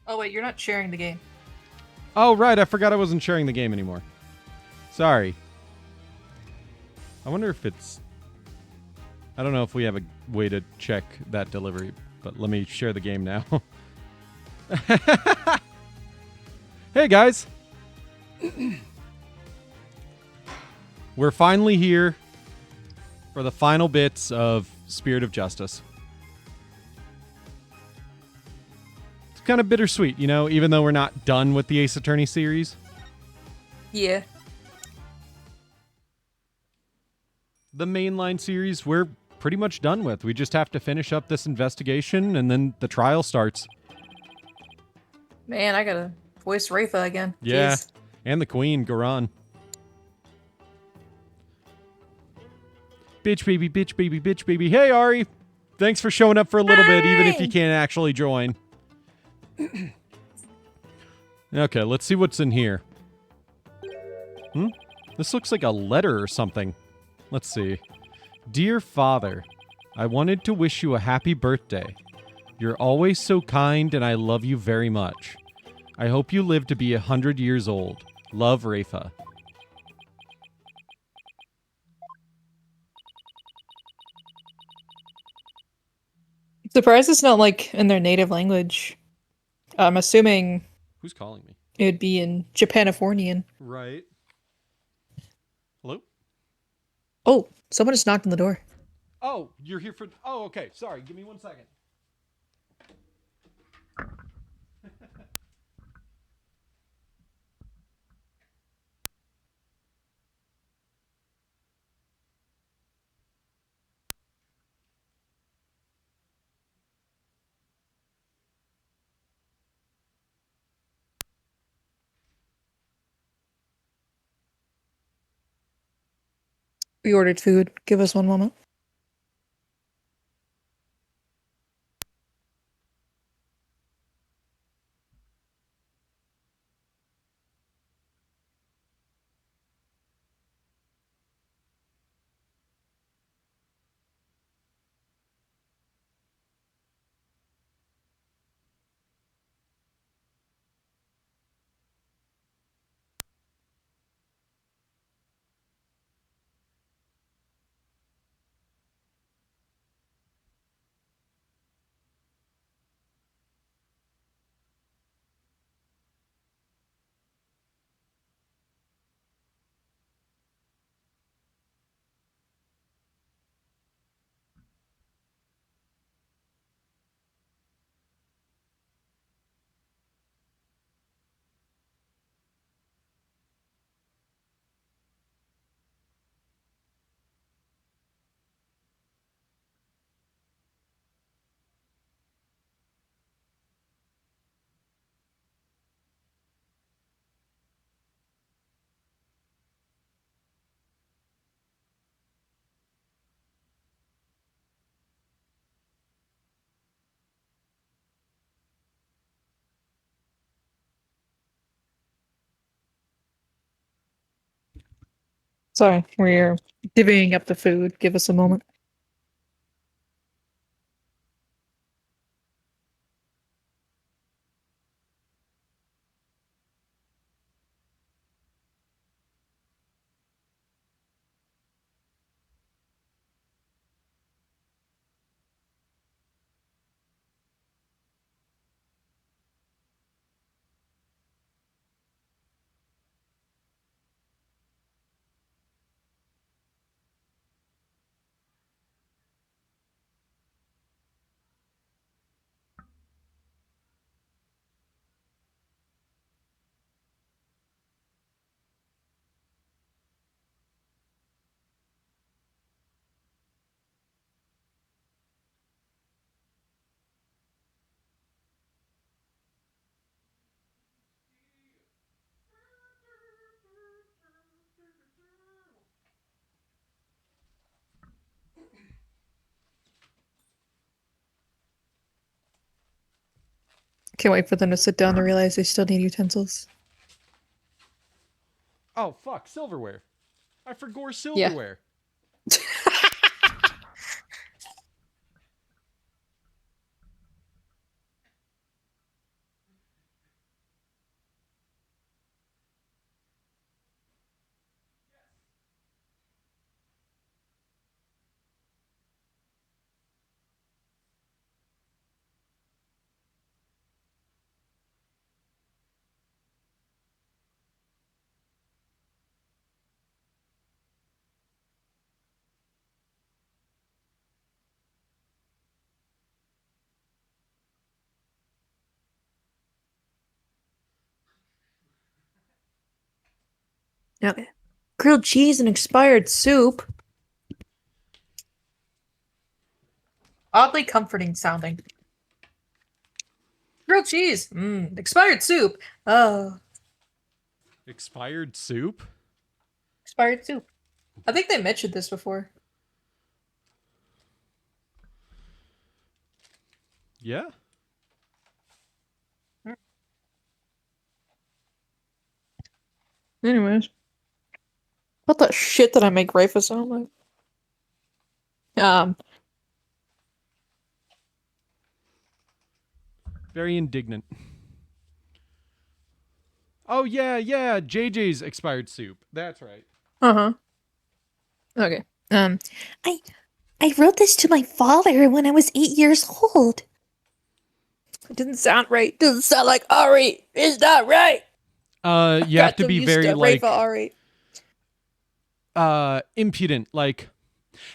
Oh wait, you're not sharing the game. Oh, right. I forgot I wasn't sharing the game anymore. Sorry. I wonder if it's... I don't know if we have a way to check that delivery, but let me share the game now. Hey, guys. We're finally here for the final bits of Spirit of Justice. It's kind of bittersweet, you know, even though we're not done with the Ace Attorney series. Yeah. The mainline series we're pretty much done with. We just have to finish up this investigation and then the trial starts. Man, I gotta voice Rafa again. Yeah. Jeez. And the Queen, Garan. Bitch baby, bitch baby, bitch baby. Hey, Ari. Thanks for showing up for a little bit, even if you can't actually join. Okay, let's see what's in here. This looks like a letter or something. Let's see. Dear Father, I wanted to wish you a happy birthday. You're always so kind and I love you very much. I hope you live to be 100 years old. Love, Rafa. Surprised it's not like in their native language. I'm assuming Who's calling me? it would be in Japanifornian. Right. Hello? Oh, someone just knocked on the door. Oh, you're here for... Oh, okay. Sorry. Give me 1 second. We ordered food. Give us one moment. Sorry, we're divvying up the food. Give us a moment. Can't wait for them to sit down and realize they still need utensils. Oh, fuck. Silverware. I forgot Yeah. silverware. Okay. Grilled cheese and expired soup. Oddly comforting sounding. Grilled cheese. Expired soup. Oh. Expired soup? Expired soup. I think they mentioned this before. Yeah? Anyways. What the shit did I make Rafa sound like? Very indignant. Oh, yeah, JJ's expired soup. That's right. Uh-huh. Okay. I wrote this to my father when I was 8 years old. It didn't sound right. Doesn't sound like Ari. It's not right. You have to be very, like, Rafa Ari. impudent. Like,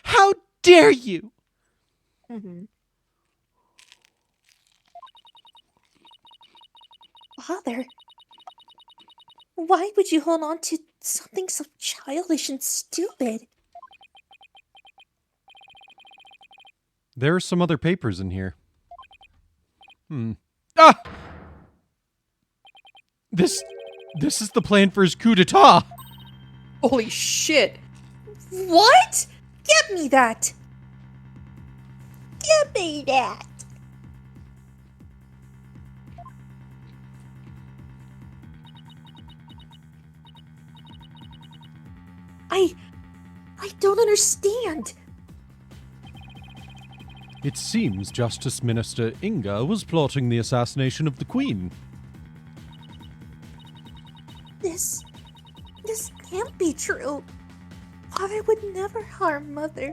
how dare you? Mm-hmm. Father, why would you hold on to something so childish and stupid? There are some other papers in here. Ah! This is the plan for his coup d'etat. Holy shit. What? Give me that! Give me that! I don't understand. It seems Justice Minister Inga was plotting the assassination of the Queen. This can't be true. Father would never harm Mother.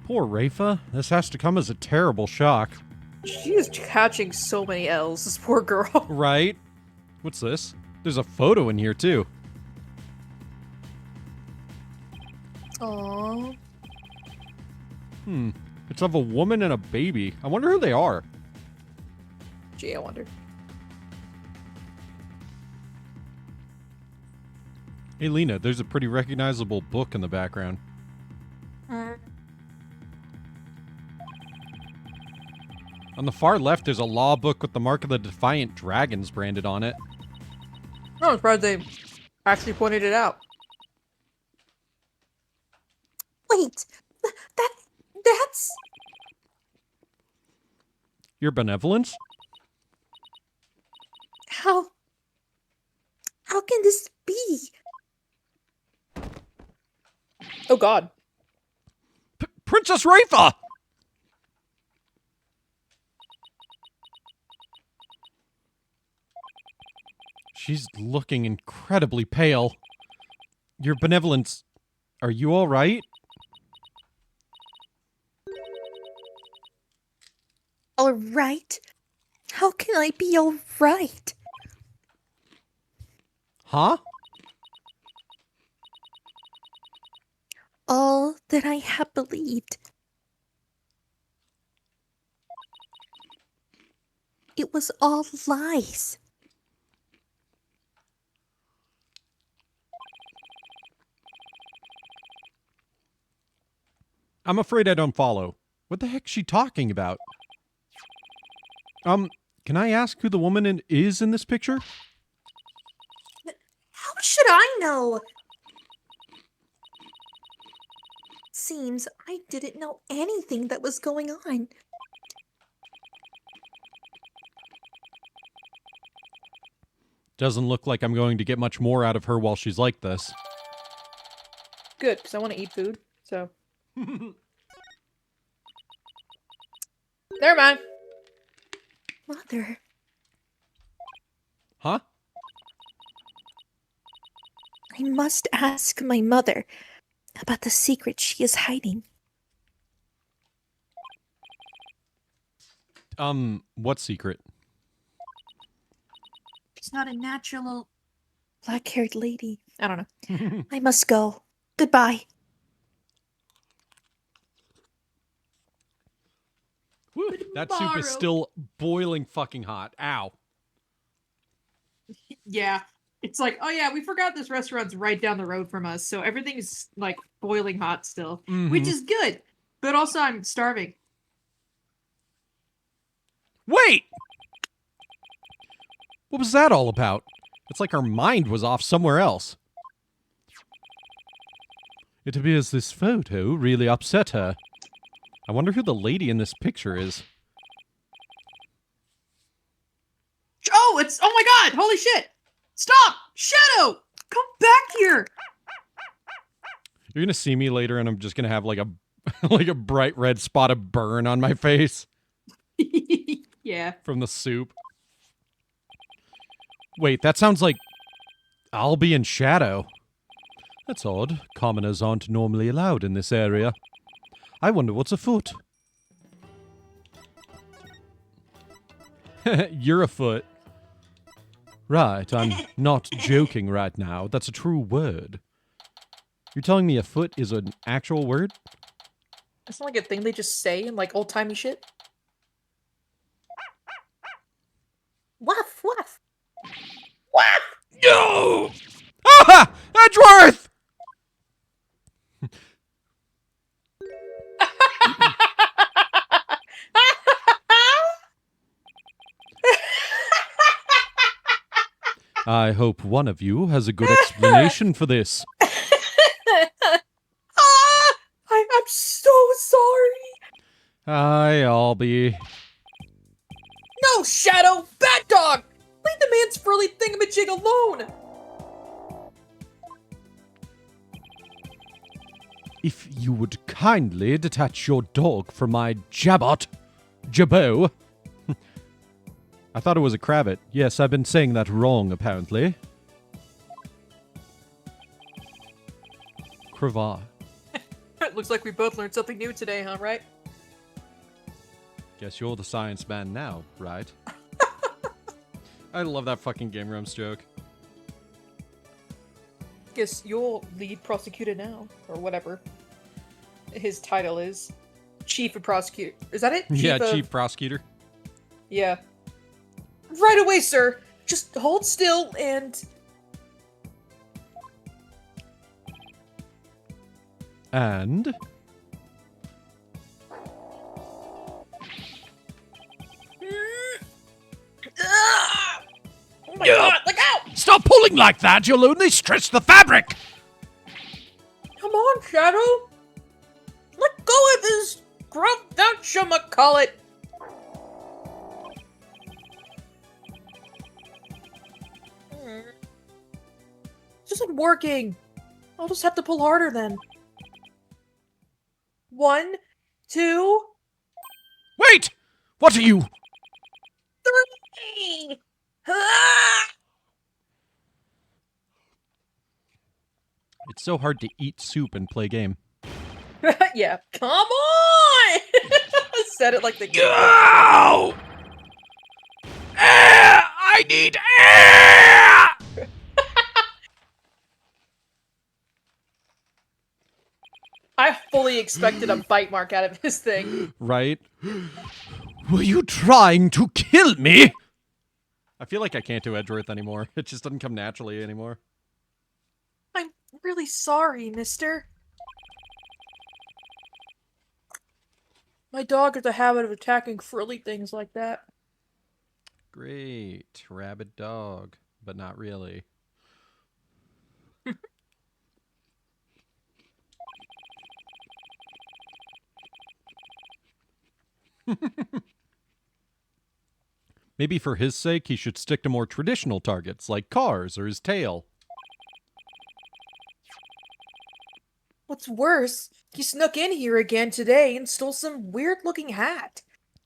Poor Rafa. This has to come as a terrible shock. She is catching so many L's, this poor girl. Right? What's this? There's a photo in here, too. Aww. It's of a woman and a baby. I wonder who they are. Gee, I wonder. Hey, Lena, there's a pretty recognizable book in the background. On the far left, there's a law book with the Mark of the Defiant Dragons branded on it. Oh, I'm surprised they actually pointed it out. Wait, that's... Your benevolence? How can this be? Oh god. Princess Rafa! She's looking incredibly pale. Your benevolence, are you all right? All right? How can I be all right? Huh? All that I have believed. It was all lies. I'm afraid I don't follow. What the heck's she talking about? Can I ask who the woman is in this picture? How should I know? Seems I didn't know anything that was going on. Doesn't look like I'm going to get much more out of her while she's like this. Good, because I want to eat food, so. Never mind. Mother, Huh? I must ask my mother about the secret she is hiding. What secret? She's not a natural black-haired lady. I don't know. I must go. Goodbye. Whew, that soup is still boiling fucking hot. Ow. Yeah. It's like, oh yeah, we forgot this restaurant's right down the road from us, so everything's like boiling hot still, which is good. But also, I'm starving. Wait! What was that all about? It's like her mind was off somewhere else. It appears this photo really upset her. I wonder who the lady in this picture is. Oh, it's, oh my god, holy shit! Stop! Shadow! Come back here! You're gonna see me later and I'm just gonna have like a like a bright red spot of burn on my face Yeah. from the soup. Wait, that sounds like I'll be in shadow. That's odd. Commoners aren't normally allowed in this area. I wonder what's afoot. You're afoot. Right, I'm not joking right now. That's a true word. You're telling me afoot is an actual word? It's not like a thing they just say in like old-timey shit. Woof, woof. Woof! No! Ah! Edgeworth! I hope one of you has a good explanation for this. I'm so sorry. I'll be... No, Shadow! Bad dog! Leave the man's frilly thingamajig alone! If you would kindly detach your dog from my jabot, jabot. I thought it was a cravat. Yes, I've been saying that wrong, apparently. Cravat. It looks like we both learned something new today, huh, right? Guess you're the science man now, right? I love that fucking Game Grumps joke. Guess you'll lead prosecutor now, or whatever his title is. Chief of prosecutor. Is that it? Chief prosecutor. Yeah. Right away, sir! Just hold still and... And... Oh my god, look out! Stop pulling like that! You'll only stretch the fabric! Come on, Shadow! Let go of his grump, don't you, McCullet! This isn't working. I'll just have to pull harder then. 1, 2, Wait! What are you? 3! Ah! It's so hard to eat soup and play game. Yeah. Come on! Said it like the Go! Air! I need air! I fully expected a bite mark out of his thing. Right? Were you trying to kill me? I feel like I can't do Edgeworth anymore. It just doesn't come naturally anymore. I'm really sorry, mister. My dog has a habit of attacking frilly things like that. Great. Rabid dog. But not really. Maybe for his sake, he should stick to more traditional targets, like cars or his tail. What's worse, he snuck in here again today and stole some weird-looking hat.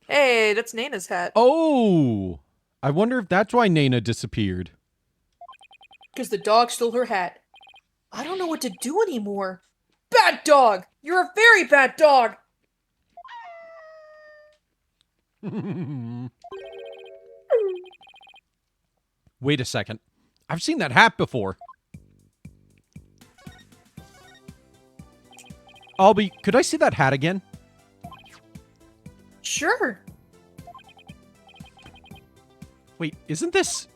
Hey, that's Nana's hat. Oh! I wonder if that's why Nana disappeared. Because the dog stole her hat. I don't know what to do anymore. Bad dog! You're a very bad dog! Wait a second. I've seen that hat before. Albie, could I see that hat again? Sure. Wait, isn't this...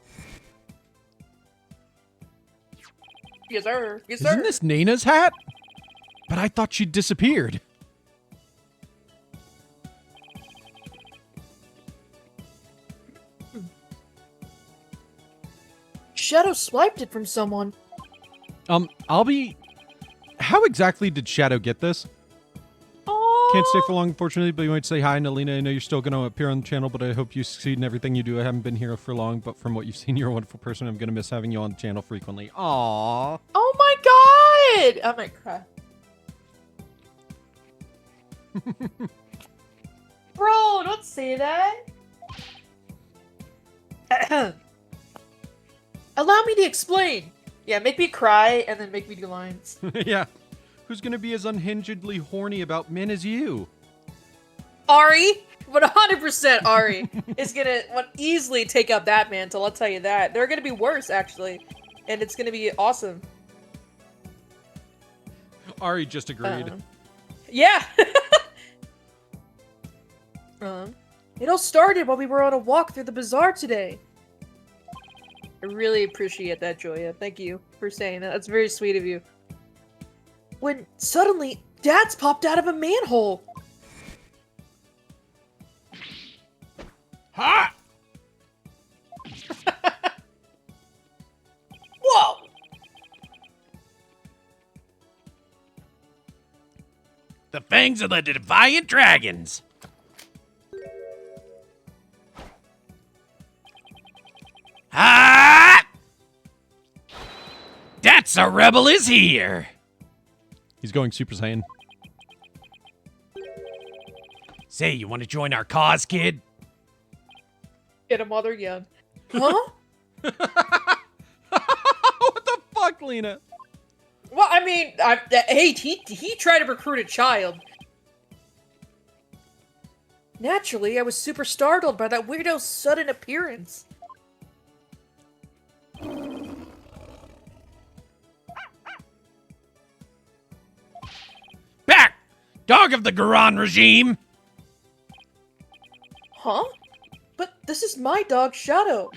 Yes, sir. Yes, sir. Isn't this Nana's hat? But I thought she'd disappeared. Shadow swiped it from someone. Albie, how exactly did Shadow get this? Can't stay for long, unfortunately, but you might say hi to Lena. I know you're still going to appear on the channel, but I hope you succeed in everything you do. I haven't been here for long, but from what you've seen, you're a wonderful person. I'm going to miss having you on the channel frequently. Aww. Oh my god! I might cry. Bro, don't say that. Allow me to explain. Yeah, make me cry and then make me do lines. Yeah. Who's going to be as unhingedly horny about men as you? Ari, but 100% Ari is gonna easily take up that mantle. I'll tell you that. They're gonna be worse actually, and it's gonna be awesome. Ari just agreed. Yeah. It all started while we were on a walk through the bazaar today. I really appreciate that, Joya. Thank you for saying that. That's very sweet of you. When suddenly, Dad's popped out of a manhole. Ha! Whoa! The fangs of the defiant dragons. Ah! That's a rebel is here. He's going Super Saiyan. Say, you want to join our cause, kid? Get a mother young. Huh? What the fuck, Lena? Well, I mean, hey, he tried to recruit a child. Naturally, I was super startled by that weirdo's sudden appearance. Back! Dog of the Garan regime! Huh? But this is my dog, Shadow.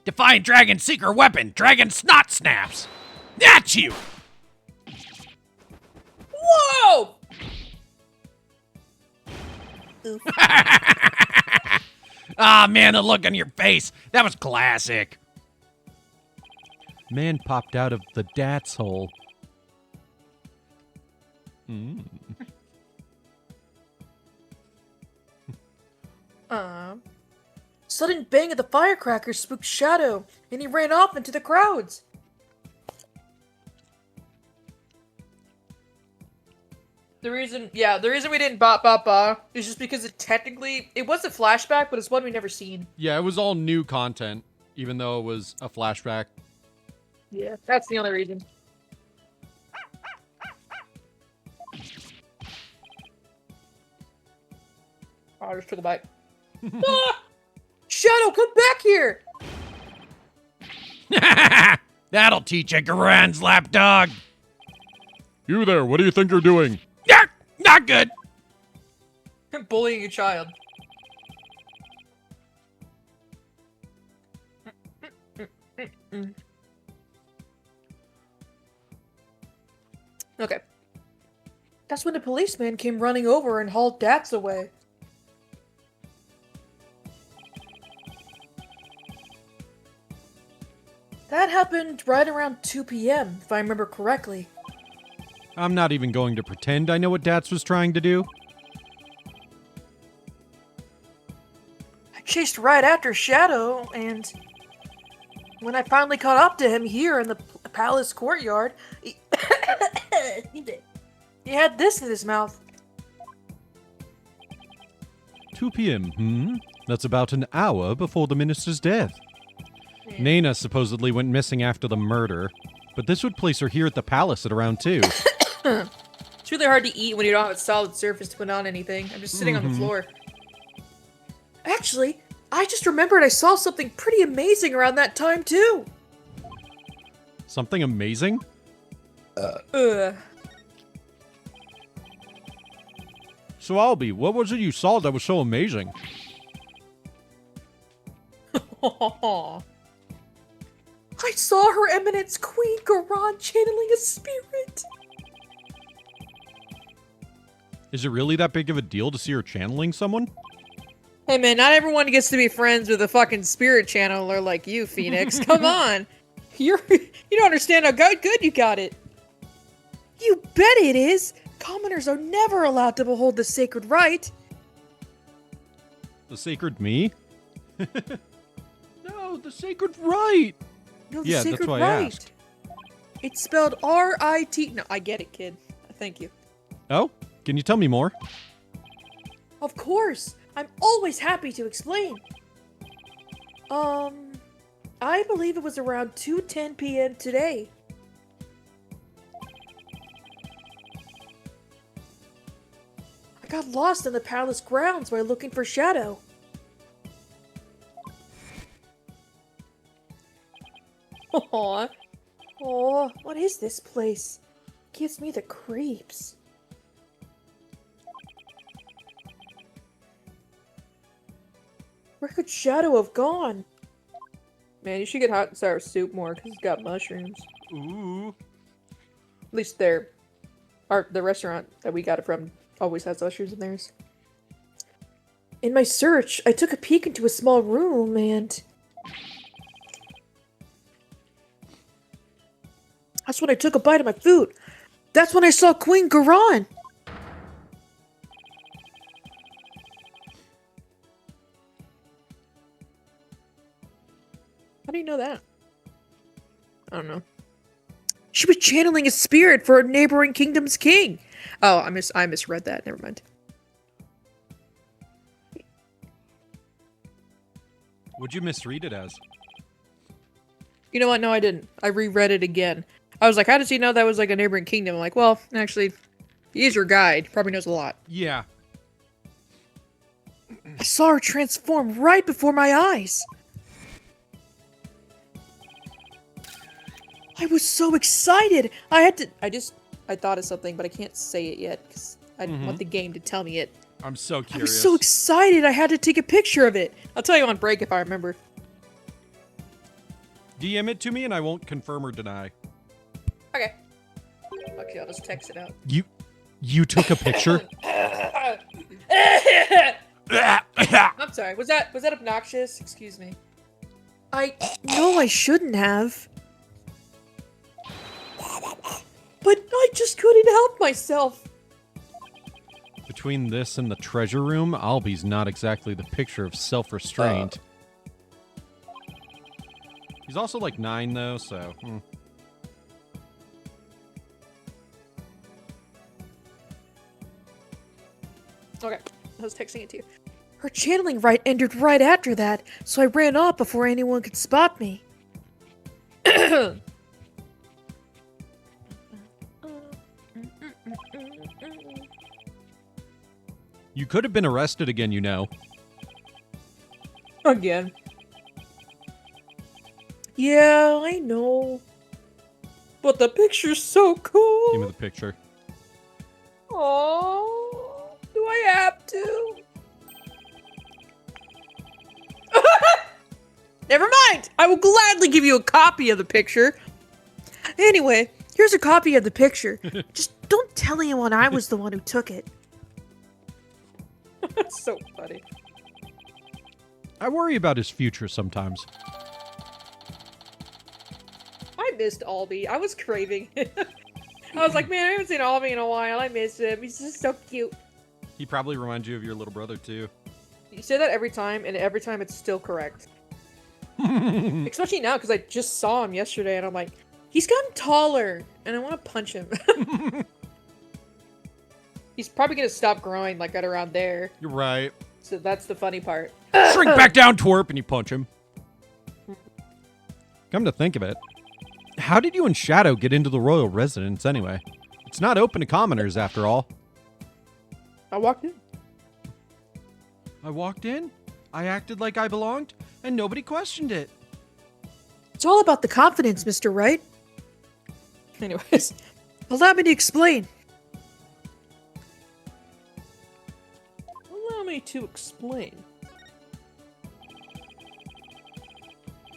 Defiant dragon seeker weapon, dragon snot snaps! That's you! Whoa! Oof. Ah, man, the look on your face. That was classic. Man popped out of the dat's hole. Sudden bang of the firecracker spooked Shadow, and he ran off into the crowds. The reason we didn't ba is just because it was a flashback, but it's one we never seen. Yeah, it was all new content, even though it was a flashback. Yeah, that's the only reason. Oh, I just took a bite. Ah! Shadow, come back here! That'll teach a Garan's lapdog. You there, what do you think you're doing? Yeah, not good. Bullying a child. Okay. That's when the policeman came running over and hauled Dax away. That happened right around 2 p.m., if I remember correctly. I'm not even going to pretend I know what Dats was trying to do. chased right after Shadow, and when I finally caught up to him here in the palace courtyard, he had this in his mouth. 2 p.m., That's about an hour before the minister's death. Lena supposedly went missing after the murder, but this would place her here at the palace at around 2. It's really hard to eat when you don't have a solid surface to put on anything. I'm just sitting on the floor. Actually, I just remembered I saw something pretty amazing around that time, too. Something amazing? Ugh. So, Albie, what was it you saw that was so amazing? I saw Her Eminence Queen Garon channeling a spirit. Is it really that big of a deal to see her channeling someone? Hey man, not everyone gets to be friends with a fucking spirit channeler like you, Phoenix. Come on. You don't understand how good you got it. You bet it is. Commoners are never allowed to behold the sacred rite. The sacred me? No, the sacred right! No, the Yeah, sacred that's why I rite. asked. It's spelled R-I-T. No, I get it, kid. Thank you. Oh? Can you tell me more? Of course. I'm always happy to explain. I believe it was around 2:10 p.m. today. I got lost in the palace grounds while looking for Shadow. Aww. Aw, what is this place? Gives me the creeps. Where could Shadow have gone? Man, you should get hot and sour soup more, because it's got mushrooms. Ooh. At least the restaurant that we got it from always has mushrooms in theirs. In my search, I took a peek into a small room, and that's when I took a bite of my food. That's when I saw Queen Garon. How do you know that? I don't know. She was channeling a spirit for a neighboring kingdom's king. Oh, I misread that. Never mind. What'd you misread it as? You know what? No, I didn't. I reread it again. I was like, how does he know that was like a neighboring kingdom? I'm like, well, actually, he is your guide. He probably knows a lot. Yeah. I saw her transform right before my eyes. I was so excited. I thought of something, but I can't say it yet because I want the game to tell me it. I'm so I curious. was so excited. I had to take a picture of it. I'll tell you on break if I remember. DM it to me and I won't confirm or deny. Okay. Okay, I'll just text it out. You took a picture? I'm sorry. Was that obnoxious? Excuse me. No, I shouldn't have. But I just couldn't help myself. Between this and the treasure room, Albie's not exactly the picture of self-restraint. He's also like 9 though, so... Okay, I was texting it to you. Her channeling rite ended right after that, so I ran off before anyone could spot me. You could have been arrested again, you know. Again. Yeah, I know. But the picture's so cool. Give me the picture. Oh, do I have to? Never mind. I will gladly give you a copy of the picture. Anyway, here's a copy of the picture. Just don't tell anyone I was the one who took it. That's so funny. I worry about his future sometimes. I missed Albie. I was craving him. I was like, man, I haven't seen Albie in a while. I miss him. He's just so cute. He probably reminds you of your little brother, too. You say that every time, and every time it's still correct. Especially now, because I just saw him yesterday, and I'm like, he's gotten taller, and I want to punch him. He's probably gonna stop growing, like, at around there. You're right. So that's the funny part. Shrink back down, twerp, and you punch him. Come to think of it, how did you and Shadow get into the royal residence anyway? It's not open to commoners, after all. I walked in. I walked in, I acted like I belonged, and nobody questioned it. It's all about the confidence, Mr. Wright. Anyways, allow me to explain. Allow me to explain.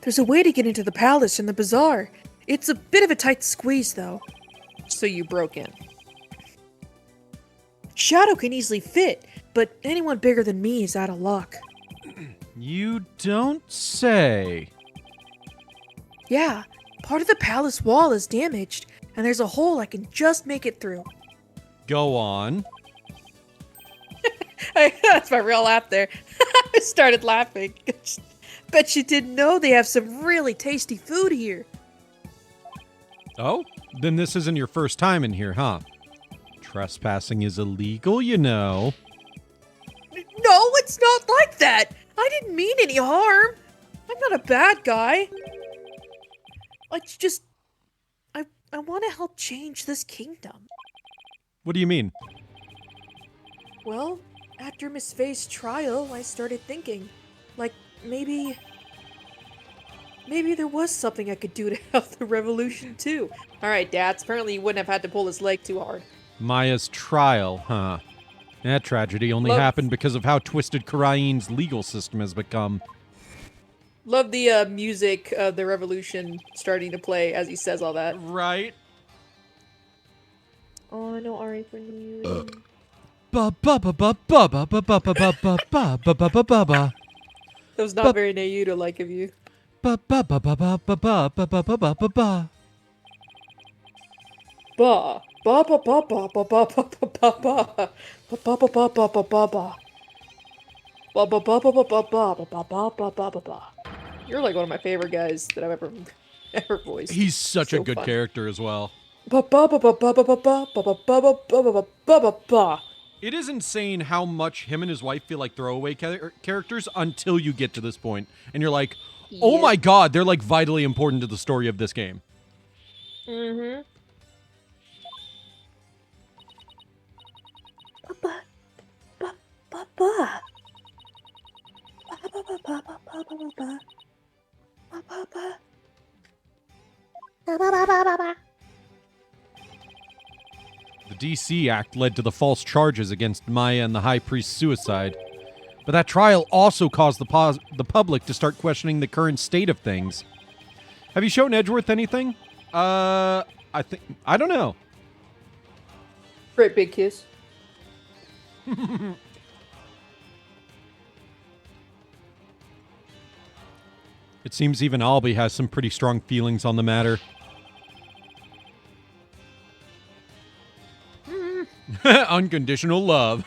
There's a way to get into the palace and the bazaar. It's a bit of a tight squeeze, though. So you broke in. Shadow can easily fit, but anyone bigger than me is out of luck. You don't say. Yeah, part of the palace wall is damaged, and there's a hole I can just make it through. Go on. That's my real laugh there. I started laughing. Bet you didn't know they have some really tasty food here. Oh? Then this isn't your first time in here, huh? Trespassing is illegal, you know. No, it's not like that. I didn't mean any harm. I'm not a bad guy. It's just... I want to help change this kingdom. What do you mean? Well, after Miss Faye's trial, I started thinking, like, maybe there was something I could do to help the revolution, too. Alright, Dad, apparently you wouldn't have had to pull his leg too hard. Maya's trial, huh? That tragedy only happened because of how twisted Karain's legal system has become. Love the music of the revolution starting to play as he says all that. Right? Oh, no Ari for you. Ba ba ba ba ba ba ba ba ba ba ba ba ba ba ba ba. That was not very Naruto-like of you. Ba ba ba ba ba ba ba ba ba ba ba ba ba. Ba ba ba ba ba ba ba ba ba ba ba ba ba ba ba ba ba ba ba. Ba ba ba ba ba ba ba ba ba ba ba ba ba. You're like one of my favorite guys that I've ever voiced. He's such a good fun. character as well. Ba ba ba ba ba ba ba ba ba ba ba ba ba ba ba ba. It is insane how much him and his wife feel like throwaway characters until you get to this point. And you're like, oh my god, they're like vitally important to the story of this game. Mm-hmm. Ba ba ba ba. Ba ba ba ba ba ba ba ba. Ba ba ba. Ba ba ba ba ba. The DC Act led to the false charges against Maya and the High Priest's suicide. But that trial also caused the public to start questioning the current state of things. Have you shown Edgeworth anything? I don't know. Great big kiss. It seems even Albie has some pretty strong feelings on the matter. Unconditional love.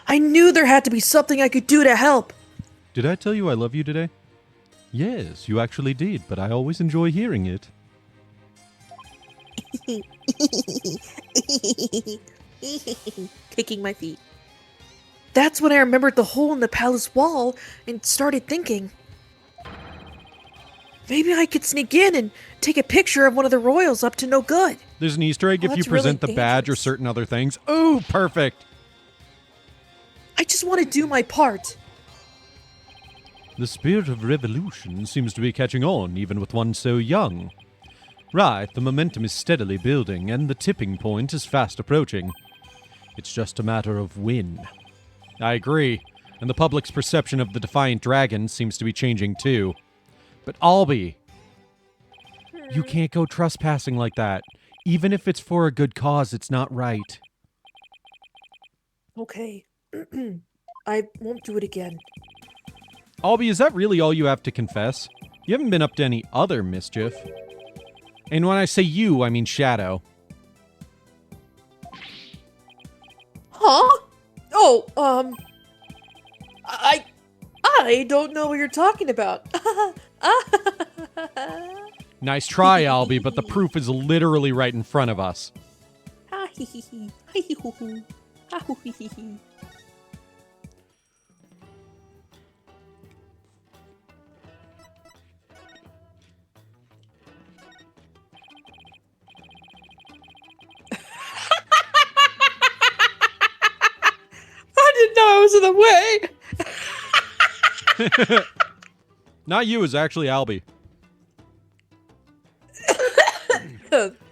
I knew there had to be something I could do to help. Did I tell you I love you today? Yes, you actually did, but I always enjoy hearing it. Kicking my feet. That's when I remembered the hole in the palace wall and started thinking. Maybe I could sneak in and take a picture of one of the royals up to no good. There's an Easter egg if you that's really present the badge or dangerous. certain other things. Ooh, perfect. I just want to do my part. The spirit of revolution seems to be catching on, even with one so young. Right, the momentum is steadily building, and the tipping point is fast approaching. It's just a matter of when. I agree, and the public's perception of the Defiant Dragon seems to be changing too. But Albie, you can't go trespassing like that. Even if it's for a good cause, it's not right. Okay. I won't do it again. Albie, is that really all you have to confess? You haven't been up to any other mischief. And when I say you, I mean Shadow. Huh? Oh, I don't know what you're talking about. Nice try, Albie, but the proof is literally right in front of us. I didn't know I was in the way. Not you, it's actually Albie.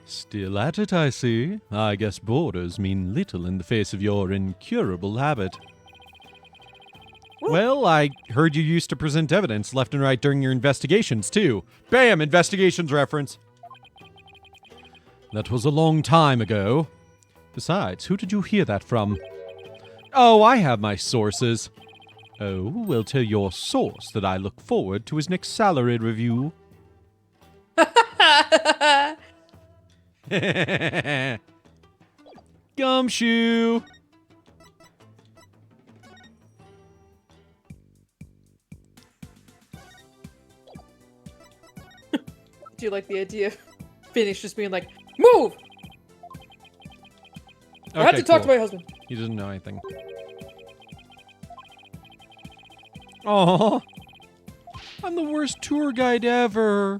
Still at it, I see. I guess borders mean little in the face of your incurable habit. Well, I heard you used to present evidence left and right during your investigations, too. Bam! Investigations reference. That was a long time ago. Besides, who did you hear that from? Oh, I have my sources. Oh, well, tell your source that I look forward to his next salary review. Gumshoe! Do you like the idea of Phoenix just being like, move! I have to talk to my husband. He doesn't know anything. Oh, I'm the worst tour guide ever.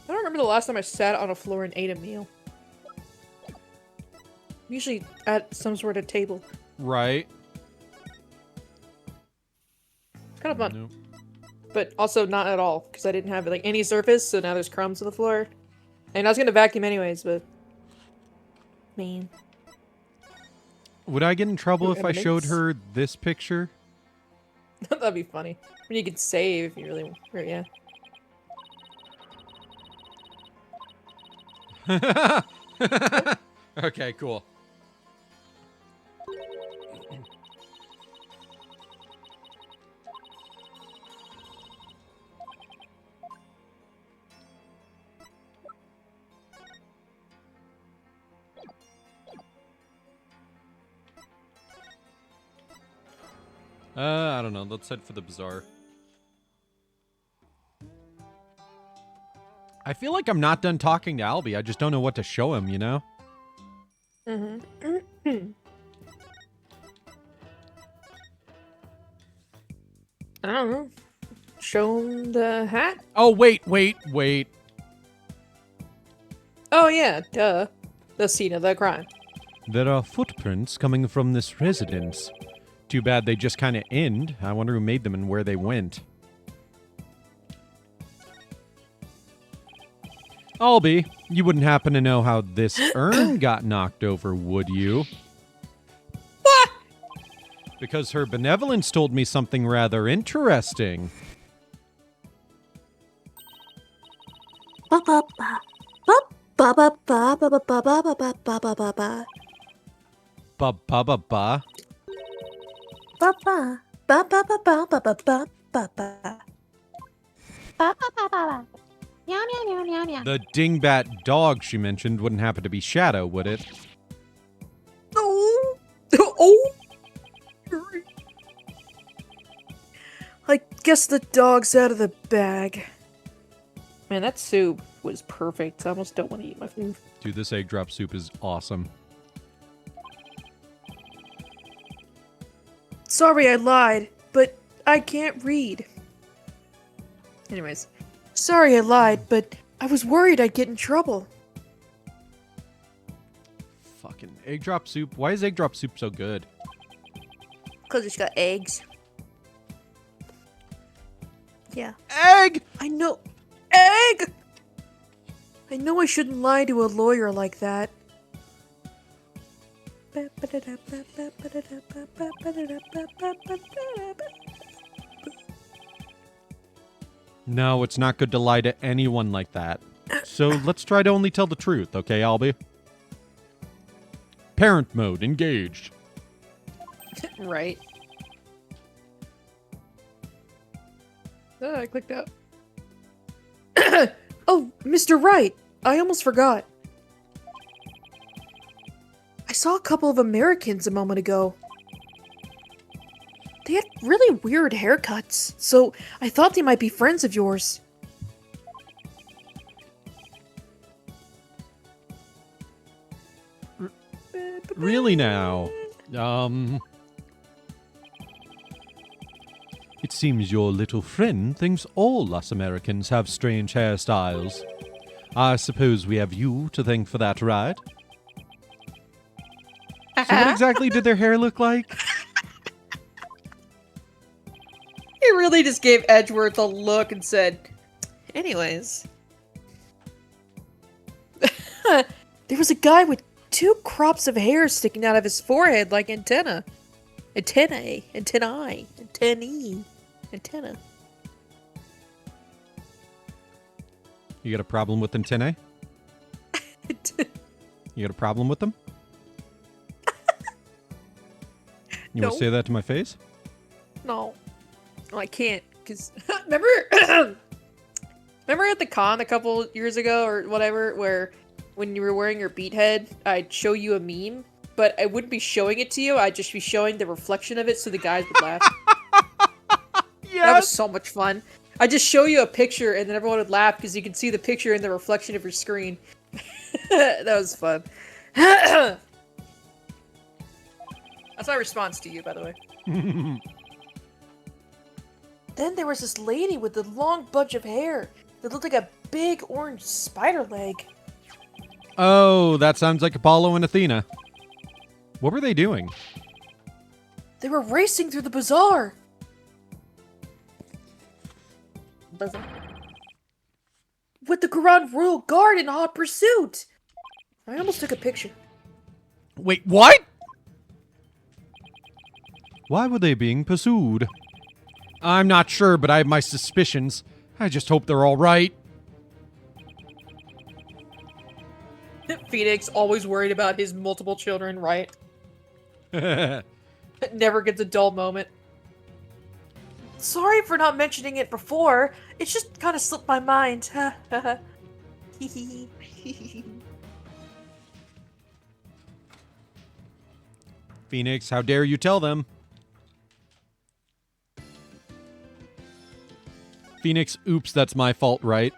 I don't remember the last time I sat on a floor and ate a meal. Usually at some sort of table. Right. It's kind of fun. Nope. But also not at all, because I didn't have like any surface, so now there's crumbs on the floor. And I was gonna vacuum anyways, but... Man. Would I get in trouble Ooh, if I showed evidence? her this picture? That'd be funny. I mean, you could save if you really want. Or, yeah. Okay, cool. I don't know. Let's head for the bazaar. I feel like I'm not done talking to Albie. I just don't know what to show him, you know? Mm-hmm. I don't know. Show him the hat? Oh, wait. Oh, yeah, duh. The scene of the crime. There are footprints coming from this residence. Too bad they just kind of end. I wonder who made them and where they went. Albie, you wouldn't happen to know how this urn got knocked over, would you? What? Because her benevolence told me something rather interesting. Ba ba ba ba ba ba ba ba ba ba ba ba ba ba ba ba. Ba ba ba ba. Ba ba ba ba ba ba ba ba ba ba ba. Ba ba ba ba. Meow meow meow meow meow. The dingbat dog she mentioned wouldn't happen to be Shadow, would it? Oh. Oh. I guess the dog's out of the bag. Man, that soup was perfect. I almost don't want to eat my food. Dude, this egg drop soup is awesome. Sorry I lied, but I can't read. Anyways. Sorry I lied, but I was worried I'd get in trouble. Fucking egg drop soup. Why is egg drop soup so good? Because it's got eggs. Yeah. Egg! I know. Egg! I know I shouldn't lie to a lawyer like that. No, it's not good to lie to anyone like that. So let's try to only tell the truth, okay, Albie? Parent mode engaged. Right. Oh, I clicked out. Oh, Mr. Wright! I almost forgot. I saw a couple of Americans a moment ago. They had really weird haircuts, so I thought they might be friends of yours. Really now? It seems your little friend thinks all us Americans have strange hairstyles. I suppose we have you to thank for that, right? So what exactly did their hair look like? He really just gave Edgeworth a look and said, anyways. There was a guy with 2 crops of hair sticking out of his forehead like antenna. Antennae. Antennae. Antennae. Antenna. You got a problem with antennae? You got a problem with them? You want to say that to my face? No. No, I can't. Because, remember at the con a couple years ago or whatever, where when you were wearing your beat head, I'd show you a meme, but I wouldn't be showing it to you, I'd just be showing the reflection of it so the guys would laugh. Yes! That was so much fun. I'd just show you a picture and then everyone would laugh because you could see the picture in the reflection of your screen. That was fun. That's my response to you, by the way. Then there was this lady with a long bunch of hair that looked like a big orange spider leg. Oh, that sounds like Apollo and Athena. What were they doing? They were racing through the bazaar. With the Grand Royal Guard in hot pursuit. I almost took a picture. Wait, what? Why were they being pursued? I'm not sure, but I have my suspicions. I just hope they're all right. Phoenix, always worried about his multiple children, right? Never gets a dull moment. Sorry for not mentioning it before. It just kind of slipped my mind. Phoenix, how dare you tell them? Phoenix, oops, that's my fault, right?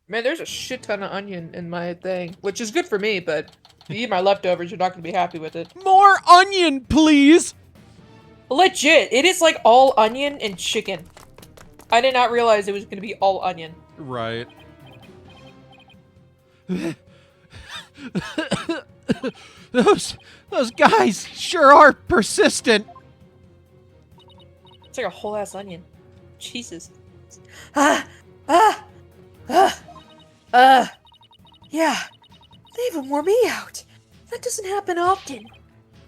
Man, there's a shit ton of onion in my thing, which is good for me, but if you eat my leftovers, you're not going to be happy with it. More onion, please! Legit, it is like all onion and chicken. I did not realize it was going to be all onion. Right. Those guys sure are persistent. It's like a whole ass onion. Jesus. Yeah. They even wore me out. That doesn't happen often.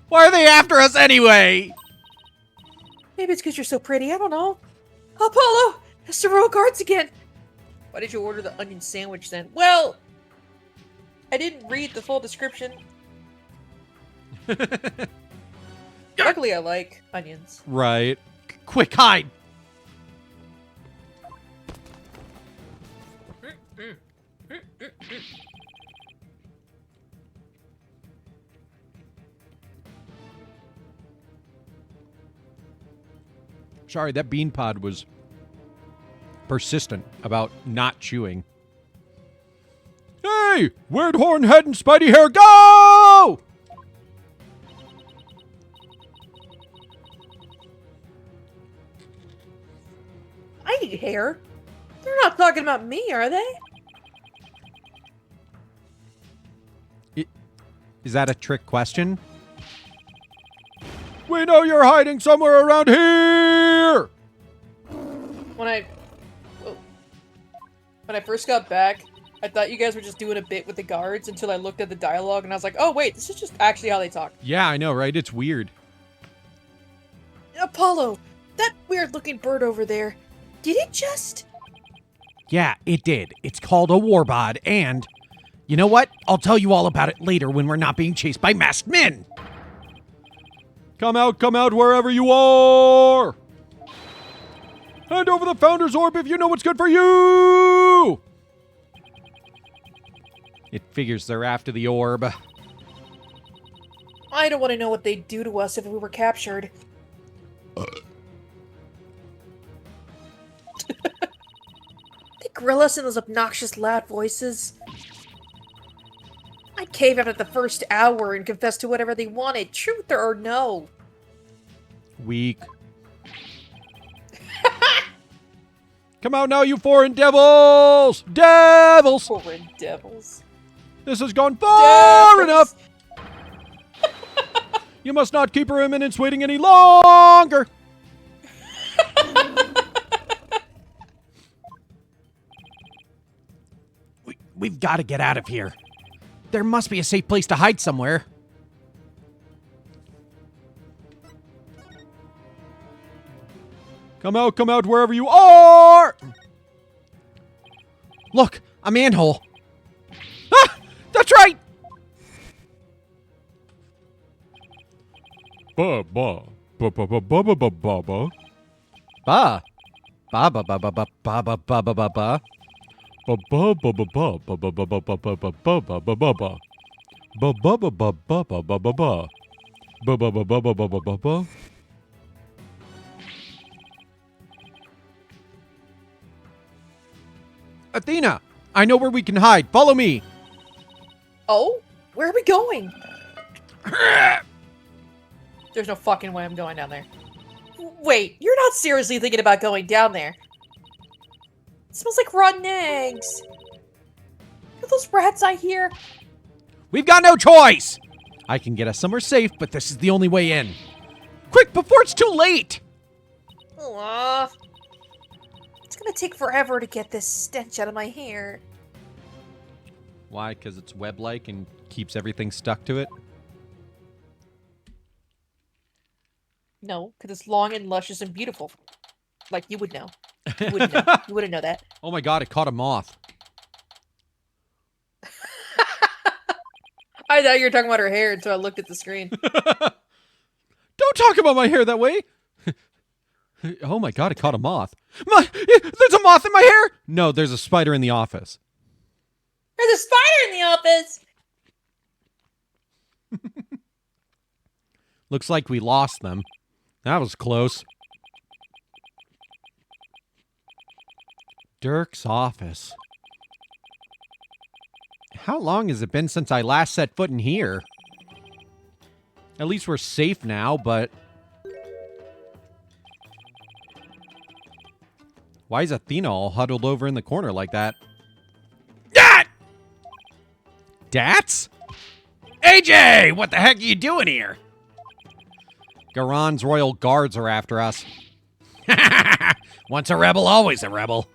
Why are they after us anyway? Maybe it's because you're so pretty. I don't know. Apollo! It's the royal guards again. Why did you order the onion sandwich then? Well, I didn't read the full description. Luckily, I like onions. Right. Quick, hide! Sorry, that bean pod was persistent about not chewing. Hey! Weird Horn Head and Spidey Hair, go! I eat hair. They're not talking about me, are they? Is that a trick question? We know you're hiding somewhere around here! When I first got back, I thought you guys were just doing a bit with the guards until I looked at the dialogue and I was like, oh wait, this is just actually how they talk. Yeah, I know, right? It's weird. Apollo, that weird looking bird over there, did it just... Yeah, it did. It's called a warbod, and... You know what? I'll tell you all about it later when we're not being chased by masked men! Come out, wherever you are! Hand over the Founder's Orb if you know what's good for you! It figures they're after the orb. I don't want to know what they'd do to us if we were captured. They grill us in those obnoxious loud voices. I'd cave after the first hour and confess to whatever they wanted, truth or no. Weak. Come out now, you foreign devils! Devils! Foreign devils. This has gone far Devils. enough! You must not keep her eminence waiting any longer! We've got to get out of here. There must be a safe place to hide somewhere. Come out wherever you are! Look, a manhole. Ah! That's right! Ba ba ba ba ba ba ba ba ba ba. Ba. Ba ba ba ba ba ba ba ba ba ba ba. Ba ba ba ba ba ba ba ba ba ba ba ba ba ba ba ba ba. Ba ba ba ba ba ba ba ba ba. Ba ba ba ba ba ba ba ba ba. Athena, I know where we can hide. Follow me. Oh? Where are we going? There's no fucking way I'm going down there. Wait, you're not seriously thinking about going down there? It smells like rotten eggs. Are those rats I hear? We've got no choice. I can get us somewhere safe, but this is the only way in. Quick, before it's too late. Aw. It's gonna take forever to get this stench out of my hair. Why? Because it's web-like and keeps everything stuck to it? No, because it's long and luscious and beautiful. Like, you would know. You wouldn't know. You wouldn't know that. Oh my god, it caught a moth. I thought you were talking about her hair until I looked at the screen. Don't talk about my hair that way. Oh my god, it caught a moth. There's a moth in my hair! No, there's a spider in the office. There's a spider in the office! Looks like we lost them. That was close. Dirk's office. How long has it been since I last set foot in here? At least we're safe now, but... Why is Athena all huddled over in the corner like that? Dat! Dats? AJ! What the heck are you doing here? Garon's royal guards are after us. Once a rebel, always a rebel.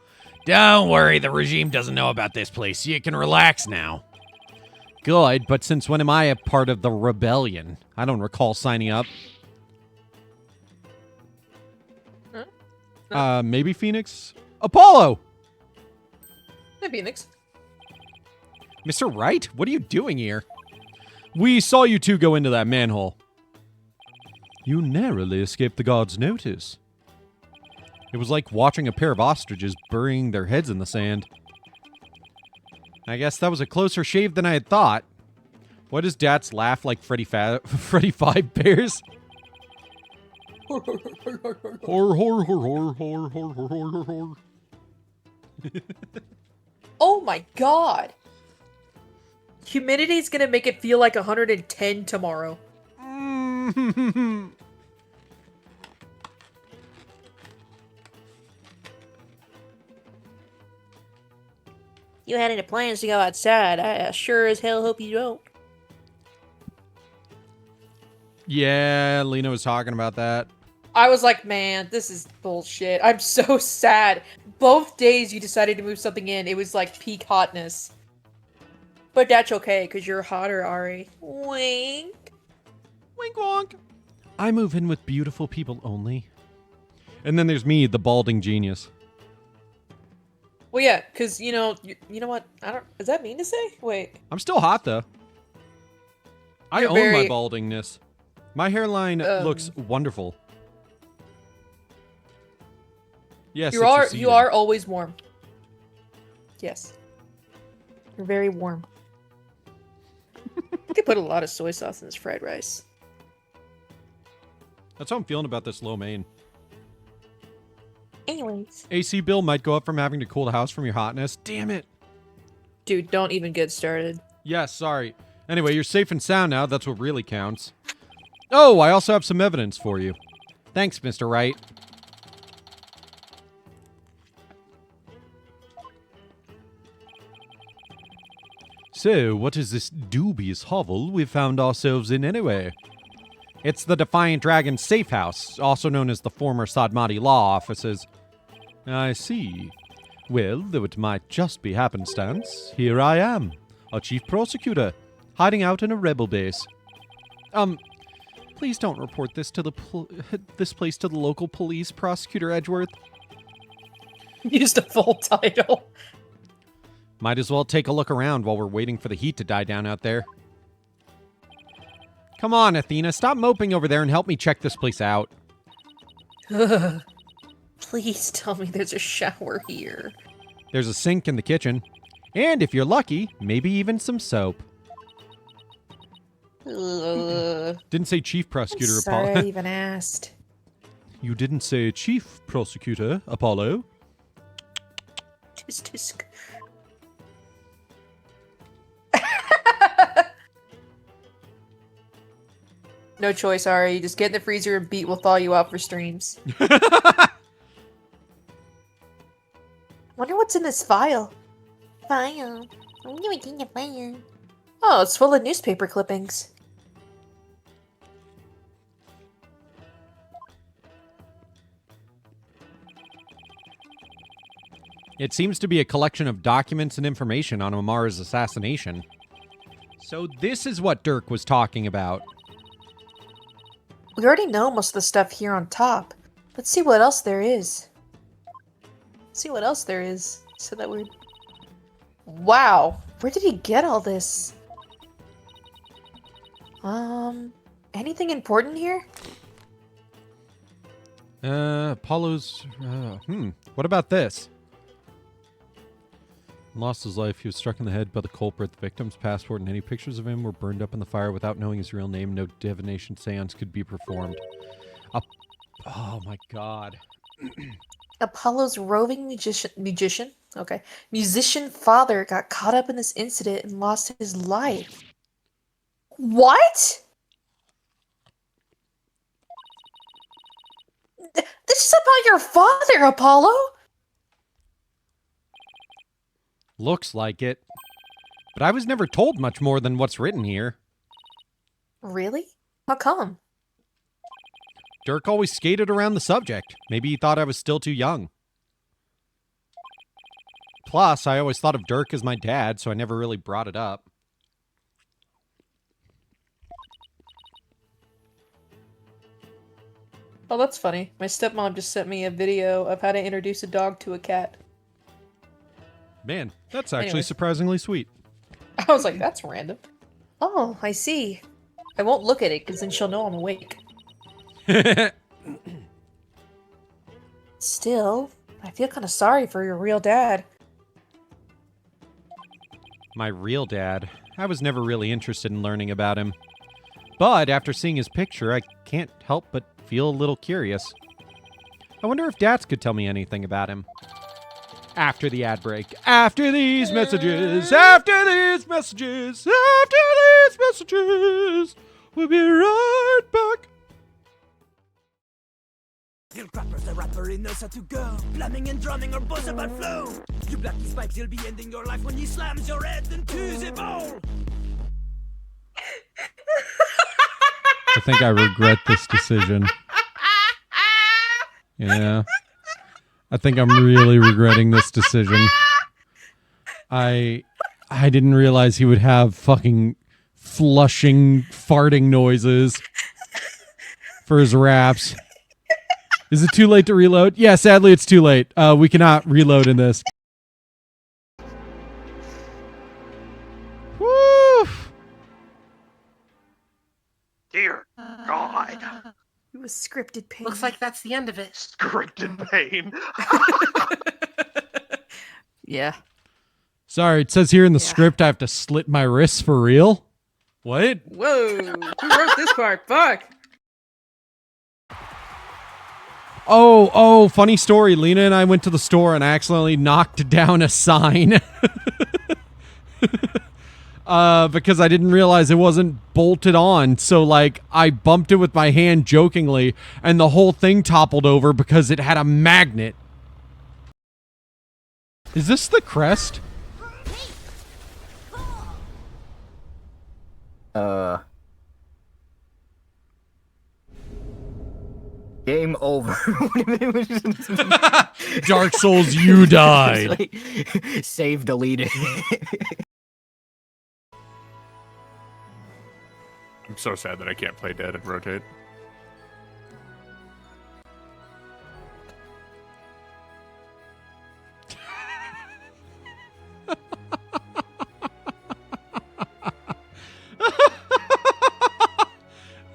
Don't worry, the regime doesn't know about this place. You can relax now. Good, but since when am I a part of the rebellion? I don't recall signing up. Maybe Phoenix? Apollo! Hey, Phoenix. Mr. Wright, what are you doing here? We saw you two go into that manhole. You narrowly escaped the gods' notice. It was like watching a pair of ostriches burying their heads in the sand. I guess that was a closer shave than I had thought. Why does Dats laugh like Freddy Five Bears? Hor, hor, hor, hor, hor, hor, hor, hor, hor. Oh my god! Humidity's gonna make it feel like 110 tomorrow. You had any plans to go outside? I sure as hell hope you don't. Yeah, Lena was talking about that. I was like, man, this is bullshit. I'm so sad. Both days you decided to move something in, it was like peak hotness. But that's okay, because you're hotter, Ari. Wink. Wink wonk. I move in with beautiful people only. And then there's me, the balding genius. Well, yeah, because, you know what? Is that mean to say? Wait. I'm still hot, though. I You're own my very- baldingness. My hairline looks wonderful. Yes, You are always warm. Yes. You're very warm. They put a lot of soy sauce in this fried rice. That's how I'm feeling about this lo mein. Anyways. AC bill might go up from having to cool the house from your hotness. Damn it. Dude, don't even get started. Yes, sorry. Anyway, you're safe and sound now. That's what really counts. Oh, I also have some evidence for you. Thanks, Mr. Wright. So, what is this dubious hovel we've found ourselves in anyway? It's the Defiant Dragon Safe House, also known as the former Sadmati Law Offices. I see. Well, though it might just be happenstance, here I am, a chief prosecutor, hiding out in a rebel base. Please don't report this to the this place to the local police, Prosecutor Edgeworth. Used a full title. Might as well take a look around while we're waiting for the heat to die down out there. Come on, Athena, stop moping over there and help me check this place out. Please tell me there's a shower here. There's a sink in the kitchen. And if you're lucky, maybe even some soap. Didn't say chief prosecutor, Sorry I Apollo. even asked. You didn't say chief prosecutor, Apollo. Tisk tisk. No choice, Ari. Just get in the freezer and Beat will thaw you out for streams. Wonder what's in this file. File. I wonder what's in the file. Oh, it's full of newspaper clippings. It seems to be a collection of documents and information on Omara's assassination. So this is what Dirk was talking about. We already know most of the stuff here on top. Let's see what else there is. So that we're... Wow! Where did he get all this? Anything important here? Apollo's... What about this? Lost his life. He was struck in the head by the culprit. The victim's passport and any pictures of him were burned up in the fire without knowing his real name. No divination seance could be performed. Oh my god. Apollo's roving musician father got caught up in this incident and lost his life. What? This is about your father, Apollo! Looks like it. But I was never told much more than what's written here. Really? How come? Dirk always skated around the subject. Maybe he thought I was still too young. Plus, I always thought of Dirk as my dad, so I never really brought it up. Oh, that's funny. My stepmom just sent me a video of how to introduce a dog to a cat. Man, that's actually Anyways. surprisingly sweet. I was like, that's random. Oh, I see. I won't look at it, because then she'll know I'm awake. Still, I feel kind of sorry for your real dad. My real dad. I was never really interested in learning about him. But after seeing his picture, I can't help but feel a little curious. I wonder if Dats could tell me anything about him. After the ad break. After these messages. We'll be right back. Your crapper's the rapper, he knows how to go. Blamming and drumming or buzz about flow. You black these pipes, you'll be ending your life when he slams your head into the bowl. I think I regret this decision. Yeah. I think I'm really regretting this decision. I didn't realize he would have fucking flushing, farting noises for his raps. Is it too late to reload? Yeah, sadly it's too late. We cannot reload in this. Woo! Dear God. It was scripted pain. Looks like that's the end of it. Scripted pain. Yeah. Sorry, it says here in the script I have to slit my wrists for real? What? Whoa. Who wrote this part? Fuck. Oh, funny story. Lena and I went to the store and I accidentally knocked down a sign. Because I didn't realize it wasn't bolted on. So, like, I bumped it with my hand jokingly, and the whole thing toppled over because it had a magnet. Is this the crest? Game over. Dark Souls, you died. Like, save deleted. I'm so sad that I can't play dead and rotate.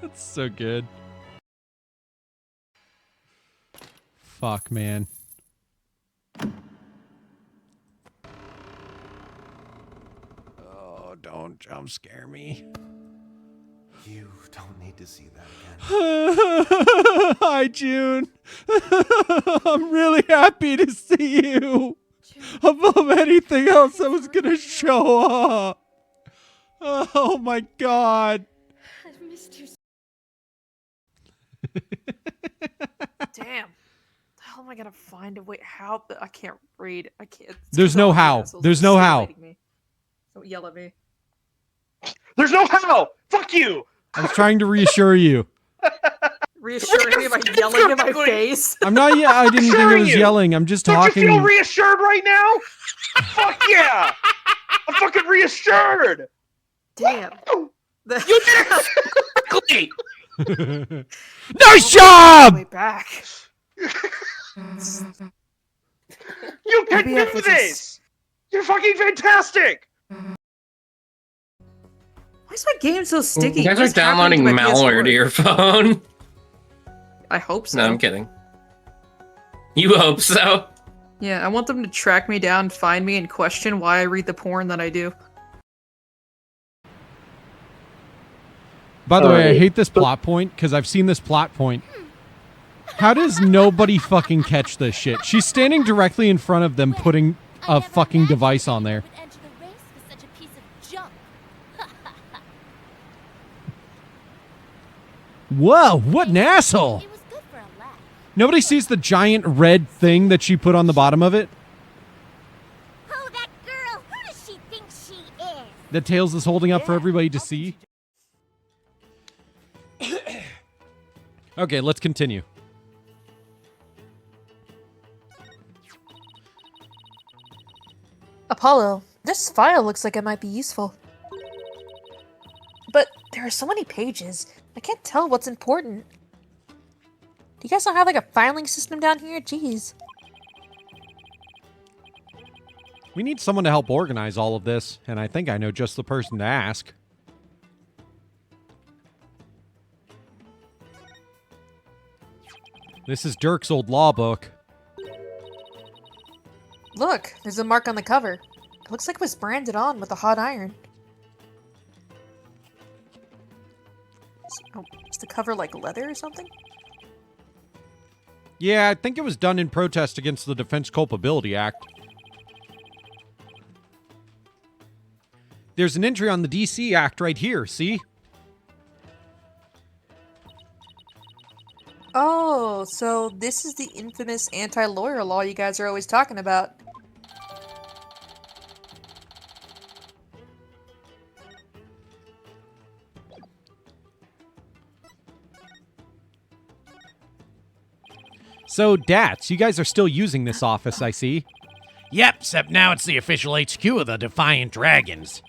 That's so good. Fuck, man. Oh, don't jump scare me. You don't need to see that again. Hi, June. I'm really happy to see you. Above anything else that was gonna show up. Oh my god. I've missed you. Damn. How am I gonna find a way? How? I can't read. I can't. There's no how. There's no how. Don't yell at me. There's no how! Fuck you! I was trying to reassure you. Reassuring me by yelling in my face. I'm not yet. I didn't think I was you. yelling. I'm just Don't talking. you feel reassured right now? Fuck yeah! I'm fucking reassured! Damn. You did it correctly! Nice job! Way back. You can Maybe I do could this! You're fucking fantastic! Why is my game so sticky? You guys are What's downloading happening to my malware PS4? to your phone. I hope so. No, I'm kidding. You hope so. Yeah, I want them to track me down, find me, and question why I read the porn that I do. By the way, I hate this plot point because I've seen this plot point. How does nobody fucking catch this shit? She's standing directly in front of them putting a fucking device on there. Whoa, what an asshole! Nobody sees the giant red thing that she put on the bottom of it? Oh, that girl! Who does she think she is? That Tails is holding up for everybody to see? Okay, let's continue. Apollo, this file looks like it might be useful. But there are so many pages. I can't tell what's important. Do you guys not have like a filing system down here? Jeez. We need someone to help organize all of this, and I think I know just the person to ask. This is Dirk's old law book. Look, there's a mark on the cover. It looks like it was branded on with a hot iron. Is the cover like leather or something? Yeah, I think it was done in protest against the Defense Culpability Act. There's an entry on the DC Act right here, see? Oh, so this is the infamous anti-lawyer law you guys are always talking about. So, Dats, you guys are still using this office, I see. Yep, except now it's the official HQ of the Defiant Dragons.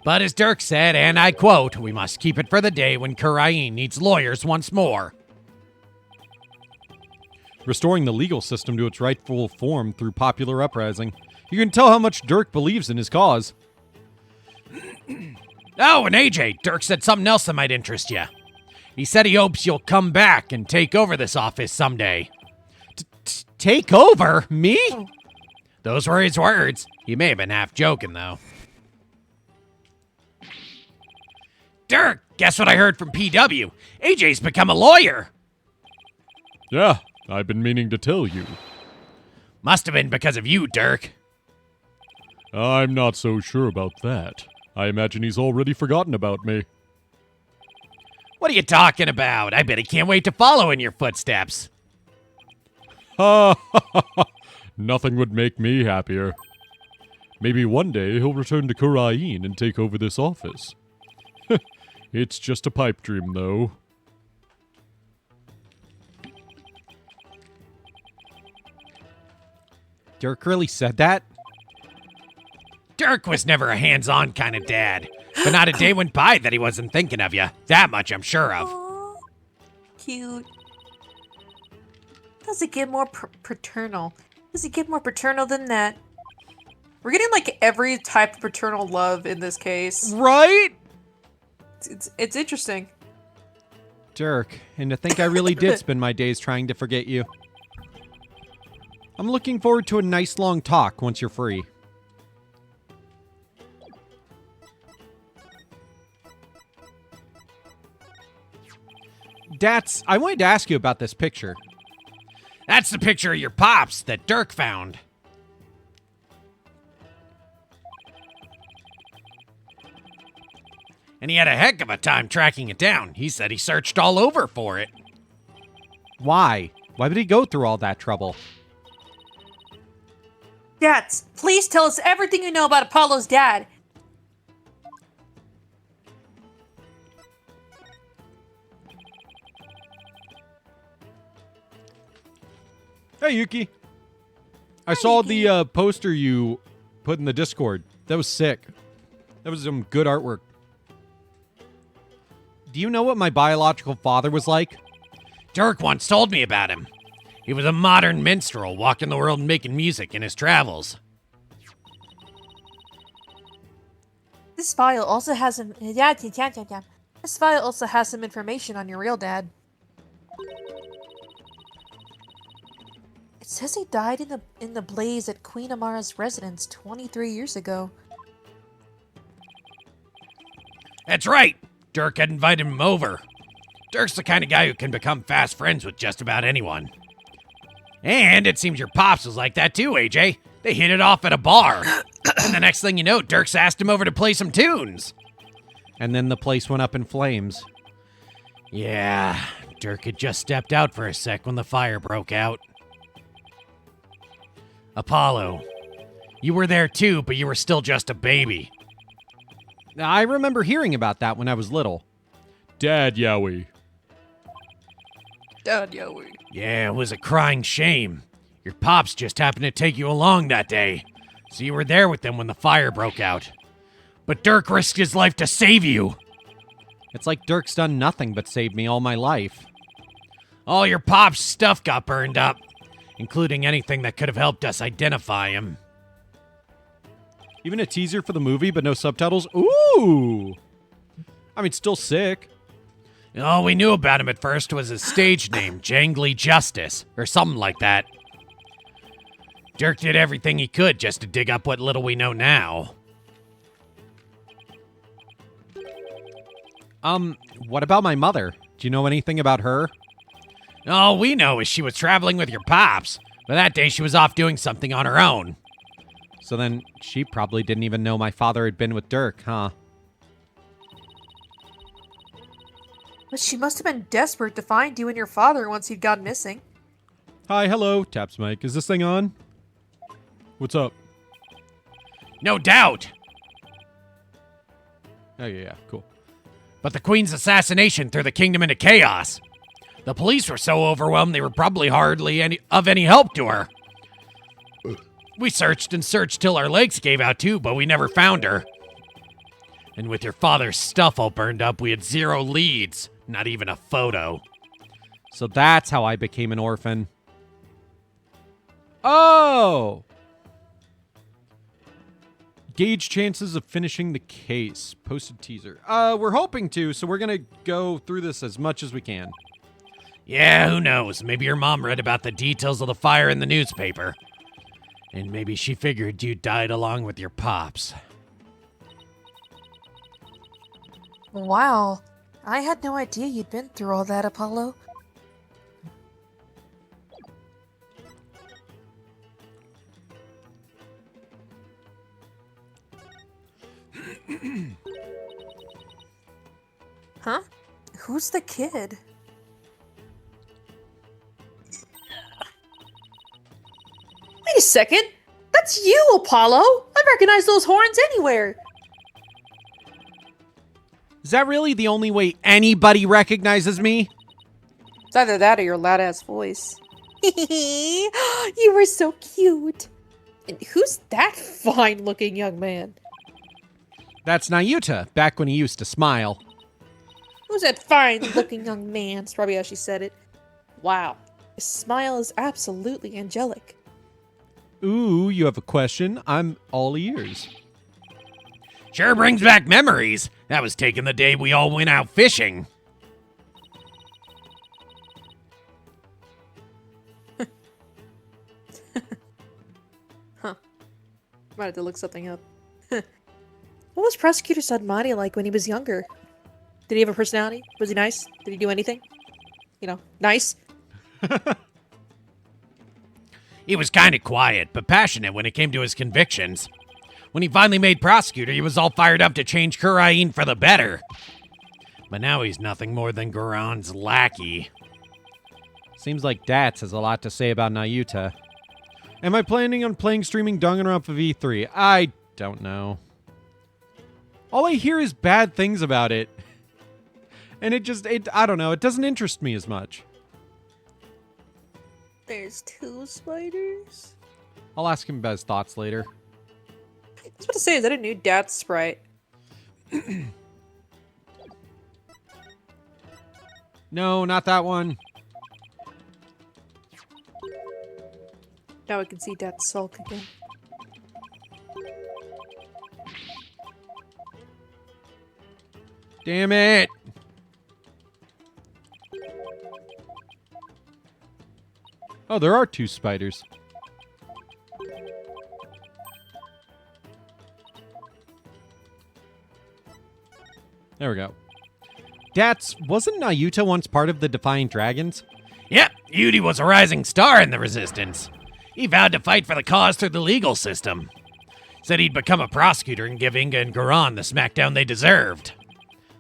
But as Dirk said, and I quote, we must keep it for the day when Kurain needs lawyers once more. Restoring the legal system to its rightful form through popular uprising. You can tell how much Dirk believes in his cause. Oh, and AJ, Dirk said something else that might interest you. He said he hopes you'll come back and take over this office someday. Take over? Me? Those were his words. He may have been half joking, though. Dirk, guess what I heard from PW? AJ's become a lawyer. Yeah, I've been meaning to tell you. Must have been because of you, Dirk. I'm not so sure about that. I imagine he's already forgotten about me. What are you talking about? I bet he can't wait to follow in your footsteps. Ha ha ha ha! Nothing would make me happier. Maybe one day he'll return to Kurain and take over this office. It's just a pipe dream, though. Dirk really said that? Dirk was never a hands-on kind of dad. But not a day went by that he wasn't thinking of you. That much I'm sure of. Aw, cute. Does it get more paternal? Does it get more paternal than that? We're getting like every type of paternal love in this case. Right? It's interesting. Dirk, and to think I really did spend my days trying to forget you. I'm looking forward to a nice long talk once you're free. Dats, I wanted to ask you about this picture. That's the picture of your pops that Dirk found. And he had a heck of a time tracking it down. He said he searched all over for it. Why? Why would he go through all that trouble? Dats, please tell us everything you know about Apollo's dad. Hey, Yuki. I saw the poster you put in the Discord. That was sick. That was some good artwork. Do you know what my biological father was like? Dirk once told me about him. He was a modern minstrel walking the world making music in his travels. This file also has some. This file also has some information on your real dad. It says he died in the blaze at Queen Amara's residence 23 years ago. That's right. Dirk had invited him over. Dirk's the kind of guy who can become fast friends with just about anyone. And it seems your pops was like that too, AJ. They hit it off at a bar. And the next thing you know, Dirk's asked him over to play some tunes. And then the place went up in flames. Yeah, Dirk had just stepped out for a sec when the fire broke out. Apollo, you were there too, but you were still just a baby. I remember hearing about that when I was little. Dad Yowie. Dad, Yowie. Yeah, it was a crying shame. Your pops just happened to take you along that day, so you were there with them when the fire broke out. But Dirk risked his life to save you. It's like Dirk's done nothing but save me all my life. All your pop's stuff got burned up, including anything that could have helped us identify him. Even a teaser for the movie, but no subtitles? Ooh! I mean, still sick. All we knew about him at first was his stage name, Jangly Justice, or something like that. Dirk did everything he could just to dig up what little we know now. What about my mother? Do you know anything about her? All we know is she was traveling with your pops, but that day she was off doing something on her own. So then she probably didn't even know my father had been with Dirk, huh? But she must have been desperate to find you and your father once he'd gone missing. Hi, hello, taps mic. Is this thing on? What's up? No doubt. Oh, yeah, cool. But the Queen's assassination threw the kingdom into chaos. The police were so overwhelmed they were probably hardly any help to her. We searched and searched till our legs gave out too, but we never found her. And with your father's stuff all burned up, we had 0 leads, not even a photo. So that's how I became an orphan. Oh! Gauge chances of finishing the case. Posted teaser. We're hoping to, so we're gonna go through this as much as we can. Yeah, who knows? Maybe your mom read about the details of the fire in the newspaper. And maybe she figured you died along with your pops. Wow. I had no idea you'd been through all that, Apollo. Huh? Who's the kid? Wait a second! That's you, Apollo! I recognize those horns anywhere! Is that really the only way anybody recognizes me? It's either that or your loud-ass voice. You were so cute! And who's that fine-looking young man? That's Nayuta, back when he used to smile. Who's that fine-looking young man? That's probably how she said it. Wow. His smile is absolutely angelic. Ooh, you have a question? I'm all ears. Sure brings back memories. That was taken the day we all went out fishing. Huh. Might have to look something up. What was Prosecutor Sadmati like when he was younger? Did he have a personality? Was he nice? Did he do anything? You know, nice? He was kind of quiet, but passionate when it came to his convictions. When he finally made prosecutor, he was all fired up to change Kurain for the better. But now he's nothing more than Goran's lackey. Seems like Dats has a lot to say about Nayuta. Am I planning on playing streaming Danganronpa for V3? I don't know. All I hear is bad things about it. And I don't know, it doesn't interest me as much. There's 2 spiders? I'll ask him about his thoughts later. I was about to say, is that a new Dad sprite? No, not that one. Now I can see Dad sulk again. Damn it! Oh, there are 2 spiders. There we go. Dats, wasn't Nayuta once part of the Defiant Dragons? Yep, Yudi was a rising star in the Resistance. He vowed to fight for the cause through the legal system. Said he'd become a prosecutor and give Inga and Goran the smackdown they deserved.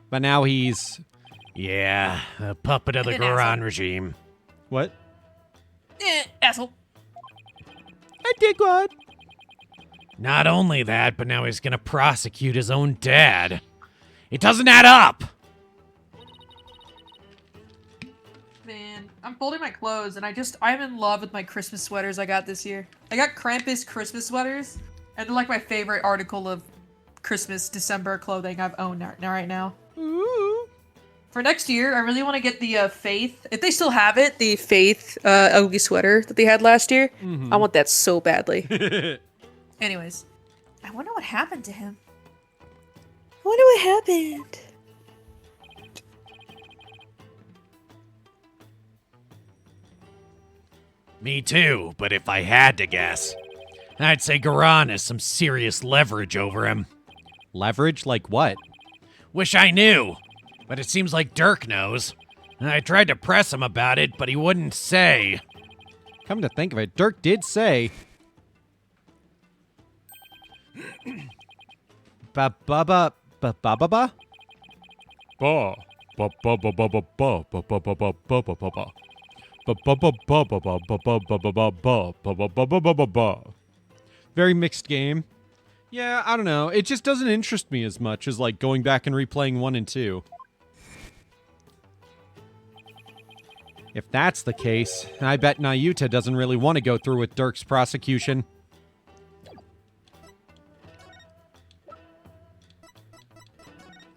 But now he's... Yeah, a puppet of the Goran regime. What? Asshole. I did good. Not only that, but now he's gonna prosecute his own dad. It doesn't add up! Man, I'm folding my clothes and I'm in love with my Christmas sweaters I got this year. I got Krampus Christmas sweaters, and they're like my favorite article of Christmas December clothing I've owned right now. Ooh. For next year, I really want to get the Faith, if they still have it, the Faith Ogi sweater that they had last year. Mm-hmm. I want that so badly. Anyways, I wonder what happened to him. I wonder what happened. Me too, but if I had to guess, I'd say Goran has some serious leverage over him. Leverage? Like what? Wish I knew, but it seems like Dirk knows. I tried to press him about it, but he wouldn't say. Come to think of it, Dirk did say... Ba-ba-ba... Ba-ba-ba-ba? Ba. Ba ba ba ba ba ba ba ba ba ba ba ba ba ba. Ba ba ba ba ba ba ba ba ba ba ba ba ba ba ba ba ba. Very mixed game. Yeah, I don't know. It just doesn't interest me as much as like going back and replaying 1 and 2. If that's the case, I bet Nayuta doesn't really want to go through with Dirk's prosecution.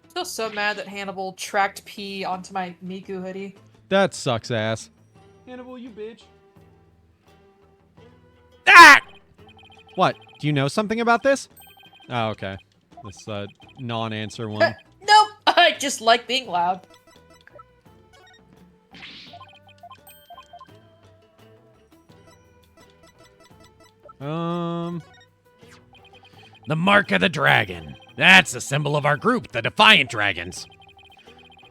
Still so mad that Hannibal tracked P onto my Miku hoodie. That sucks ass. Hannibal, you bitch. Ah! What? Do you know something about this? Oh, okay. This non-answer one. Nope, I just like being loud. The mark of the dragon. That's the symbol of our group, the Defiant Dragons.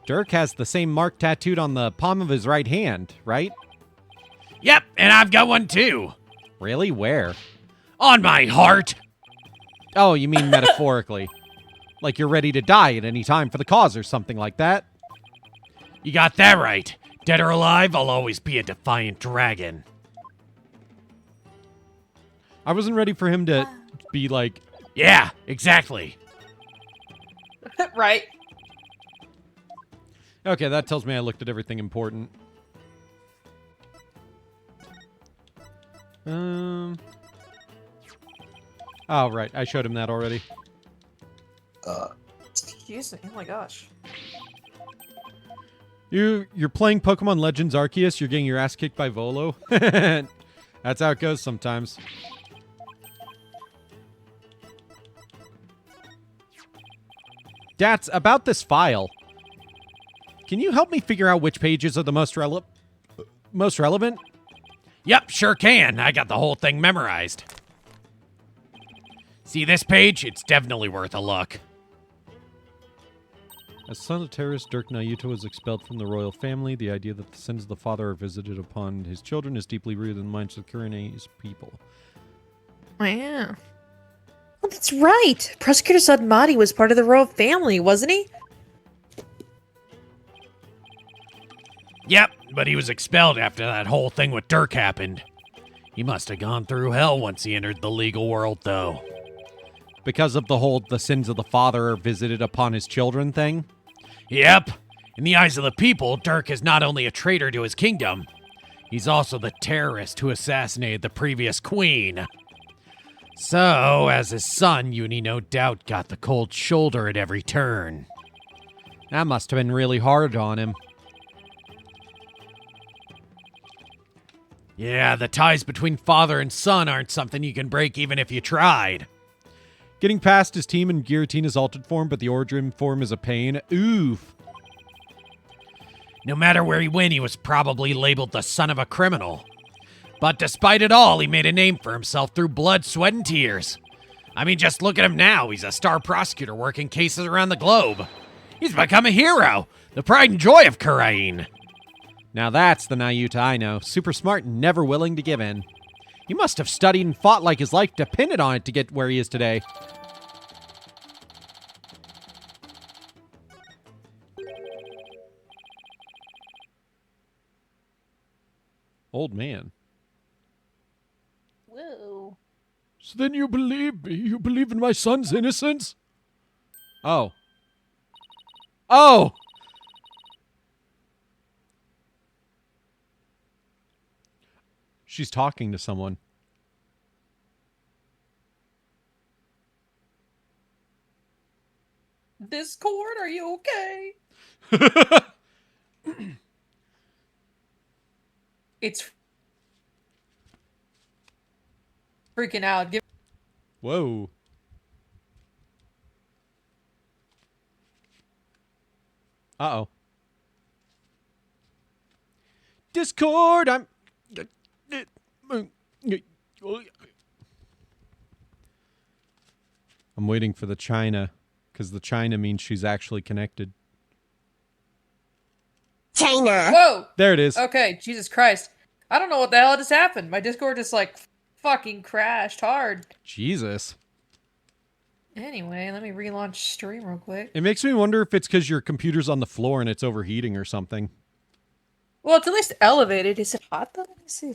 Dirk has the same mark tattooed on the palm of his right hand, right? Yep, and I've got one too. Really? Where? On my heart. Oh, you mean metaphorically. Like you're ready to die at any time for the cause or something like that? You got that right. Dead or alive, I'll always be a Defiant Dragon. I wasn't ready for him to be like... Yeah, exactly. Right. Okay, that tells me I looked at everything important. Oh, right. I showed him that already. Excuse me. Oh my gosh. You're playing Pokemon Legends Arceus, you're getting your ass kicked by Volo. That's how it goes sometimes. Dats, about this file. Can you help me figure out which pages are the most relevant? Yep, sure can. I got the whole thing memorized. See this page? It's definitely worth a look. As son of terrorist, Dirk Nayuta was expelled from the royal family. The idea that the sins of the father are visited upon his children is deeply rooted in the minds of Kurene's people. Wow. Oh, that's right. Prosecutor Sudmati was part of the royal family, wasn't he? Yep, but he was expelled after that whole thing with Dirk happened. He must have gone through hell once he entered the legal world, though. Because of the whole the sins of the father are visited upon his children thing? Yep. In the eyes of the people, Dirk is not only a traitor to his kingdom, he's also the terrorist who assassinated the previous queen. So, as his son, Uni no doubt got the cold shoulder at every turn. That must have been really hard on him. Yeah, the ties between father and son aren't something you can break even if you tried. Getting past his team in Giratina's altered form, but the Ordrim form is a pain. Oof. No matter where he went, he was probably labeled the son of a criminal. But despite it all, he made a name for himself through blood, sweat, and tears. I mean, just look at him now. He's a star prosecutor working cases around the globe. He's become a hero, the pride and joy of Kurain. Now that's the Nayuta I know. Super smart and never willing to give in. He must have studied and fought like his life depended on it to get where he is today. Old man. Whoa. So then you believe me? You believe in my son's innocence? Oh. Oh! She's talking to someone. Discord, are you okay? It's freaking out. Whoa. Uh-oh. Discord, I'm waiting for the China, because the China means she's actually connected. China. Whoa! There it is. Okay, Jesus Christ. I don't know what the hell just happened. My Discord just like fucking crashed hard. Jesus. Anyway, let me relaunch stream real quick. It makes me wonder if it's because your computer's on the floor and it's overheating or something. Well, it's at least elevated. Is it hot though? Let me see.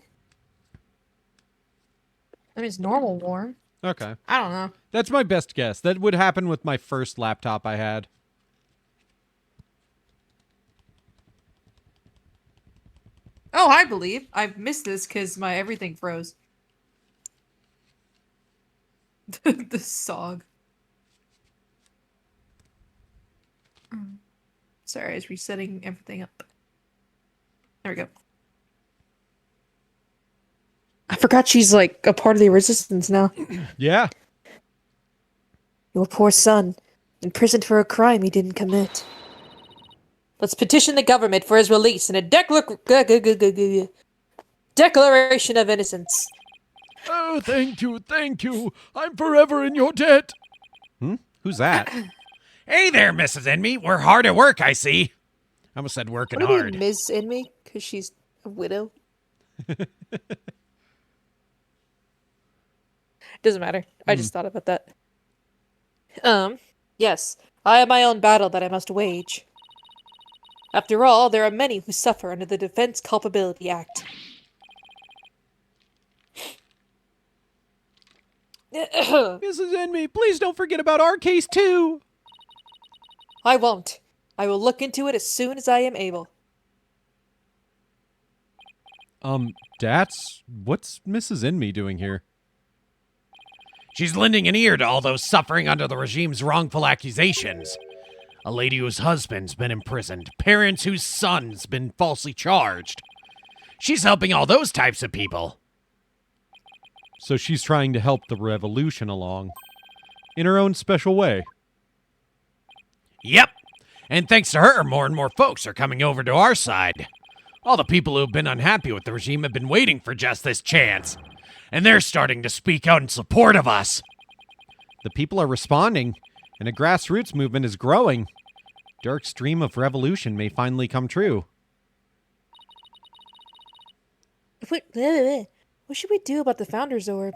I mean, it's normal warm. Okay. I don't know. That's my best guess. That would happen with my first laptop I had. Oh, I believe. I've missed this because my everything froze. The SOG. Sorry, I was resetting everything up. There we go. I forgot she's like a part of the resistance now. Yeah. Your poor son, imprisoned for a crime he didn't commit. Let's petition the government for his release and a declaration of innocence. Oh, thank you, thank you. I'm forever in your debt. Who's that? Hey there, Mrs. Enemy. We're hard at work, I see. I almost said working What do you hard. mean, Ms. Enemy? Because she's a widow? Doesn't matter. I just thought about that. Yes. I have my own battle that I must wage. After all, there are many who suffer under the Defense Culpability Act. Mrs. Enemy, please don't forget about our case too. I won't. I will look into it as soon as I am able. Dats, what's Mrs. Enemy doing here? She's lending an ear to all those suffering under the regime's wrongful accusations. A lady whose husband's been imprisoned, parents whose son's been falsely charged. She's helping all those types of people. So she's trying to help the revolution along. In her own special way. Yep. And thanks to her, more and more folks are coming over to our side. All the people who have been unhappy with the regime have been waiting for just this chance. And they're starting to speak out in support of us. The people are responding, and a grassroots movement is growing. Dirk's dream of revolution may finally come true. What should we do about the Founder's Orb?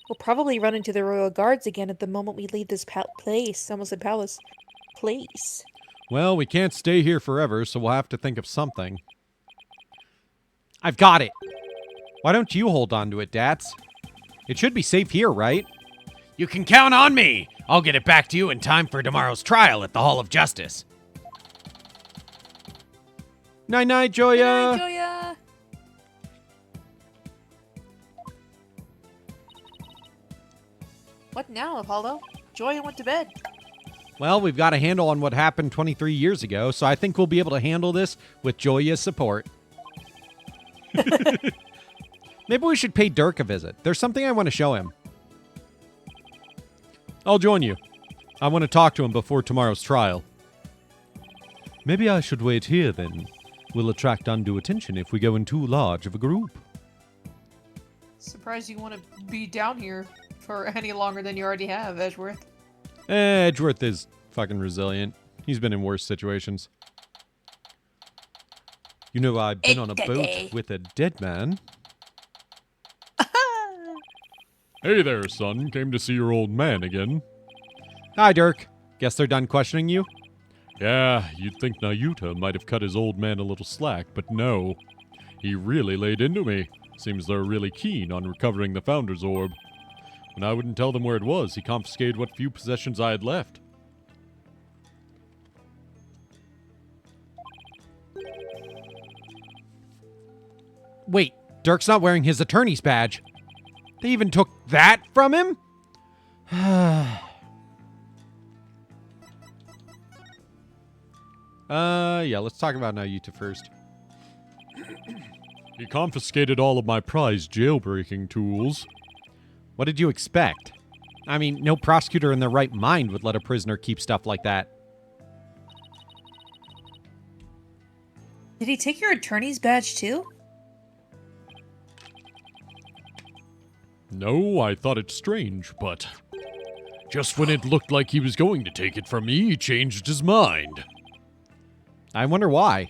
We'll probably run into the Royal Guards again at the moment we leave this place. Almost said palace. Place. Well, we can't stay here forever, so we'll have to think of something. I've got it. Why don't you hold on to it, Dats? It should be safe here, right? You can count on me. I'll get it back to you in time for tomorrow's trial at the Hall of Justice. Night-night, Joya! Joya! What now, Apollo? Joya went to bed. Well, we've got a handle on what happened 23 years ago, so I think we'll be able to handle this with Joya's support. Maybe we should pay Dirk a visit. There's something I want to show him. I'll join you. I want to talk to him before tomorrow's trial. Maybe I should wait here, then. We'll attract undue attention if we go in too large of a group. Surprised you want to be down here for any longer than you already have, Edgeworth. Edgeworth is fucking resilient. He's been in worse situations. You know, I've been on a boat with a dead man. Hey there, son. Came to see your old man again. Hi, Dirk. Guess they're done questioning you? Yeah, you'd think Nayuta might have cut his old man a little slack, but no. He really laid into me. Seems they're really keen on recovering the Founder's Orb. When I wouldn't tell them where it was, he confiscated what few possessions I had left. Wait, Dirk's not wearing his attorney's badge. They even took that from him? Yeah, let's talk about Nayuta first. He confiscated all of my prized jailbreaking tools. What did you expect? I mean, no prosecutor in their right mind would let a prisoner keep stuff like that. Did he take your attorney's badge too? No, I thought it strange, but just when it looked like he was going to take it from me, he changed his mind. I wonder why.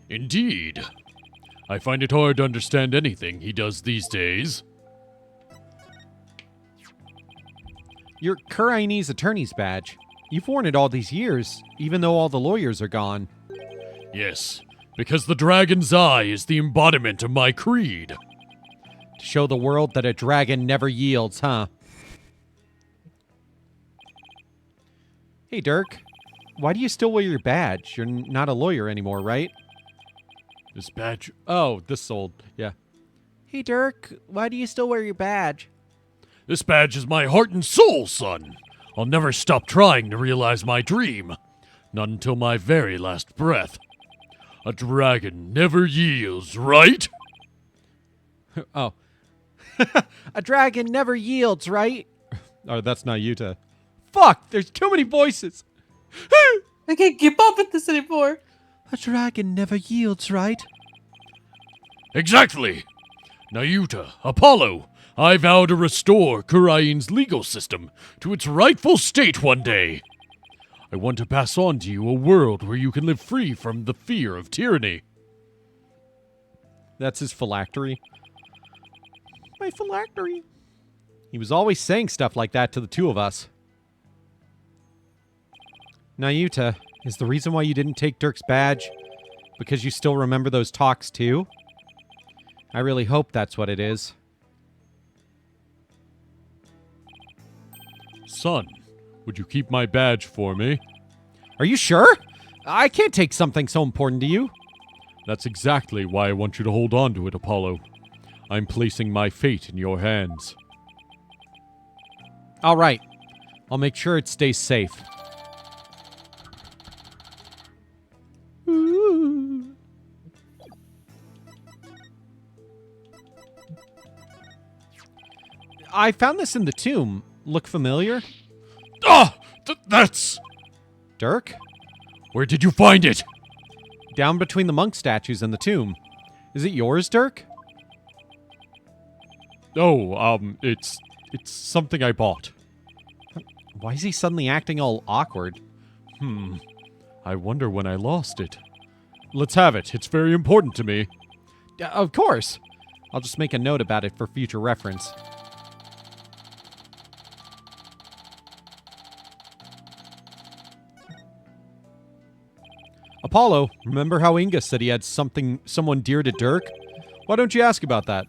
Indeed. I find it hard to understand anything he does these days. Your Kuraini's attorney's badge. You've worn it all these years, even though all the lawyers are gone. Yes, because the dragon's eye is the embodiment of my creed. To show the world that a dragon never yields, huh? Hey, Dirk. Why do you still wear your badge? You're not a lawyer anymore, right? This badge... Oh, this old... Yeah. Hey, Dirk. Why do you still wear your badge? This badge is my heart and soul, son. I'll never stop trying to realize my dream. Not until my very last breath. A dragon never yields, right? Oh. A dragon never yields, right? Or that's not Yuta. Fuck! There's too many voices! I can't keep up with this anymore. A dragon never yields, right? Exactly. Nayuta, Apollo, I vow to restore Kurain's legal system to its rightful state one day. I want to pass on to you a world where you can live free from the fear of tyranny. That's his phylactery. My phylactery. He was always saying stuff like that to the two of us. Nayuta, is the reason why you didn't take Dirk's badge because you still remember those talks too? I really hope that's what it is. Son, would you keep my badge for me? Are you sure? I can't take something so important to you. That's exactly why I want you to hold on to it, Apollo. I'm placing my fate in your hands. All right. I'll make sure it stays safe. I found this in the tomb. Look familiar? Ah! That's... Dirk? Where did you find it? Down between the monk statues and the tomb. Is it yours, Dirk? Oh, it's something I bought. Why is he suddenly acting all awkward? I wonder when I lost it. Let's have it. It's very important to me. Of course. I'll just make a note about it for future reference. Apollo, remember how Inga said he had someone dear to Dirk? Why don't you ask about that?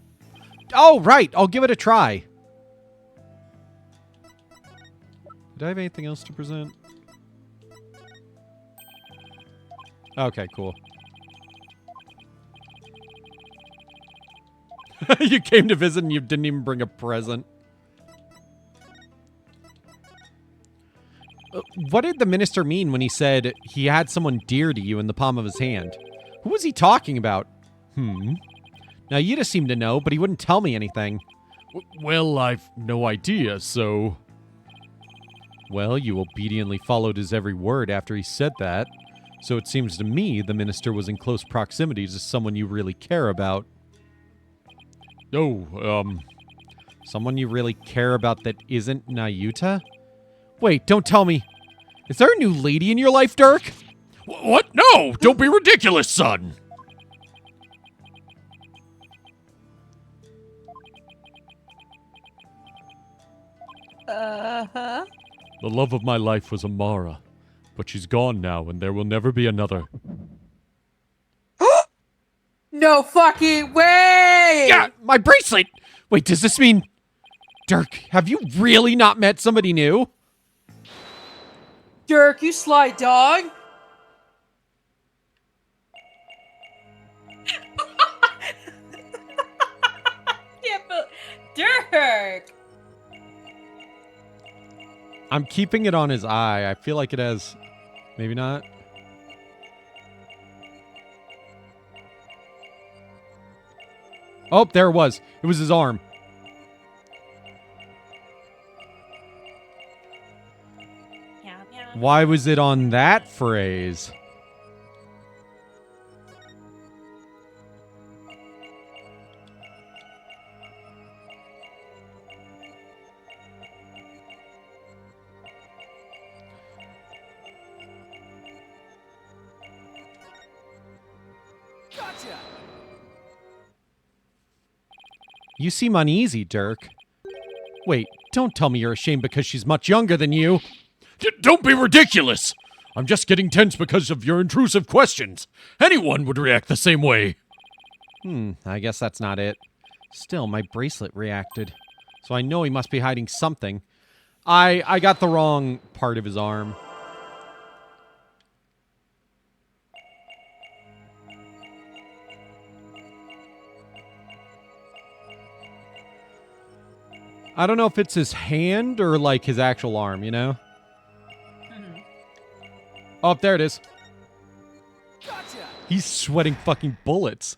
Oh, right. I'll give it a try. Did I have anything else to present? Okay, cool. You came to visit and you didn't even bring a present. What did the minister mean when he said he had someone dear to you in the palm of his hand? Who was he talking about? Now, Yuta seemed to know, but he wouldn't tell me anything. Well, I've no idea, so... Well, you obediently followed his every word after he said that. So it seems to me the minister was in close proximity to someone you really care about. Oh, Someone you really care about that isn't Nayuta? Wait, don't tell me. Is there a new lady in your life, Dirk? What? No! Don't be ridiculous, son! Uh-huh. The love of my life was Amara, but she's gone now and there will never be another. No fucking way! Yeah, my bracelet! Wait, does this mean... Dirk, have you really not met somebody new? Dirk, you sly dog! Yeah, but Dirk! I'm keeping it on his eye. I feel like it has... Maybe not. Oh, there it was. It was his arm. Why was it on that phrase? Gotcha! You seem uneasy, Dirk. Wait, don't tell me you're ashamed because she's much younger than you. Don't be ridiculous! I'm just getting tense because of your intrusive questions. Anyone would react the same way. I guess that's not it. Still, my bracelet reacted. So I know he must be hiding something. I got the wrong part of his arm. I don't know if it's his hand or like his actual arm, you know? Oh, there it is. Gotcha! He's sweating fucking bullets.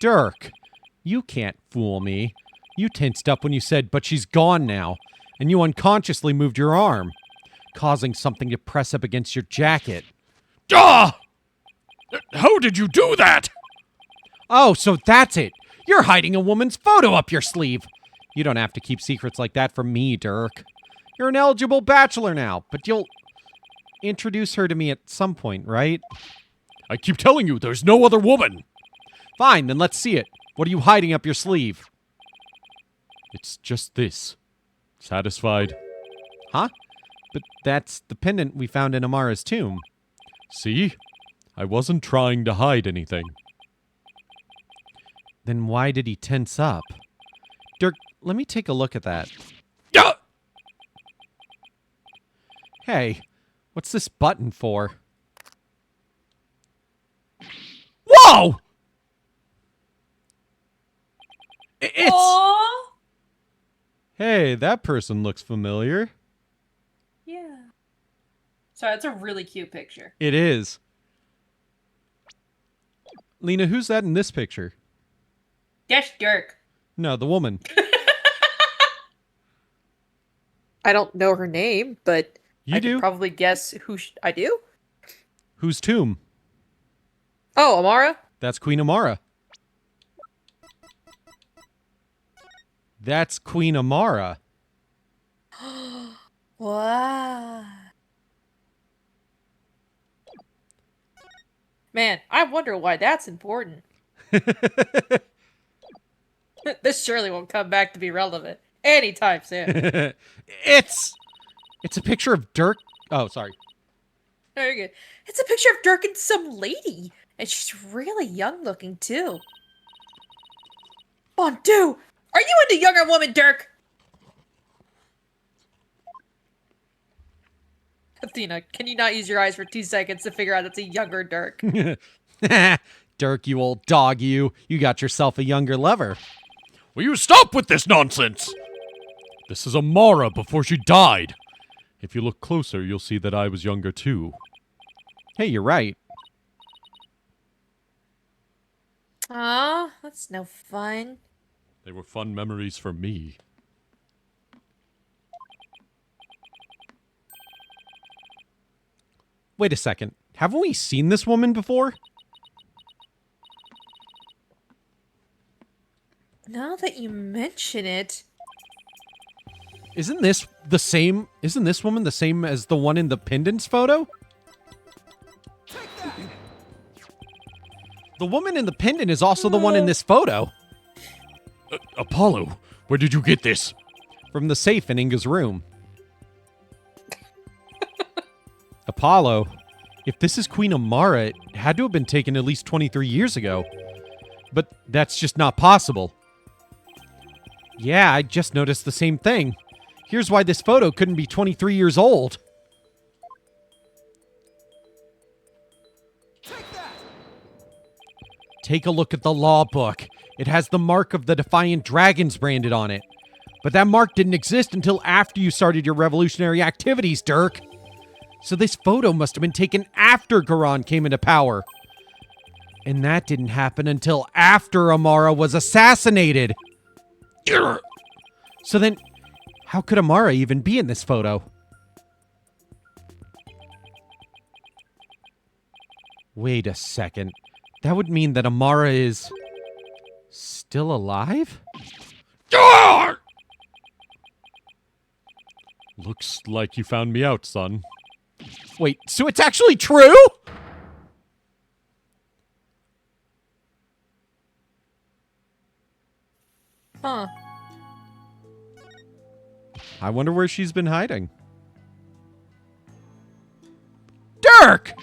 Dirk, you can't fool me. You tensed up when you said, "But she's gone now," and you unconsciously moved your arm, causing something to press up against your jacket. Ah! How did you do that? Oh, so that's it. You're hiding a woman's photo up your sleeve. You don't have to keep secrets like that from me, Dirk. You're an eligible bachelor now, but you'll introduce her to me at some point, right? I keep telling you, there's no other woman. Fine, then let's see it. What are you hiding up your sleeve? It's just this. Satisfied? Huh? But that's the pendant we found in Amara's tomb. See? I wasn't trying to hide anything. Then why did he tense up? Dirk, let me take a look at that. Ah! Hey, what's this button for? Whoa! It's... Aww. Hey, that person looks familiar. Yeah. Sorry, that's a really cute picture. It is. Lena, who's that in this picture? That's Dirk. No, the woman. I don't know her name, but You I do? could probably guess who I do. Whose tomb? Oh, Amara? That's Queen Amara. That's Queen Amara. Wow. Man, I wonder why that's important. This surely won't come back to be relevant anytime soon. It's a picture of Dirk. Oh, sorry. Very good. It's a picture of Dirk and some lady. And she's really young looking, too. Bondu! Are you into younger woman, Dirk? Athena, can you not use your eyes for 2 seconds to figure out it's a younger Dirk? Dirk, you old dog, you. You got yourself a younger lover. Will you stop with this nonsense? This is Amara before she died. If you look closer, you'll see that I was younger too. Hey, you're right. Aw, that's no fun. They were fun memories for me. Wait a second. Haven't we seen this woman before? Now that you mention it... Isn't this woman the same as the one in the pendants photo? The woman in the pendant is also the one in this photo. Apollo, where did you get this? From the safe in Inga's room. Apollo, if this is Queen Amara, it had to have been taken at least 23 years ago. But that's just not possible. Yeah, I just noticed the same thing. Here's why this photo couldn't be 23 years old. Take a look at the law book. It has the mark of the Defiant Dragons branded on it. But that mark didn't exist until after you started your revolutionary activities, Dirk. So this photo must have been taken after Garan came into power. And that didn't happen until after Amara was assassinated. So then, how could Amara even be in this photo? Wait a second. That would mean that Amara is... still alive? Looks like you found me out, son. Wait, so it's actually true? Huh. I wonder where she's been hiding. Dirk!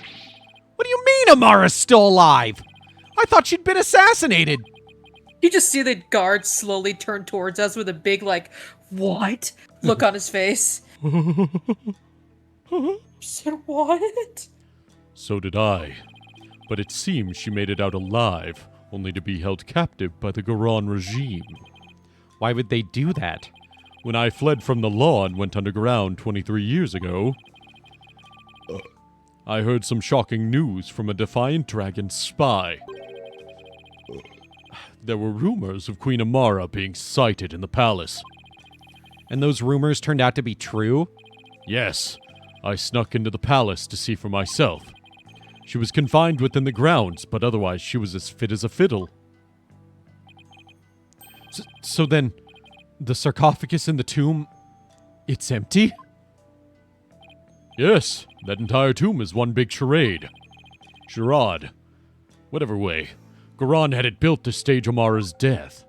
What do you mean Amara's still alive? I thought she'd been assassinated. You just see the guard slowly turn towards us with a big, like, what? Look on his face. Said what? So did I. But it seems she made it out alive, only to be held captive by the Garan regime. Why would they do that? When I fled from the law and went underground 23 years ago, I heard some shocking news from a Defiant Dragon spy. There were rumors of Queen Amara being sighted in the palace. And those rumors turned out to be true? Yes, I snuck into the palace to see for myself. She was confined within the grounds, but otherwise she was as fit as a fiddle. So then, the sarcophagus in the tomb, it's empty? Yes, that entire tomb is one big charade. Charade. Whatever way. Goran had it built to stage Amara's death.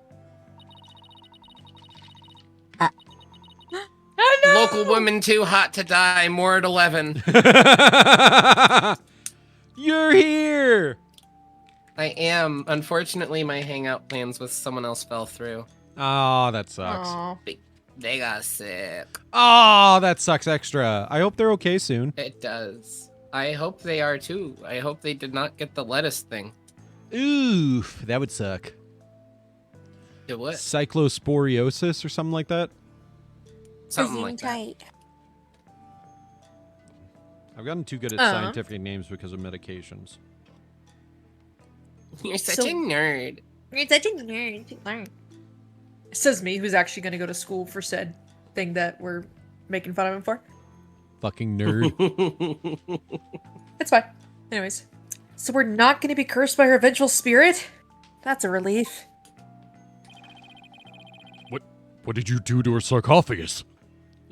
Local women too hot to die, more at 11. You're here! I am. Unfortunately, my hangout plans with someone else fell through. Oh, that sucks. Aw. They got sick. Oh, that sucks extra. I hope they're okay soon. It does. I hope they are too. I hope they did not get the lettuce thing. Oof, that would suck. Do what? Cyclosporiosis or something like that? Something like that. Tight. I've gotten too good at scientific names because of medications. You're such a nerd. You're such a nerd. Says me, who's actually going to go to school for said thing that we're making fun of him for. Fucking nerd. It's fine. Anyways. So we're not going to be cursed by her vengeful spirit? That's a relief. What did you do to her sarcophagus?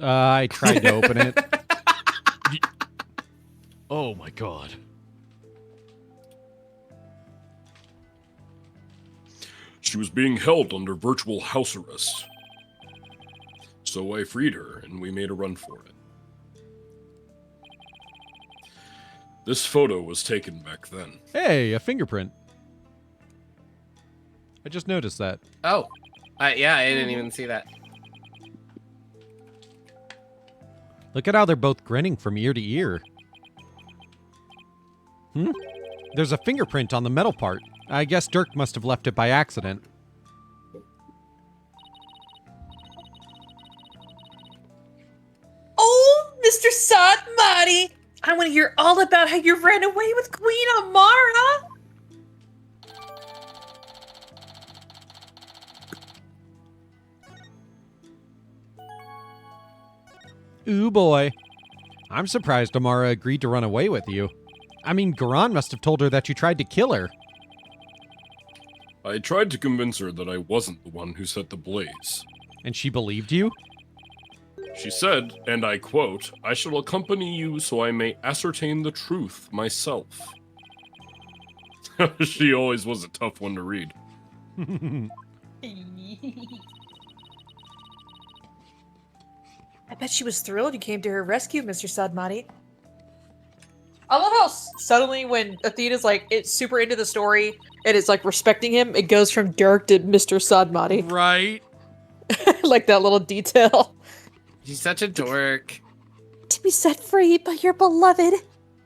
I tried to open it. Oh my god. She was being held under virtual house arrest. So I freed her, and we made a run for it. This photo was taken back then. Hey, a fingerprint. I just noticed that. Oh. Yeah, I didn't even see that. Look at how they're both grinning from ear to ear. There's a fingerprint on the metal part. I guess Dirk must have left it by accident. Oh, Mr. Sadmati! I want to hear all about how you ran away with Queen Amara! Ooh boy. I'm surprised Amara agreed to run away with you. I mean, Goran must have told her that you tried to kill her. I tried to convince her that I wasn't the one who set the blaze. And she believed you? She said, and I quote, "I shall accompany you so I may ascertain the truth myself." She always was a tough one to read. I bet she was thrilled you came to her rescue, Mr. Sadmati. I love how suddenly when Athena's like, it's super into the story and it's like respecting him, it goes from Dirk to Mr. Sadmati. Right. Like that little detail. She's such a dork. To be set free by your beloved.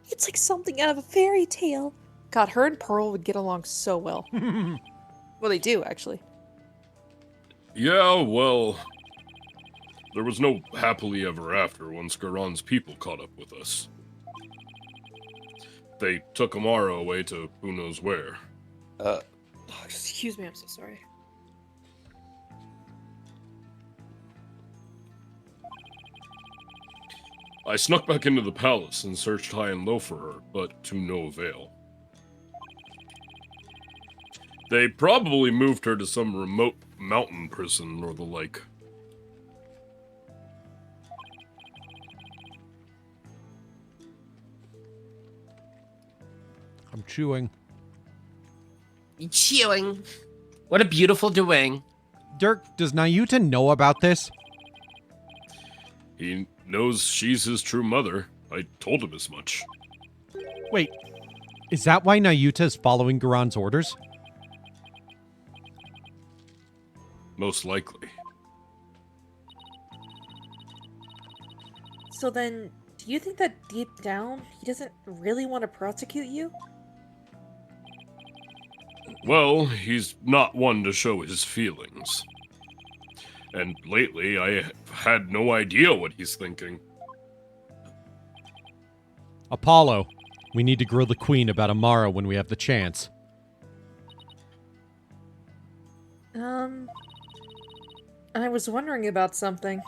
It's like something out of a fairy tale. God, her and Pearl would get along so well. Well, they do, actually. Yeah, well, there was no happily ever after once Goran's people caught up with us. They took Amara away to who knows where. Excuse me, I'm so sorry. I snuck back into the palace and searched high and low for her, but to no avail. They probably moved her to some remote mountain prison or the like. I'm chewing. Chewing. What a beautiful doing. Dirk, does Nayuta know about this? He knows she's his true mother. I told him as much. Wait, is that why Nayuta is following Goran's orders? Most likely. So then, do you think that deep down, he doesn't really want to prosecute you? Well, he's not one to show his feelings. And lately, I have had no idea what he's thinking. Apollo, we need to grill the queen about Amara when we have the chance. I was wondering about something.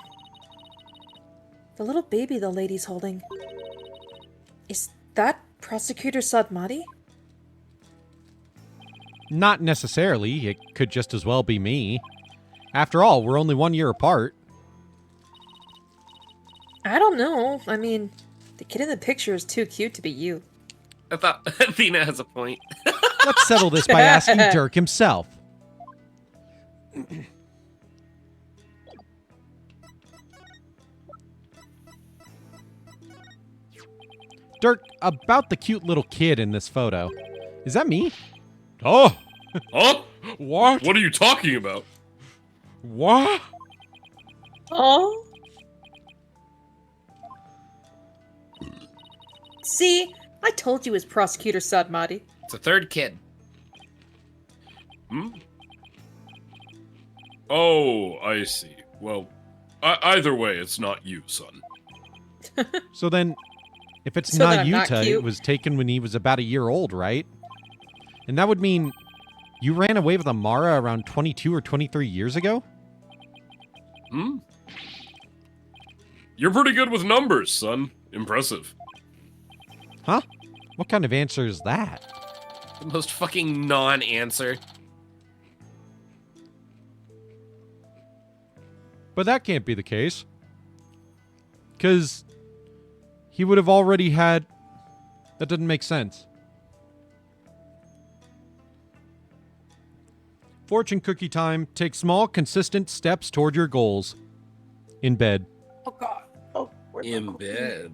The little baby the lady's holding. Is that Prosecutor Sadmati? Not necessarily. It could just as well be me. After all, we're only 1 year apart. I don't know. I mean, the kid in the picture is too cute to be you. I thought Athena has a point. Let's settle this by asking Dirk himself. Dirk, about the cute little kid in this photo. Is that me? Oh! Huh? What? What are you talking about? What? Oh. See, I told you it was Prosecutor Sadmati. It's a third kid. Hmm? Oh, I see. Well, either way, it's not you, son. So then, if it's So then not I'm not Yuta, it cute? was taken when he was about 1 year old, right? And that would mean you ran away with Amara around 22 or 23 years ago? Hmm? You're pretty good with numbers, son. Impressive. Huh? What kind of answer is that? The most fucking non-answer. But that can't be the case. Because he would have already had... That doesn't make sense. Fortune cookie time. Take small, consistent steps toward your goals. In bed. Oh god. Oh, where's my In cookie? bed.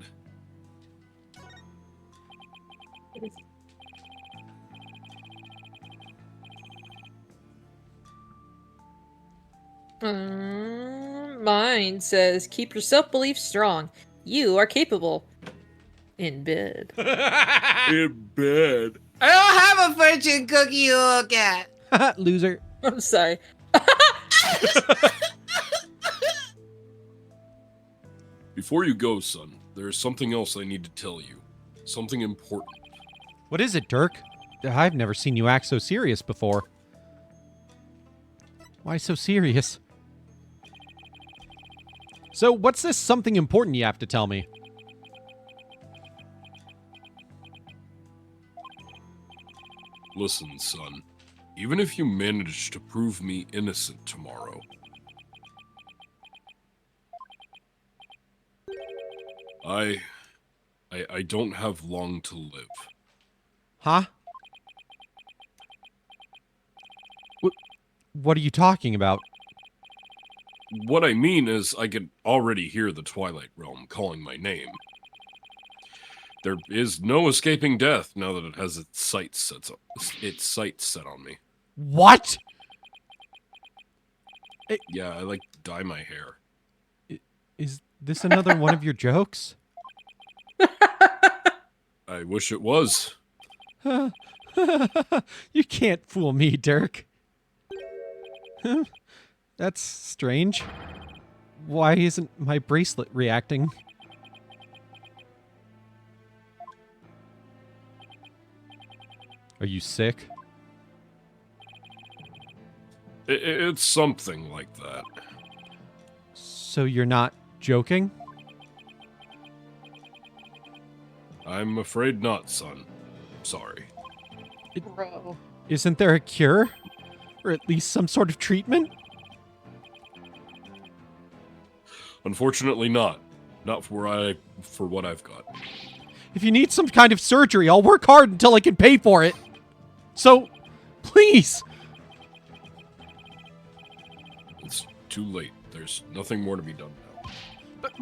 Mine says, keep your self-belief strong. You are capable. In bed. In bed. I don't have a fortune cookie to look at. Loser. I'm sorry. Before you go, son, there is something else I need to tell you. Something important. What is it, Dirk? I've never seen you act so serious before. Why so serious? So, what's this something important you have to tell me? Listen, son. Even if you manage to prove me innocent tomorrow, I don't have long to live. Huh? What are you talking about? What I mean is, I can already hear the Twilight Realm calling my name. There is no escaping death now that it has its sights set on me. What? Yeah, I like to dye my hair. Is this another one of your jokes? I wish it was. You can't fool me, Dirk. That's strange. Why isn't my bracelet reacting? Are you sick? It's something like that. So you're not joking? I'm afraid not, son. Sorry. Bro. Isn't there a cure? Or at least some sort of treatment? Unfortunately not. Not for what I've got. If you need some kind of surgery, I'll work hard until I can pay for it. So, please. It's too late. There's nothing more to be done now.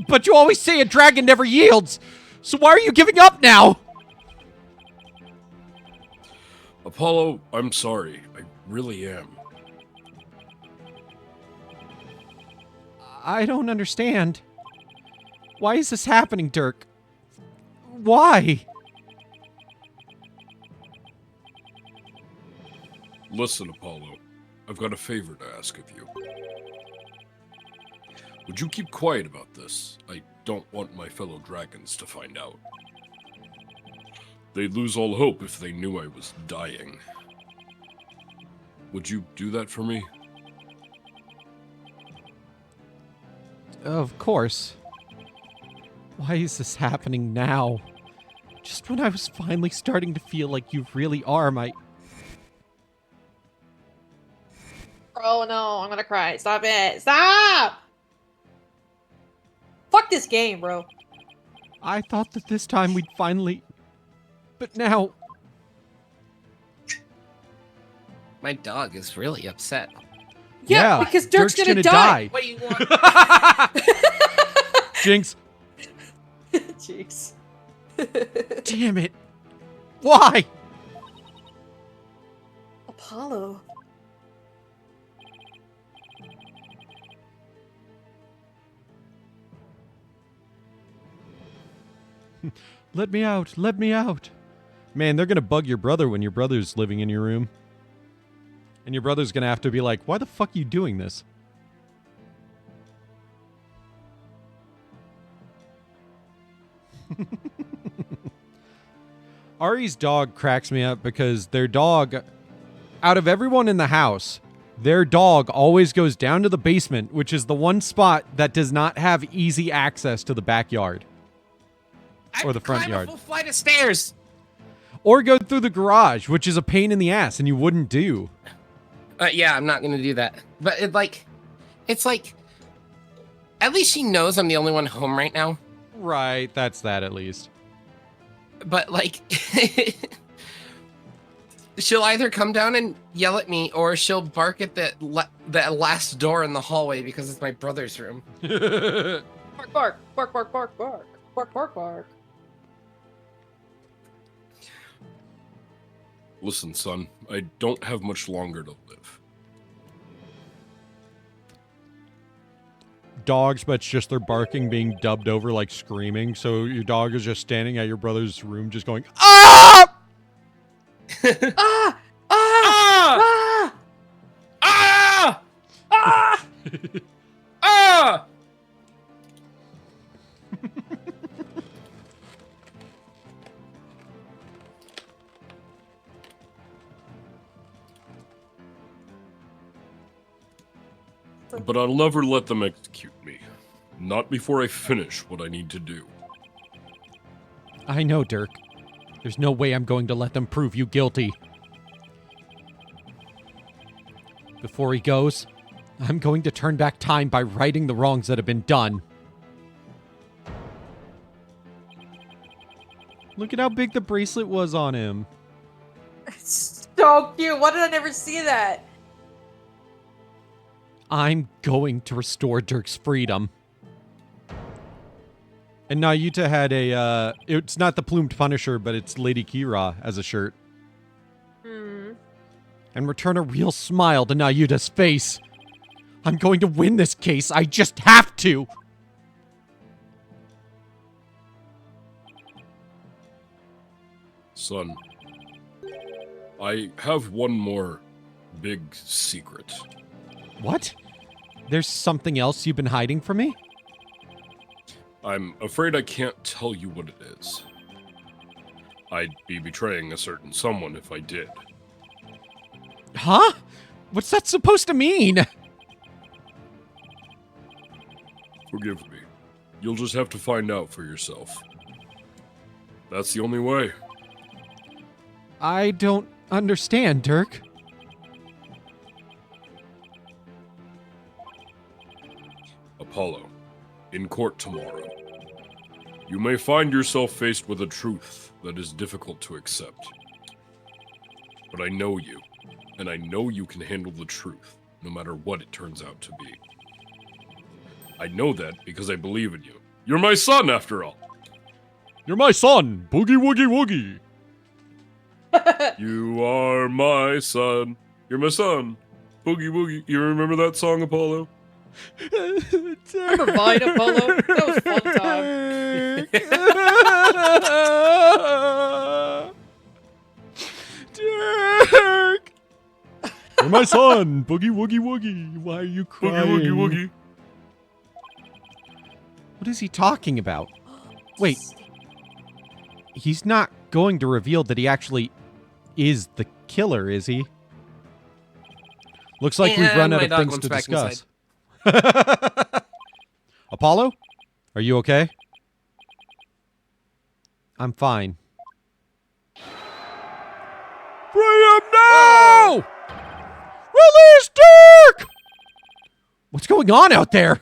But you always say a dragon never yields. So why are you giving up now? Apollo, I'm sorry. I really am. I don't understand. Why is this happening, Dirk? Why? Listen, Apollo. I've got a favor to ask of you. Would you keep quiet about this? I don't want my fellow dragons to find out. They'd lose all hope if they knew I was dying. Would you do that for me? Of course. Why is this happening now? Just when I was finally starting to feel like you really are my... Oh no, I'm gonna cry. Stop it. Stop! Fuck this game, bro. I thought that this time we'd finally... But now... My dog is really upset. Yeah, because Dirk's gonna die. What do you want? Jinx. Jinx. Damn it. Why? Apollo. Let me out. Let me out. Man, they're going to bug your brother when your brother's living in your room. And your brother's going to have to be like, why the fuck are you doing this? Ari's dog cracks me up because their dog, out of everyone in the house, their dog always goes down to the basement, which is the one spot that does not have easy access to the backyard. Or the front yard. A full flight of stairs. Or go through the garage, which is a pain in the ass, and you wouldn't do. Yeah, I'm not gonna do that. But it's like, at least she knows I'm the only one home right now. Right, that's that at least. But like, she'll either come down and yell at me, or she'll bark at that last door in the hallway because it's my brother's room. Bark, bark, bark, bark, bark, bark, bark, bark, bark. Listen, son, I don't have much longer to live. Dogs, but it's just their barking being dubbed over like screaming. So your dog is just standing at your brother's room just going, ah! Ah! Ah! Ah! Ah! Ah! Ah! But I'll never let them execute me. Not before I finish what I need to do. I know, Dirk. There's no way I'm going to let them prove you guilty. Before he goes, I'm going to turn back time by righting the wrongs that have been done. Look at how big the bracelet was on him. It's so cute. Why did I never see that? I'm going to restore Dirk's freedom. And Nayuta had a, it's not the Plumed Punisher, but it's Lady Kira as a shirt. Hmm. And return a real smile to Nayuta's face. I'm going to win this case. I just have to. Son, I have one more big secret. What? There's something else you've been hiding from me? I'm afraid I can't tell you what it is. I'd be betraying a certain someone if I did. Huh? What's that supposed to mean? Forgive me. You'll just have to find out for yourself. That's the only way. I don't understand, Dirk. Apollo, in court tomorrow, you may find yourself faced with a truth that is difficult to accept. But I know you, and I know you can handle the truth, no matter what it turns out to be. I know that because I believe in you. You're my son, after all. You're my son, Boogie Woogie Woogie. You are my son. You're my son, Boogie Woogie. You remember that song, Apollo? Remember Vine, Apollo? That was fun time. Dirk! You're my son, Boogie Woogie Woogie. Why are you crying? Boogie Woogie Woogie. What is he talking about? Wait. He's not going to reveal that he actually is the killer, is he? Looks like we've run out of things to discuss. Apollo? Are you okay? I'm fine. Free him now! Release Dirk! What's going on out there?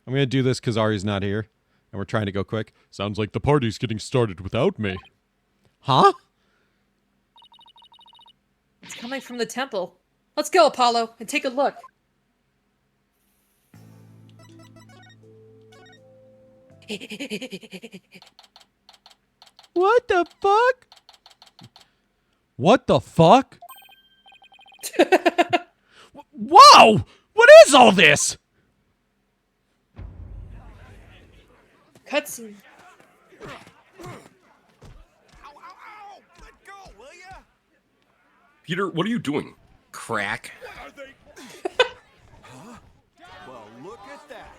I'm gonna do this because Ari's not here, and we're trying to go quick. Sounds like the party's getting started without me. Huh? It's coming from the temple. Let's go, Apollo, and take a look. What the fuck? What the fuck? Whoa! What is all this? Cutscene. Peter, what are you doing? Crack. Well, look at that.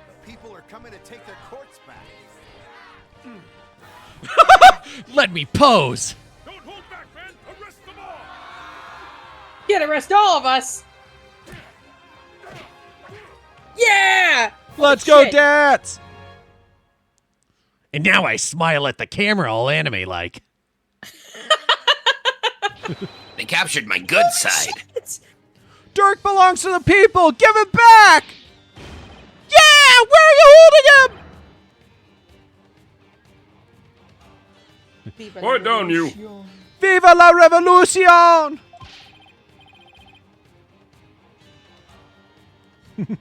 The people are coming to take their courts back. Let me pose. Don't hold back, man! Arrest them all! Get arrest all of us! Yeah! Let's go, shit. Dats! And now I smile at the camera all anime-like. They captured my good side. Dirk belongs to the people! Give it back! Yeah! Where are you holding him? Quiet down, you. Viva la revolution! Who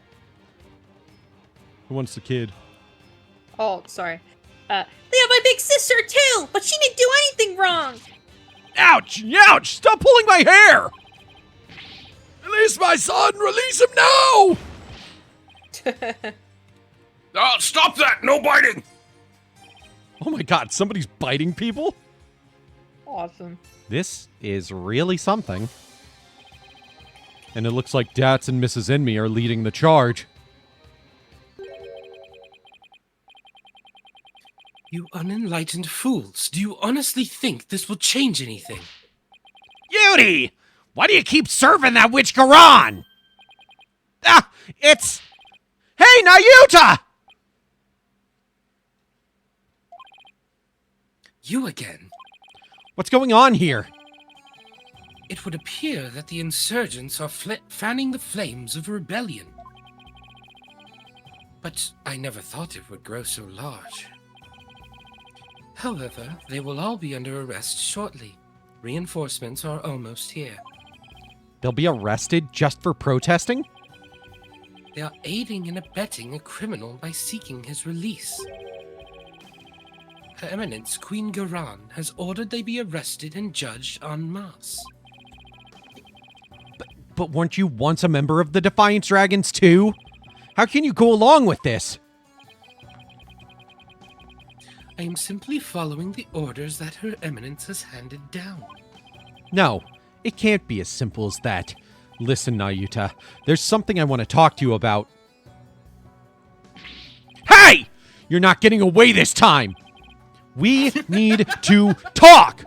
wants the kid? Oh, sorry. They have my big sister too, but she didn't do anything wrong. Ouch! Ouch! Stop pulling my hair! Release my son! Release him now! Stop that! No biting! Oh my god, somebody's biting people? Awesome. This is really something. And it looks like Dats and Mrs. Enmy are leading the charge. You unenlightened fools. Do you honestly think this will change anything? Yuri! Why do you keep serving that witch Garan? Ah! It's... Hey, Nayuta! You again? What's going on here? It would appear that the insurgents are fanning the flames of rebellion. But I never thought it would grow so large. However, they will all be under arrest shortly. Reinforcements are almost here. They'll be arrested just for protesting? They are aiding and abetting a criminal by seeking his release. Her Eminence, Queen Garan, has ordered they be arrested and judged en masse. But weren't you once a member of the Defiance Dragons too? How can you go along with this? I am simply following the orders that Her Eminence has handed down. No, it can't be as simple as that. Listen, Nayuta, there's something I want to talk to you about. Hey! You're not getting away this time! We need to talk!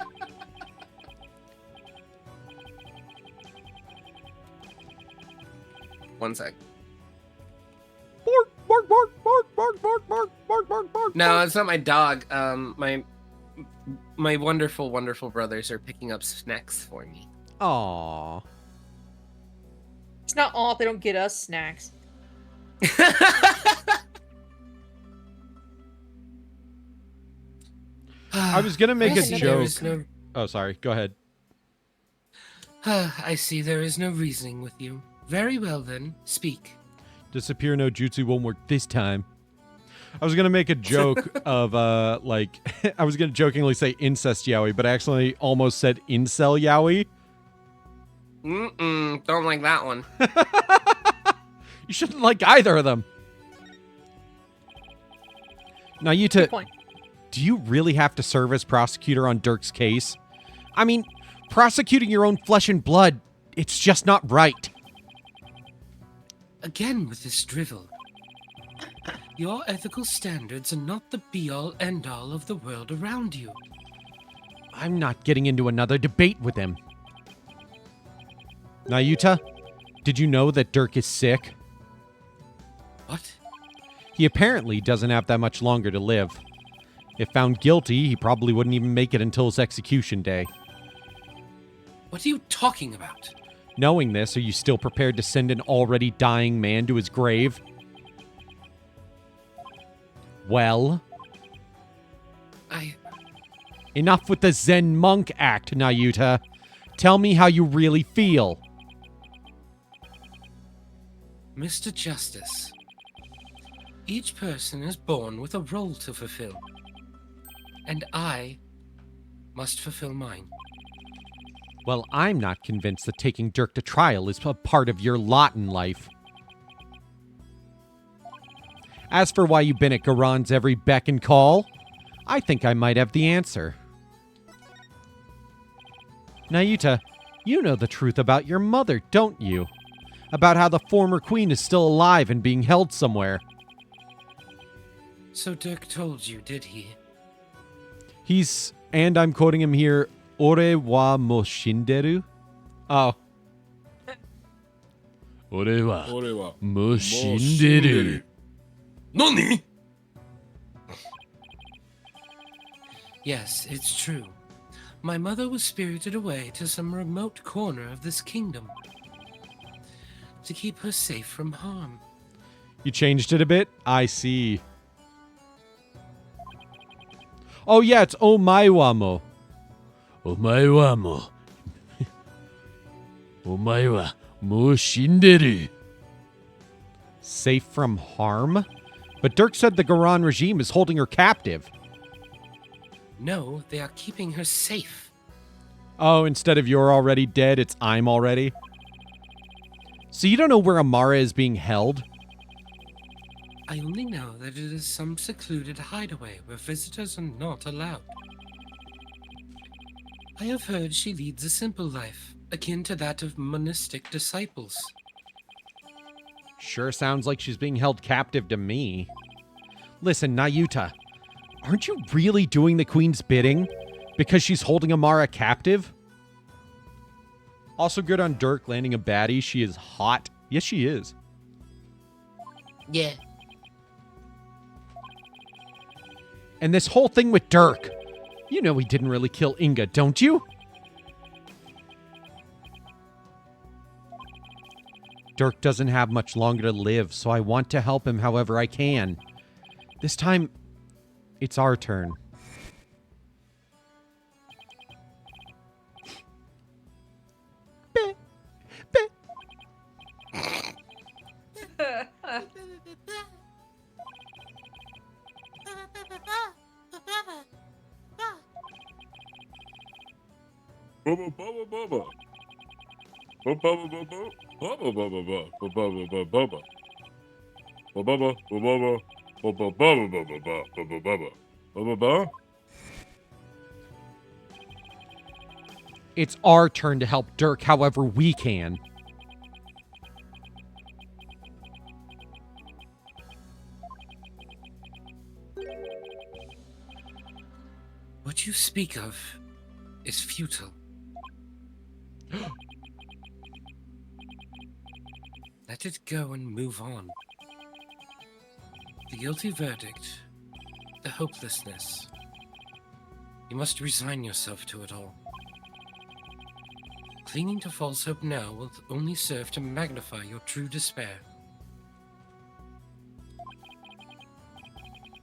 One sec. Bark, bark, bark, bark, bark, bark, bark, bark, bark, bark. No, it's not my dog. My wonderful, wonderful brothers are picking up snacks for me. Aww. It's not all if they don't get us snacks. I was gonna make a There joke. is no- Oh, sorry. Go ahead. I see there is no reasoning with you. Very well then, speak. Disappear no jutsu won't work this time. I was gonna make a joke of like I was gonna jokingly say incest yaoi, but I actually almost said incel yaoi. Don't like that one. You shouldn't like either of them. Now, Good Yuta, point. do you really have to serve as prosecutor on Dirk's case? I mean, prosecuting your own flesh and blood, it's just not right. Again with this drivel. Your ethical standards are not the be-all, end-all of the world around you. I'm not getting into another debate with him. Nayuta, Did you know that Dirk is sick? What? He apparently doesn't have that much longer to live. If found guilty, he probably wouldn't even make it until his execution day. What are you talking about? Knowing this, are you still prepared to send an already dying man to his grave? Well? Enough with the Zen monk act, Nayuta. Tell me how you really feel. Mr. Justice, each person is born with a role to fulfill, and I must fulfill mine. Well, I'm not convinced that taking Dirk to trial is a part of your lot in life. As for why you've been at Garon's every beck and call, I think I might have the answer. Nayuta, you know the truth about your mother, don't you? About how the former queen is still alive and being held somewhere. So Dirk told you, did he? He's, and I'm quoting him here, Ore wa mo shinderu? Oh. Ore wa mo shinderu. Nani? Yes, it's true. My mother was spirited away to some remote corner of this kingdom to keep her safe from harm. You changed it a bit? I see. Oh yeah, it's Omaiwamo. Omaiwamo. Omaiwa mo shinderu. Safe from harm? But Dirk said the Garon regime is holding her captive. No, they are keeping her safe. Oh, instead of you're already dead, it's I'm already? So you don't know where Amara is being held? I only know that it is some secluded hideaway where visitors are not allowed. I have heard she leads a simple life, akin to that of monastic disciples. Sure sounds like she's being held captive to me. Listen, Nayuta, aren't you really doing the queen's bidding? Because she's holding Amara captive? Also good on Dirk landing a baddie. She is hot. Yes, she is. Yeah. And this whole thing with Dirk. You know he didn't really kill Inga, don't you? Dirk doesn't have much longer to live, so I want to help him however I can. This time, it's our turn. Bubba bubba bubba. Bubba bubba bubba. Bubba bubba bubba. Bubba bubba bubba. Bubba bubba bubba. Bubba bubba bubba. Bubba bubba. Bubba bubba. It's our turn to help Dirk however we can. What you speak of is futile. Let it go and move on. The guilty verdict, the hopelessness. You must resign yourself to it all. Clinging to false hope now will only serve to magnify your true despair.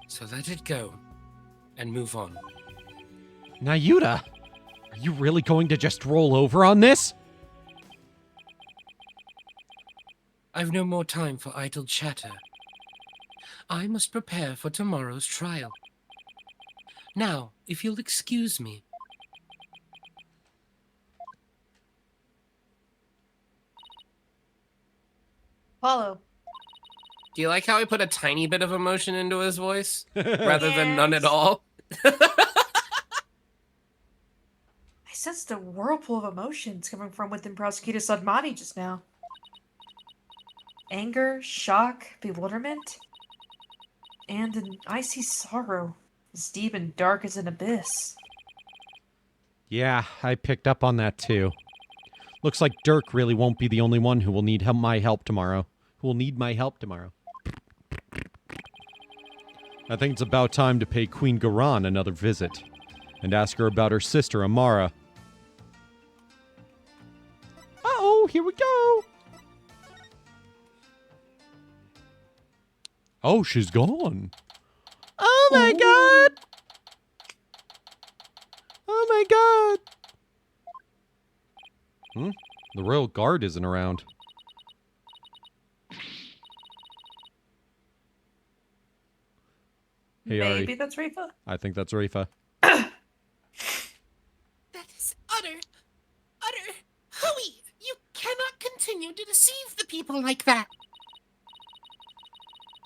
So let it go and move on. Nayuta, are you really going to just roll over on this? I've no more time for idle chatter. I must prepare for tomorrow's trial. Now, if you'll excuse me. Follow. Do you like how I put a tiny bit of emotion into his voice rather than none at all? I sensed a whirlpool of emotions coming from within Prosecutor Sadmani just now. Anger, shock, bewilderment, and an icy sorrow as deep and dark as an abyss. Yeah, I picked up on that too. Looks like Dirk really won't be the only one who will need my help tomorrow. I think it's about time to pay Queen Garan another visit and ask her about her sister Amara. Uh-oh, here we go. Oh, she's gone. Oh my god! Oh my god! The royal guard isn't around. Hey, Ari. Maybe that's Rifa? I think that's Rifa. That is utter. Hooey, you cannot continue to deceive the people like that.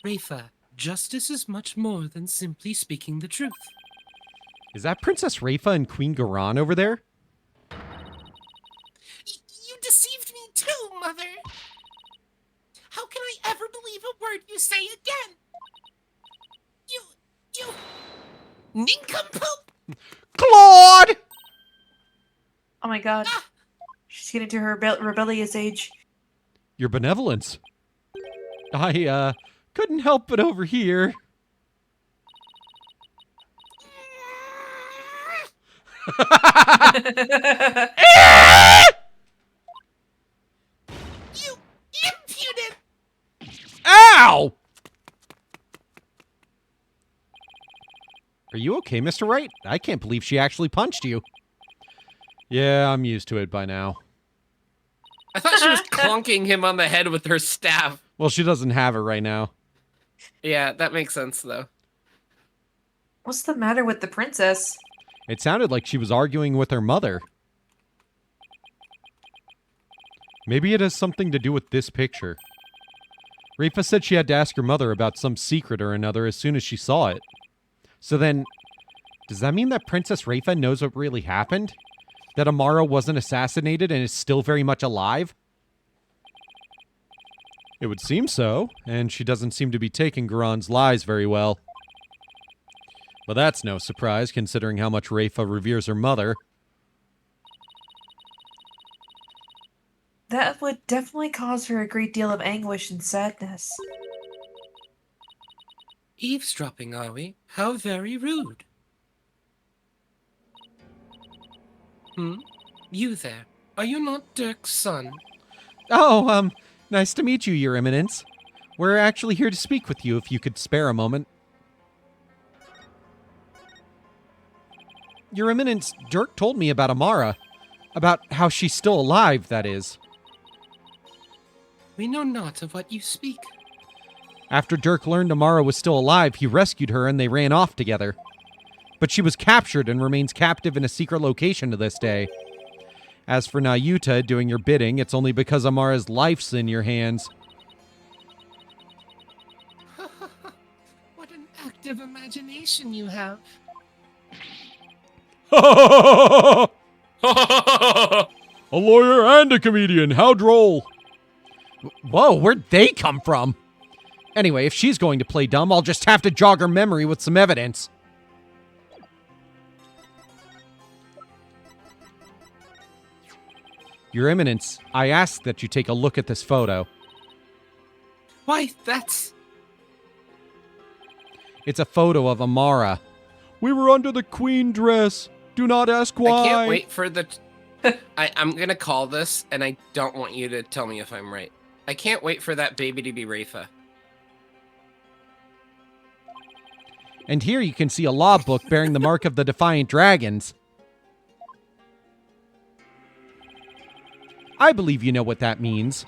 Rafa, justice is much more than simply speaking the truth. Is that Princess Rafa and Queen Garan over there? You deceived me too, Mother. How can I ever believe a word you say again? You nincompoop! Claude! Oh my god. She's getting to her rebellious age. Your benevolence. I, couldn't help but overhear. You impudent! Ow! Are you okay, Mr. Wright? I can't believe she actually punched you. Yeah, I'm used to it by now. I thought she was clunking him on the head with her staff. Well, she doesn't have it right now. Yeah, that makes sense, though. What's the matter with the princess? It sounded like she was arguing with her mother. Maybe it has something to do with this picture. Rifa said she had to ask her mother about some secret or another as soon as she saw it. So then, does that mean that Princess Rafa knows what really happened? That Amara wasn't assassinated and is still very much alive? It would seem so, and she doesn't seem to be taking Garan's lies very well. But that's no surprise, considering how much Rafa reveres her mother. That would definitely cause her a great deal of anguish and sadness. Eavesdropping, are we? How very rude. You there. Are you not Dirk's son? Oh, nice to meet you, Your Eminence. We're actually here to speak with you, if you could spare a moment. Your Eminence, Dirk told me about Amara. About how she's still alive, that is. We know not of what you speak. After Dirk learned Amara was still alive, he rescued her and they ran off together. But she was captured and remains captive in a secret location to this day. As for Nayuta doing your bidding, it's only because Amara's life's in your hands. What an active imagination you have. A lawyer and a comedian, how droll. Whoa, where'd they come from? Anyway, if she's going to play dumb, I'll just have to jog her memory with some evidence. Your Eminence, I ask that you take a look at this photo. Why, that's... It's a photo of Amara. We were under the queen dress. Do not ask why. I can't wait for the... I'm gonna call this, and I don't want you to tell me if I'm right. I can't wait for that baby to be Rafa. And here you can see a law book bearing the mark of the Defiant Dragons. I believe you know what that means.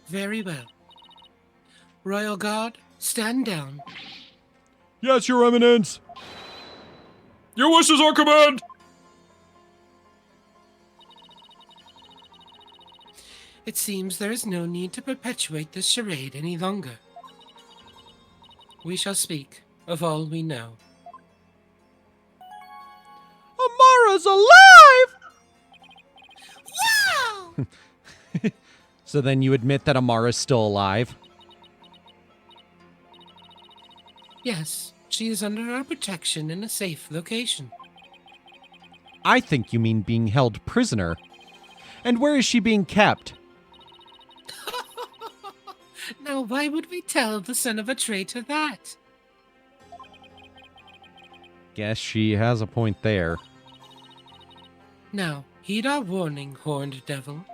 Very well. Royal Guard, stand down. Yes, Your Eminence. Your wishes are command. It seems there is no need to perpetuate this charade any longer. We shall speak of all we know. Amara's alive! Wow! So then you admit that Amara's still alive? Yes, She is under our protection in a safe location. I think you mean being held prisoner. And where is she being kept? Now, why would we tell the son of a traitor that? Guess she has a point there. Now, heed our warning, horned devil.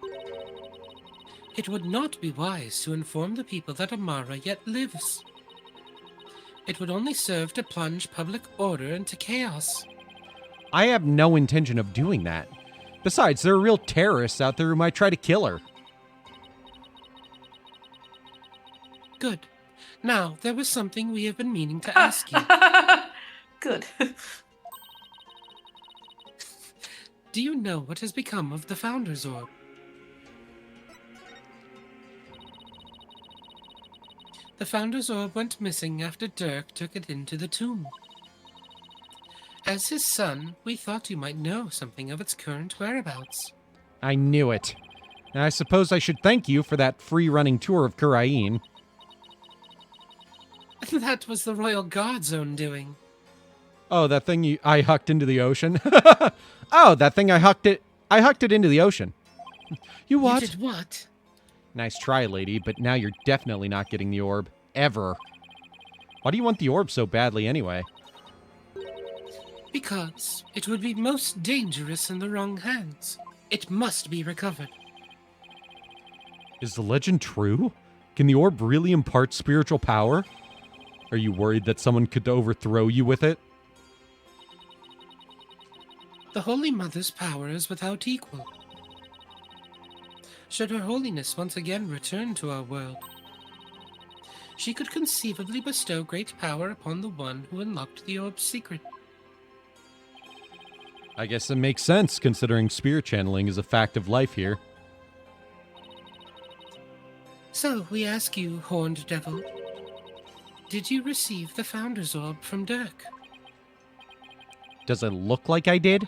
It would not be wise to inform the people that Amara yet lives. It would only serve to plunge public order into chaos. I have no intention of doing that. Besides, there are real terrorists out there who might try to kill her. Good. Now, there was something we have been meaning to ask you. Good. Do you know what has become of the Founder's Orb? The Founder's Orb went missing after Dirk took it into the tomb. As his son, we thought you might know something of its current whereabouts. I knew it. And I suppose I should thank you for that free-running tour of Kurain. That was the Royal Guard's own doing. Oh, that thing I hucked into the ocean? Oh, that thing I hucked it into the ocean. You what? You did what? Nice try, lady, but now you're definitely not getting the orb. Ever. Why do you want the orb so badly anyway? Because it would be most dangerous in the wrong hands. It must be recovered. Is the legend true? Can the orb really impart spiritual power? Are you worried that someone could overthrow you with it? The Holy Mother's power is without equal. Should Her Holiness once again return to our world, she could conceivably bestow great power upon the one who unlocked the orb's secret. I guess it makes sense, considering spirit channeling is a fact of life here. So, we ask you, Horned Devil, did you receive the Founder's Orb from Dirk? Does it look like I did?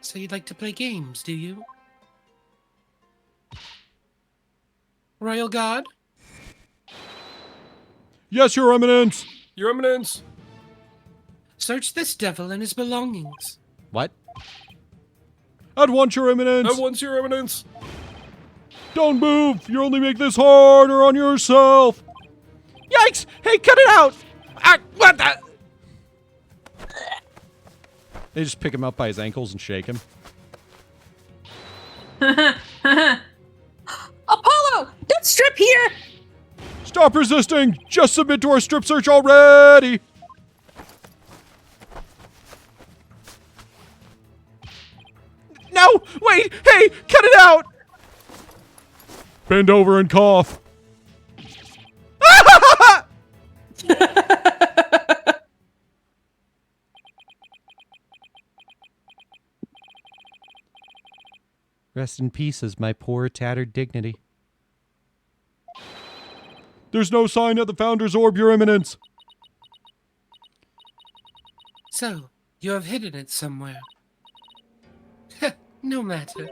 So you'd like to play games, do you? Royal Guard? Yes, Your Eminence! Your Eminence! Search this devil and his belongings. What? At once, Your Eminence! At once, Your Eminence! Don't move! You only make this harder on yourself! Yikes! Hey, cut it out! Ah, what the? They just pick him up by his ankles and shake him. Apollo! Don't strip here! Stop resisting! Just submit to our strip search already! No! Wait! Hey! Cut it out! Bend over and cough. Rest in peace as my poor tattered dignity. There's no sign of the Founder's Orb, Your Eminence. So, you have hidden it somewhere. No matter.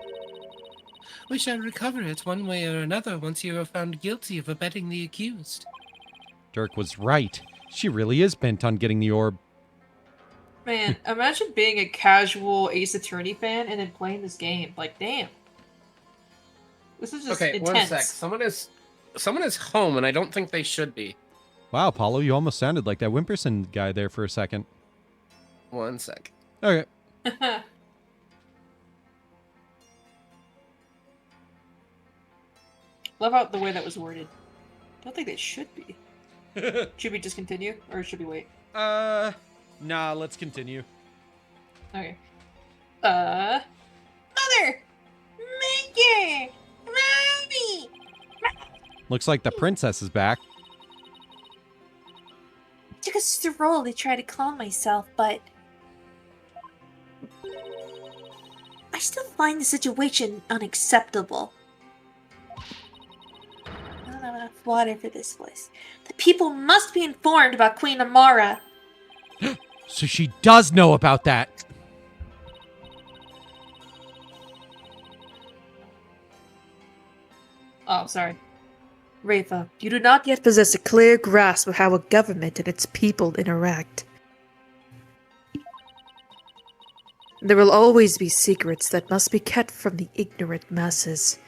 We shall recover it one way or another once you are found guilty of abetting the accused. Dirk was right. She really is bent on getting the orb. Man, imagine being a casual Ace Attorney fan and then playing this game. Like, damn. This is just Okay, intense. 1 sec. Someone is home, and I don't think they should be. Wow, Paulo, you almost sounded like that Wimperson guy there for a second. 1 sec. Okay. Love out the way that was worded. Don't think they should be. Should we just continue, or should we wait? Nah, let's continue. Okay. Mother! Maker! Mommy! Looks like the princess is back. Took a stroll to try to calm myself, but I still find the situation unacceptable. I don't have enough water for this place. The people must be informed about Queen Amara. So she does know about that. Oh, sorry. Rafa, you do not yet possess a clear grasp of how a government and its people interact. There will always be secrets that must be kept from the ignorant masses.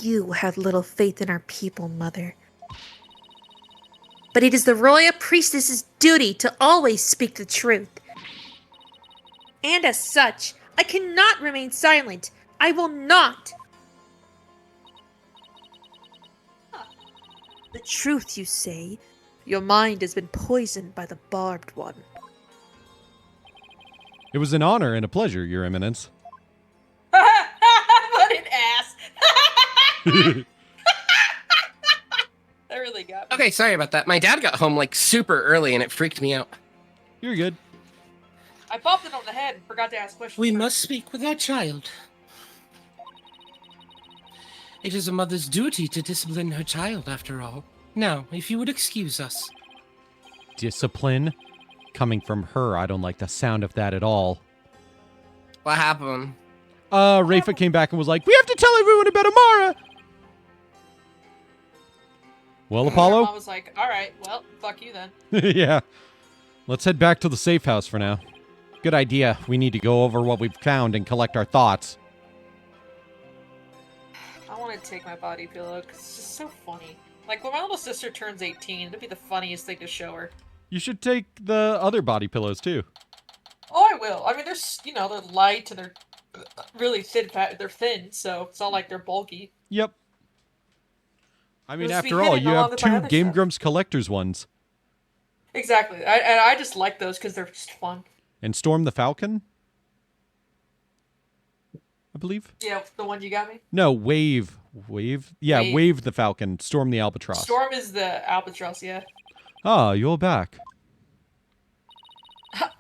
You have little faith in our people, Mother. But it is the royal priestess's duty to always speak the truth. And as such, I cannot remain silent. I will not! The truth, you say? Your mind has been poisoned by the barbed one. It was an honor and a pleasure, Your Eminence. What an ass! That really got me. Okay, sorry about that. My dad got home like super early and it freaked me out. You're good. I popped it on the head and forgot to ask questions. We must speak with our child. It is a mother's duty to discipline her child, after all. Now, if you would excuse us. Discipline? Coming from her, I don't like the sound of that at all. What happened? Rafa came back and was like, we have to tell everyone about Amara! Well, Apollo? I was like, alright, well, fuck you then. Yeah. Let's head back to the safe house for now. Good idea. We need to go over what we've found and collect our thoughts. I want to take my body pillow because it's just so funny. Like, when my little sister turns 18, it'd be the funniest thing to show her. You should take the other body pillows, too. Oh, I will. I mean, they're, you know, they're light and they're really thin. They're thin, so it's not like they're bulky. Yep. I mean, Just be after all, hidden you along have with my 2 other Game stuff. Grumps collector's ones. Exactly. And I just like those because they're just fun. And Storm the Falcon? I believe? Yeah, the one you got me? No, Wave. Wave? Yeah, Wave. Wave the Falcon. Storm the Albatross. Storm is the albatross, yeah. Ah, you're back.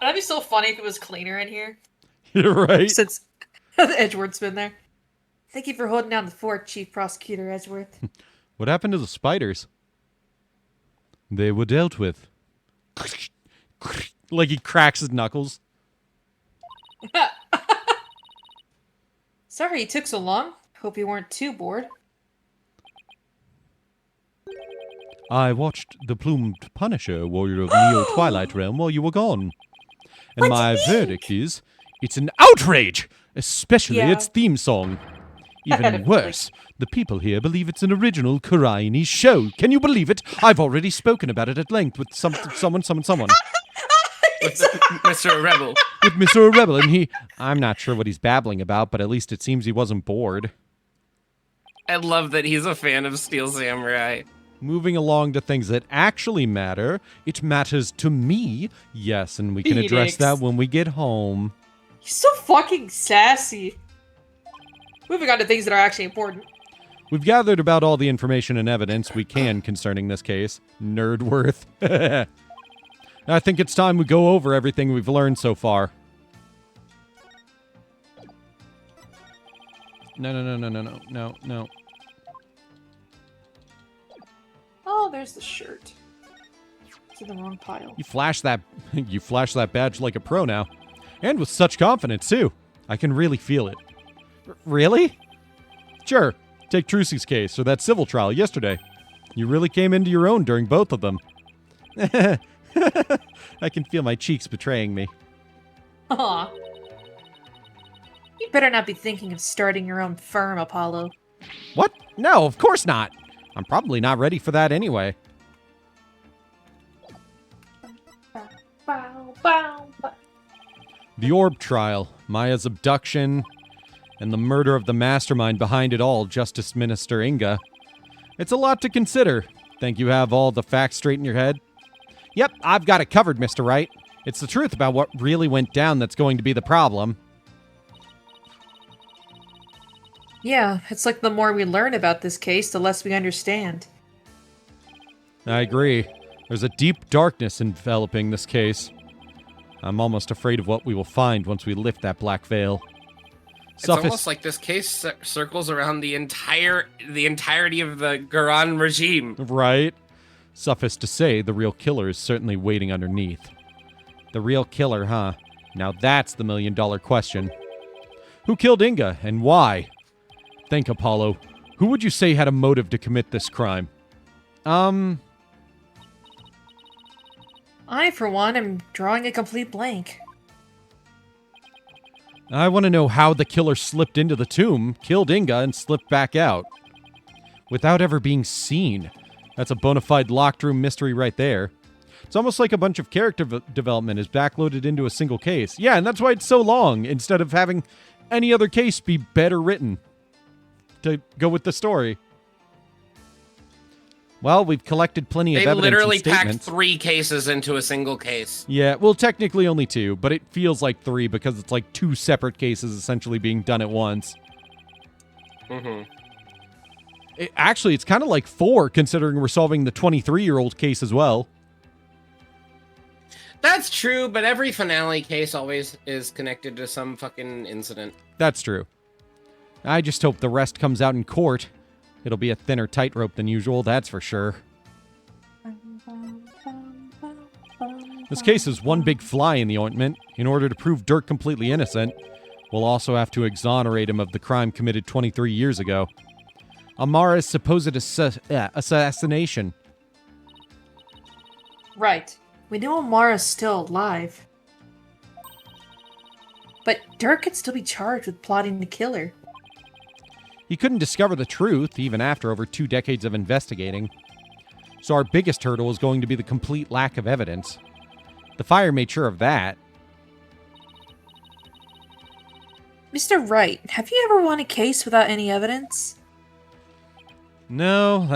That'd be so funny if it was cleaner in here. You're right. Since Edgeworth's been there. Thank you for holding down the fort, Chief Prosecutor Edgeworth. What happened to the spiders? They were dealt with. Like he cracks his knuckles. Sorry it took so long. Hope you weren't too bored. I watched the plumed Punisher, warrior of Neo-Twilight Realm, while you were gone. And my verdict is, it's an outrage! Especially Yeah. its theme song. I had a Even worse, the people here believe it's an original Kuraini show. Can you believe it? I've already spoken about it at length with someone. With Mr. Rebel. With Mr. Rebel, and I'm not sure what he's babbling about, but at least it seems he wasn't bored. I love that he's a fan of Steel Samurai. Moving along to things that actually matter. It matters to me. Yes, and we can address Phoenix. that when we get home. He's so fucking sassy. Moving on to things that are actually important. We've gathered about all the information and evidence we can concerning this case. Nerdworth. I think it's time we go over everything we've learned so far. No. Oh, there's the shirt. It's in the wrong pile. You flash that badge like a pro now. And with such confidence, too. I can really feel it. Really? Sure. Take Trucy's case or that civil trial yesterday. You really came into your own during both of them. I can feel my cheeks betraying me. Aw. You better not be thinking of starting your own firm, Apollo. What? No, of course not. I'm probably not ready for that anyway. Bow, bow, bow. The Orb trial, Maya's abduction, and the murder of the mastermind behind it all, Justice Minister Inga. It's a lot to consider. Think you have all the facts straight in your head? Yep, I've got it covered, Mr. Wright. It's the truth about what really went down that's going to be the problem. Yeah, it's like the more we learn about this case, the less we understand. I agree. There's a deep darkness enveloping this case. I'm almost afraid of what we will find once we lift that black veil. It's almost like this case circles around the entirety of the Garan regime. Right? Suffice to say, the real killer is certainly waiting underneath. The real killer, huh? Now that's the million-dollar question. Who killed Inga, and why? think, Apollo. Who would you say had a motive to commit this crime? I, for one, am drawing a complete blank. I want to know how the killer slipped into the tomb, killed Inga, and slipped back out. Without ever being seen. That's a bona fide locked room mystery right there. It's almost like a bunch of character development is backloaded into a single case. Yeah, and that's why it's so long, instead of having any other case be better written to go with the story. Well, we've collected plenty of They evidence literally and packed statements. 3 cases into a single case. Yeah, well, technically only 2, but it feels like 3 because it's like 2 separate cases essentially being done at once. Mm-hmm. Actually, it's kind of like 4, considering we're solving the 23-year-old case as well. That's true, but every finale case always is connected to some fucking incident. That's true. I just hope the rest comes out in court. It'll be a thinner tightrope than usual, that's for sure. This case is one big fly in the ointment. In order to prove Dirk completely innocent, we'll also have to exonerate him of the crime committed 23 years ago. Amara's supposed assassination. Right. We know Amara's still alive. But Dirk could still be charged with plotting to kill her. He couldn't discover the truth, even after over 2 decades of investigating. So our biggest hurdle is going to be the complete lack of evidence. The fire made sure of that. Mr. Wright, have you ever won a case without any evidence? No,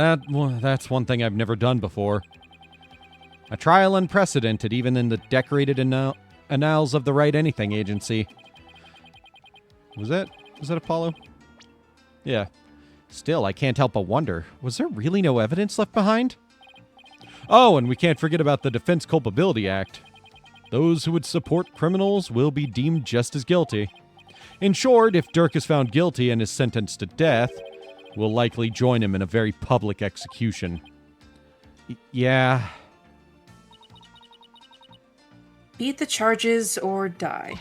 that's one thing I've never done before. A trial unprecedented, even in the decorated annals of the Wright Anything Agency. Was that Apollo? Yeah. Still, I can't help but wonder, was there really no evidence left behind? Oh, and we can't forget about the Defense Culpability Act. Those who would support criminals will be deemed just as guilty. In short, if Dirk is found guilty and is sentenced to death, we'll likely join him in a very public execution. Yeah. Beat the charges or die.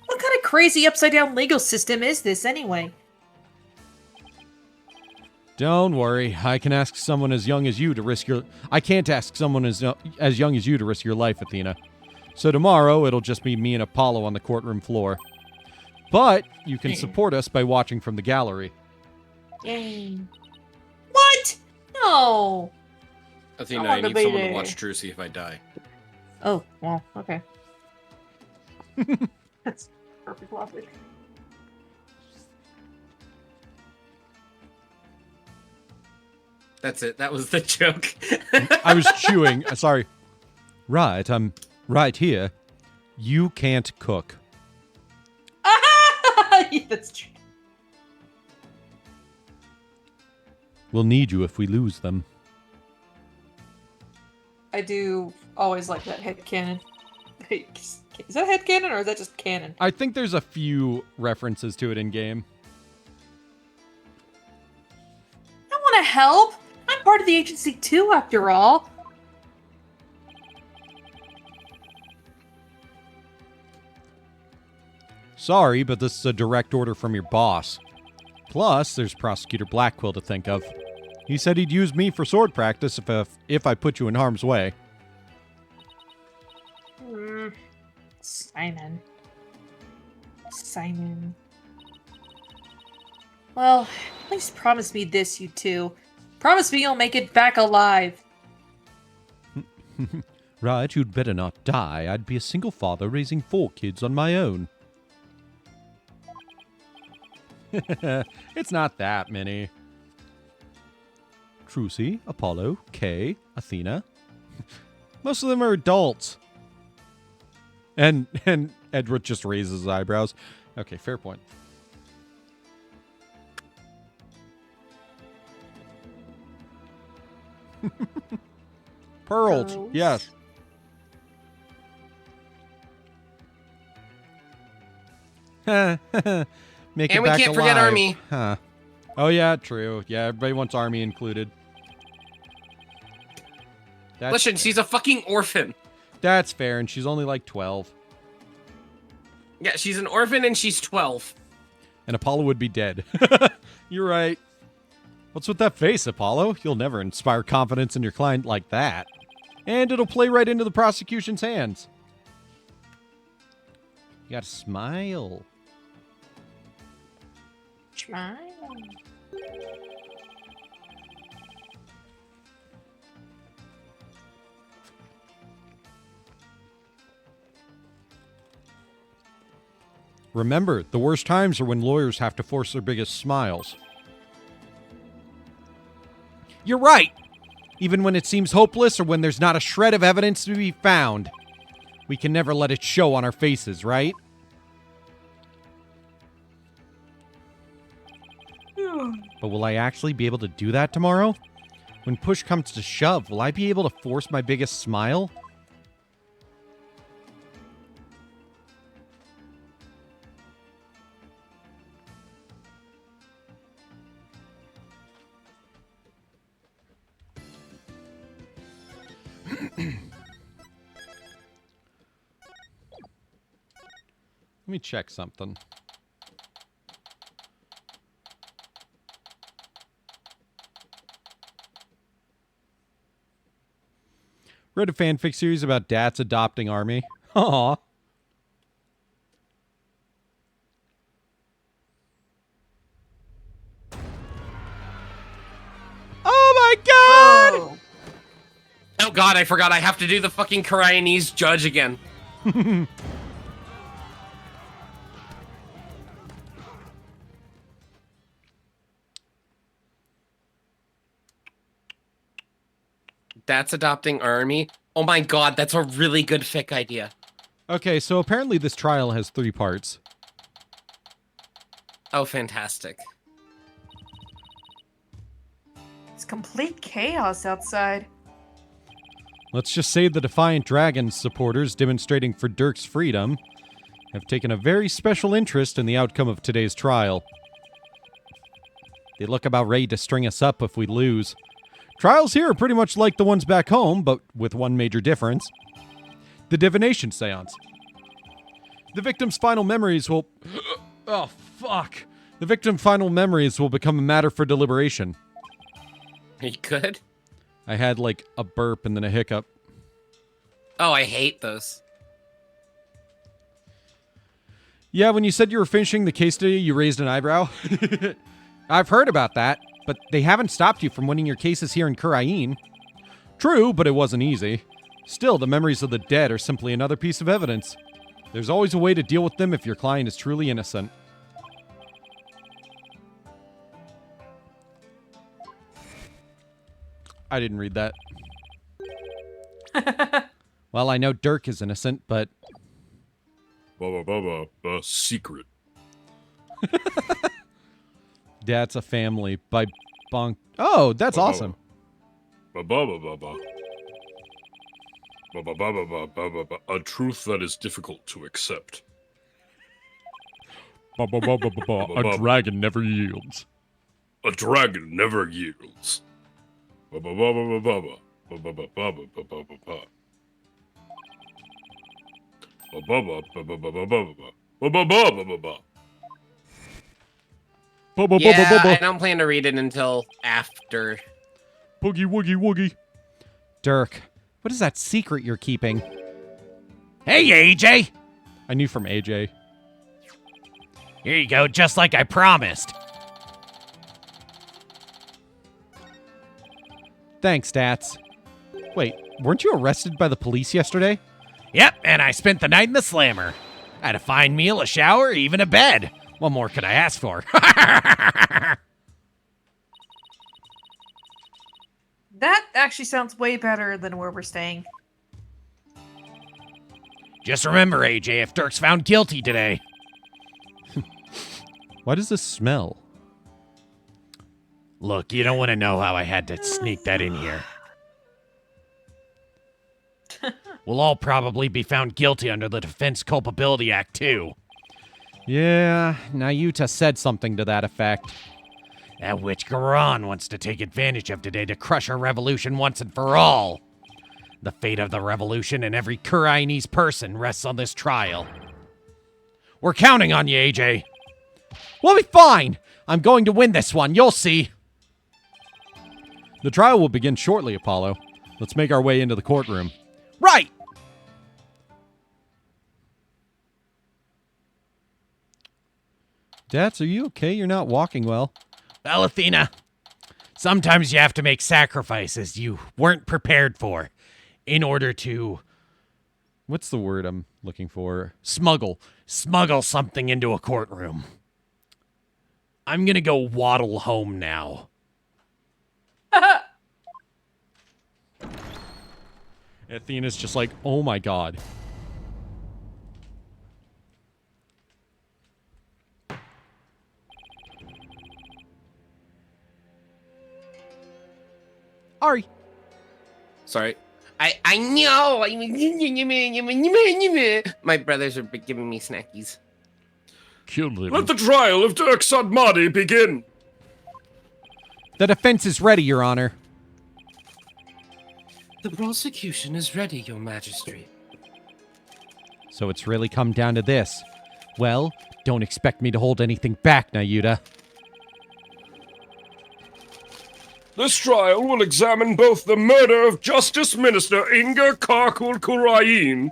What kind of crazy upside-down legal system is this, anyway? Don't worry, I can ask someone as young as you to risk your... I can't ask someone as young as you to risk your life, Athena. So tomorrow, it'll just be me and Apollo on the courtroom floor. But you can support us by watching from the gallery. Yay. What? No! Athena, I need someone to watch Drew see if I die. Oh, well, okay. That's perfect logic. That's it. That was the joke. I was chewing. Sorry. Right, I'm right here. You can't cook. Yeah, that's true. We'll need you if we lose them. I do always like that headcanon. Is that headcanon or is that just canon? I think there's a few references to it in game. I want to help. I'm part of the agency too, after all. Sorry, but this is a direct order from your boss. Plus, there's Prosecutor Blackquill to think of. He said he'd use me for sword practice if I put you in harm's way. Simon. Well, at least promise me this, you two. Promise me you'll make it back alive. Right, you'd better not die. I'd be a single father raising 4 kids on my own. It's not that many. Trucy, Apollo, Kay, Athena. Most of them are adults. And Edward just raises his eyebrows. Okay, fair point. Pearls, yes. Make And it we back can't forget alive. Army. Huh. Oh yeah, true. Yeah, everybody wants Army included. Listen, she's a fucking orphan. That's fair, and she's only like 12. Yeah, she's an orphan and she's 12. and Apollo would be dead. You're right. What's with that face, Apollo? You'll never inspire confidence in your client like that. And it'll play right into the prosecution's hands. You gotta smile. Smile. Remember, the worst times are when lawyers have to force their biggest smiles. You're right! Even when it seems hopeless or when there's not a shred of evidence to be found, we can never let it show on our faces, right? But will I actually be able to do that tomorrow? When push comes to shove, will I be able to force my biggest smile? Let me check something. Read a fanfic series about Dad's adopting army. Aww. Oh my god! Oh god, I forgot I have to do the fucking Koreanese judge again. That's adopting army. Oh my god, that's a really good fic idea. Okay, so apparently this trial has 3 parts. Oh, fantastic. It's complete chaos outside. Let's just say the Defiant Dragons supporters demonstrating for Dirk's freedom have taken a very special interest in the outcome of today's trial. They look about ready to string us up if we lose. Trials here are pretty much like the ones back home, but with one major difference. The divination seance. The victim's final memories will... Oh, fuck. The victim's final memories will become a matter for deliberation. Are you good? I had, like, a burp and then a hiccup. Oh, I hate those. Yeah, when you said you were finishing the case study, you raised an eyebrow. I've heard about that, but they haven't stopped you from winning your cases here in Kurain. True, but it wasn't easy. Still, the memories of the dead are simply another piece of evidence. There's always a way to deal with them if your client is truly innocent. I didn't read that. Well, I know Dirk is innocent, but... Secret. That's a Family by Bonk. Oh, that's awesome. A truth that is difficult to accept. A dragon never yields. A dragon never yields. Yeah, I don't plan to read it until after. Boogie woogie woogie. Dirk, what is that secret you're keeping? Hey, AJ! I knew from AJ. Here you go, just like I promised. Thanks, Stats. Wait, weren't you arrested by the police yesterday? Yep, and I spent the night in the slammer. I had a fine meal, a shower, even a bed. What more could I ask for? That actually sounds way better than where we're staying. Just remember, AJ, if Dirk's found guilty today. Why does this smell? Look, you don't want to know how I had to sneak that in here. We'll all probably be found guilty under the Defense Culpability Act, too. Yeah, Nayuta said something to that effect. That witch Gbone wants to take advantage of today to crush our revolution once and for all. The fate of the revolution and every Kurainese person rests on this trial. We're counting on you, AJ. We'll be fine. I'm going to win this one. You'll see. The trial will begin shortly, Apollo. Let's make our way into the courtroom. Right. Dats, are you okay? You're not walking well. Well, Athena, sometimes you have to make sacrifices you weren't prepared for in order to... What's the word I'm looking for? Smuggle something into a courtroom. I'm gonna go waddle home now. Athena's just like, oh my god. Ari. Sorry. I know. My brothers are giving me snackies. Killed him. Let the trial of Dirk Sadmadi begin. The defense is ready, Your Honor. The prosecution is ready, Your Majesty. So it's really come down to this. Well, don't expect me to hold anything back, Nayuta. This trial will examine both the murder of Justice Minister Inga Karkul Kurayin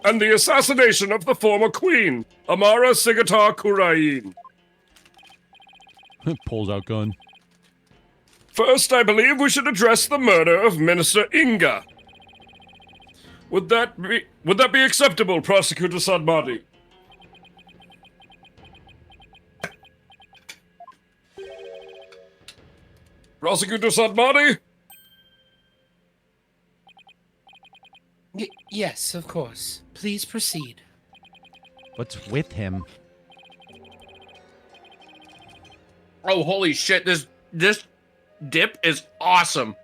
and the assassination of the former queen, Amara Sigatar Kurayin. Pulls out gun. First, I believe we should address the murder of Minister Inga. Would that be acceptable, Prosecutor Sadmadi? Prosecutor Sadmadi? Yes, of course. Please proceed. What's with him? Oh, holy shit, this dip is awesome.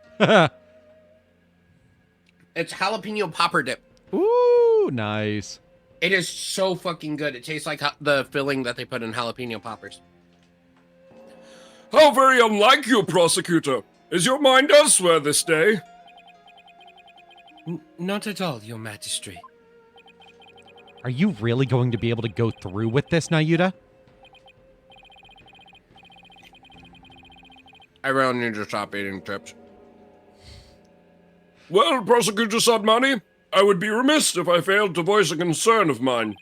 It's jalapeno popper dip. Ooh, nice. It is so fucking good. It tastes like the filling that they put in jalapeno poppers. How very unlike you, Prosecutor. Is your mind elsewhere this day? Not at all, Your Majesty. Are you really going to be able to go through with this, Nayuta? I really need to stop eating chips. Well, Prosecutor Sadmani, I would be remiss if I failed to voice a concern of mine.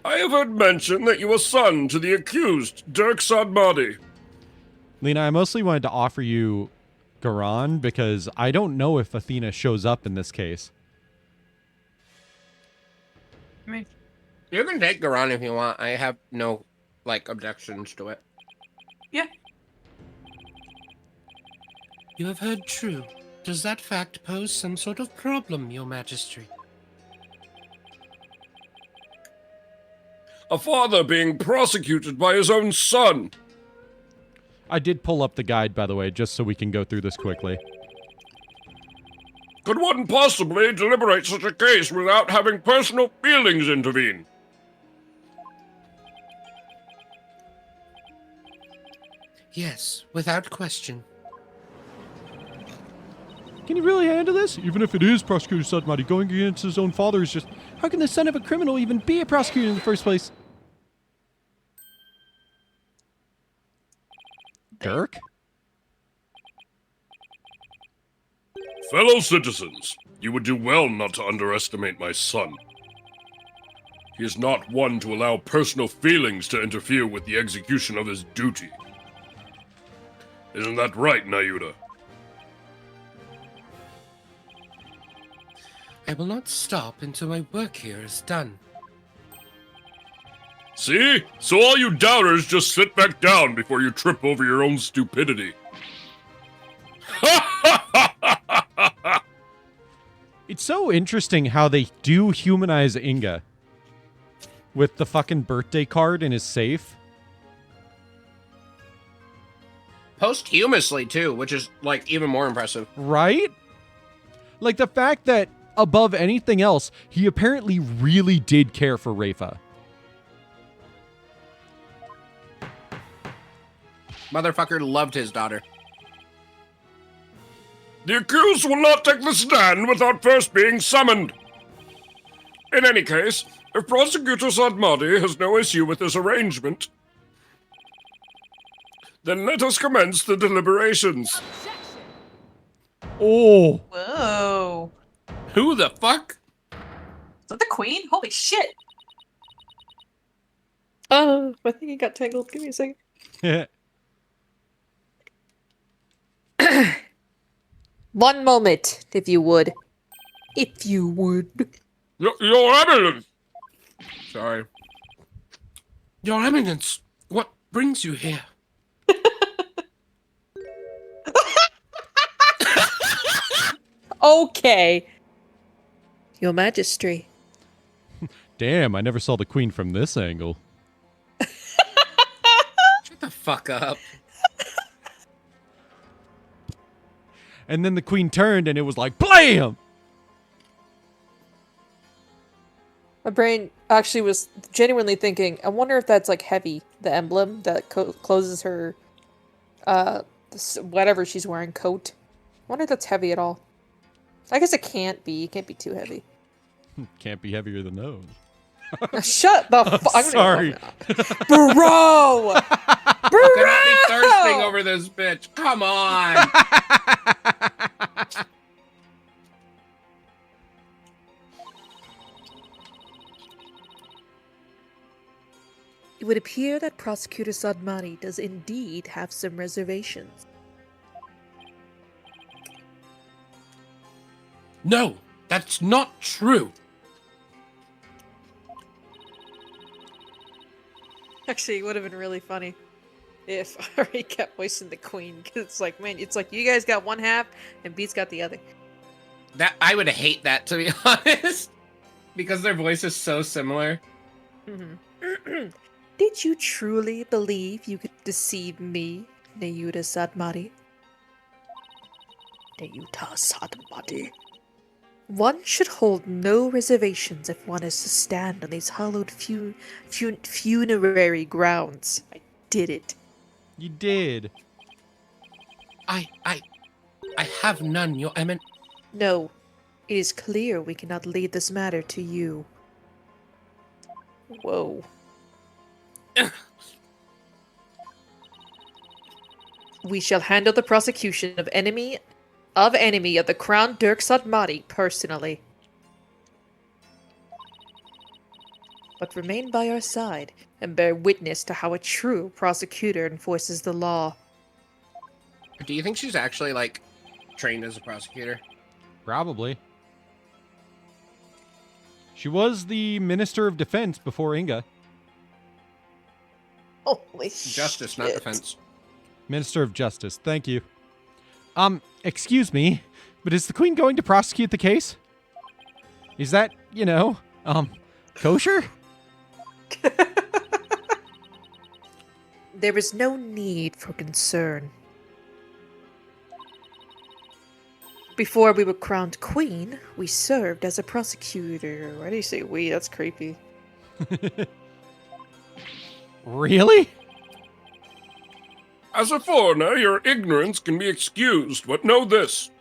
I have heard mention that you are son to the accused, Dirk Sadmadi. Lena, I mostly wanted to offer you Garan because I don't know if Athena shows up in this case. I mean, you can take Garan if you want. I have no, objections to it. Yeah. You have heard true. Does that fact pose some sort of problem, Your Majesty? A father being prosecuted by his own son. I did pull up the guide, by the way, just so we can go through this quickly. Could one possibly deliberate such a case without having personal feelings intervene? Yes, without question. Can you really handle this? Even if it is Prosecutor Sadmadi, going against his own father is just... How can the son of a criminal even be a prosecutor in the first place? Dirk? Fellow citizens, you would do well not to underestimate my son. He is not one to allow personal feelings to interfere with the execution of his duty. Isn't that right, Nayuta? I will not stop until my work here is done. See? So all you doubters just sit back down before you trip over your own stupidity. It's so interesting how they do humanize Inga. With the fucking birthday card in his safe. Posthumously, too, which is, even more impressive. Right? Like, the fact that, above anything else, he apparently really did care for Rafa. Motherfucker loved his daughter. The accused will not take the stand without first being summoned. In any case, If Prosecutor Sadmadi has no issue with this arrangement, then let us commence the deliberations. Oh. Whoa. Who the fuck? Is that the queen? Holy shit. Oh, I think he got tangled. Give me a second. One moment, if you would. If you would. Your Eminence! Sorry. Your Eminence, what brings you here? Okay. Your Majesty. Damn, I never saw the queen from this angle. Shut the fuck up. And then the queen turned and it was like, BLAM! My brain actually was genuinely thinking, I wonder if that's like heavy, the emblem that closes her, whatever she's wearing, coat. I wonder if that's heavy at all. I guess it can't be. It can't be too heavy. Can't be heavier than those. Shut the fuck. Sorry. Bro! You cannot be thirsting over this bitch. Come on. It would appear that Prosecutor Sadmadi does indeed have some reservations. No, that's not true. Actually, it would have been really funny if Ari kept voicing the queen, because it's like, man, it's like you guys got one half and Beats got the other. That I would hate that, to be honest, because their voice is so similar. Did you truly believe you could deceive me, Nayuta Sadmadi? Nayuta Sadmadi. One should hold no reservations if one is to stand on these hallowed funerary grounds. I did it. You did. I have none, Your Eminence. No, it is clear we cannot lead this matter to you. Whoa. We shall handle the prosecution of enemy of the Crown Dirk Sadmadi personally. But remain by our side and bear witness to how a true prosecutor enforces the law. Do you think she's actually, like, trained as a prosecutor? Probably. She was the Minister of Defense before Inga. Holy Justice, not defense. Minister of Justice, thank you. Excuse me, but is the Queen going to prosecute the case? Is that, kosher? There is no need for concern. Before we were crowned queen, we served as a prosecutor. Why do you say we? That's creepy. Really? As a foreigner, your ignorance can be excused, but know this.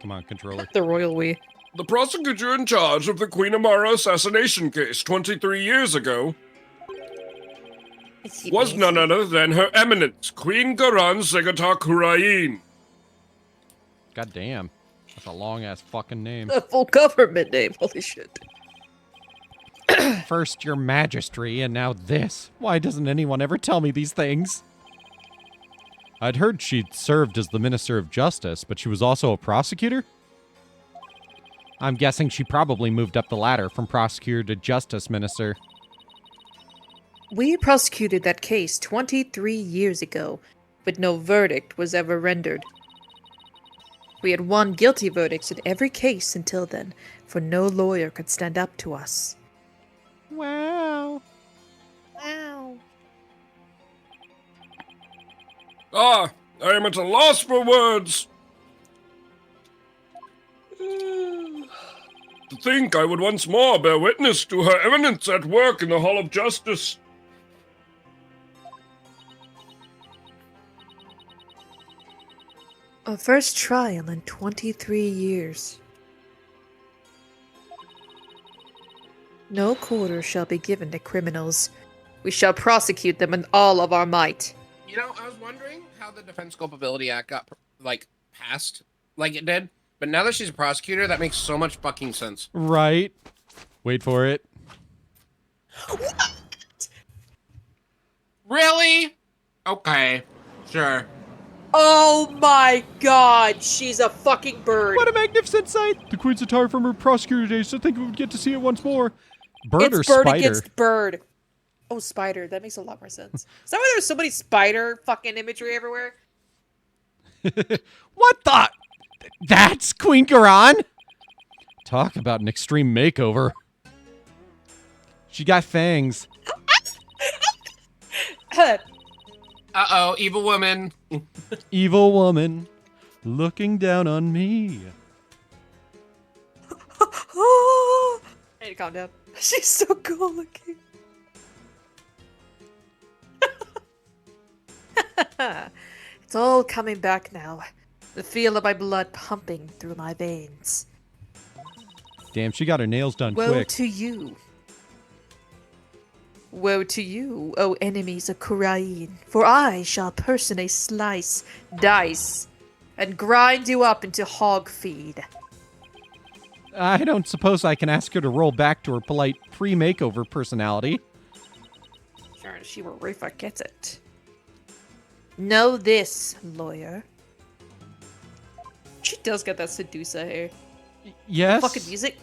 Come on, controller. The royal we. The prosecutor in charge of the Queen Amara assassination case 23 years ago was none other than Her Eminence, Queen Garan Segatar Kurain. God damn. That's a long-ass fucking name. A full government name, holy shit. First your Majesty, and now this. Why doesn't anyone ever tell me these things? I'd heard she'd served as the Minister of Justice, but she was also a prosecutor? I'm guessing she probably moved up the ladder from prosecutor to Justice Minister. We prosecuted that case 23 years ago, but no verdict was ever rendered. We had won guilty verdicts in every case until then, for no lawyer could stand up to us. Wow. Wow. I am at a loss for words. To think I would once more bear witness to Her Eminence at work in the Hall of Justice. Our first trial in 23 years. No quarter shall be given to criminals. We shall prosecute them in all of our might. You know, I was wondering how the Defense Culpability Act got, like, passed like it did. But now that she's a prosecutor, that makes so much fucking sense. Right. Wait for it. Really? Okay. Sure. Oh my god, she's a fucking bird. What a magnificent sight! The Queen's attire from her prosecutor days, so I think we would get to see it once more. Bird It's or bird spider? against bird. Oh, spider. That makes a lot more sense. Is that why there's so many spider fucking imagery everywhere? What the? That's Queen Garan? Talk about an extreme makeover. She got fangs. Uh-oh, evil woman. Evil woman looking down on me. I need to calm down. She's so cool looking. It's all coming back now. The feel of my blood pumping through my veins. Damn, she got her nails done Woe quick. to you. Woe to you, O enemies of Kurain, for I shall personally slice, dice, and grind you up into hog feed. I don't suppose I can ask her to roll back to her polite pre-makeover personality. Sure, she will re-forget it. Know this, lawyer. She does get that Sedusa hair. Yes? Fucking music.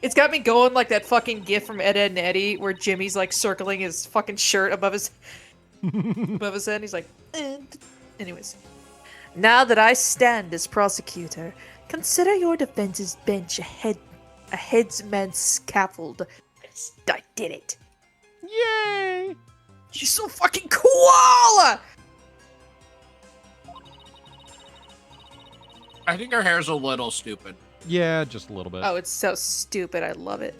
It's got me going like that fucking gif from Ed, Edd and Eddie where Jimmy's like circling his fucking shirt above his above his head and he's like anyways. Now that I stand as prosecutor, consider your defense's bench a headsman's scaffold. I did it. Yay! She's so fucking cool! I think her hair's a little stupid. Yeah, just a little bit. Oh, it's so stupid. I love it.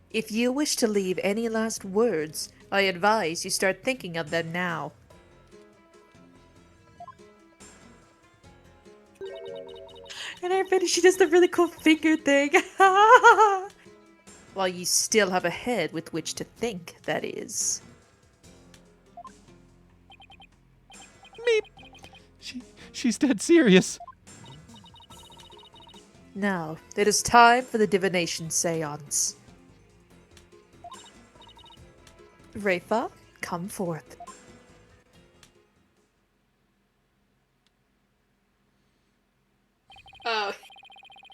If you wish to leave any last words, I advise you start thinking of them now. And I bet she does the really cool finger thing. While you still have a head with which to think, that is. Meep. She's dead serious. Now, it is time for the divination seance. Rafa, come forth. Oh.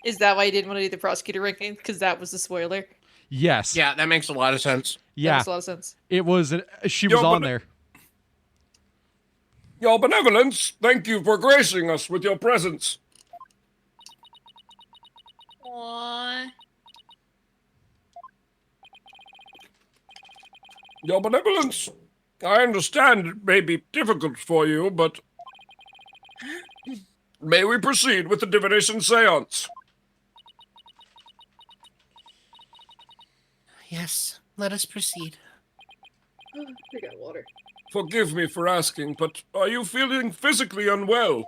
Is that why you didn't want to do the prosecutor ranking? Because that was the spoiler? Yes. Yeah, that makes a lot of sense. Yeah. That makes a lot of sense. It was, she was on there. Your benevolence, thank you for gracing us with your presence. Aww. Your benevolence, I understand it may be difficult for you, but may we proceed with the divination seance? Yes, let us proceed. I got water. Forgive me for asking, but are you feeling physically unwell?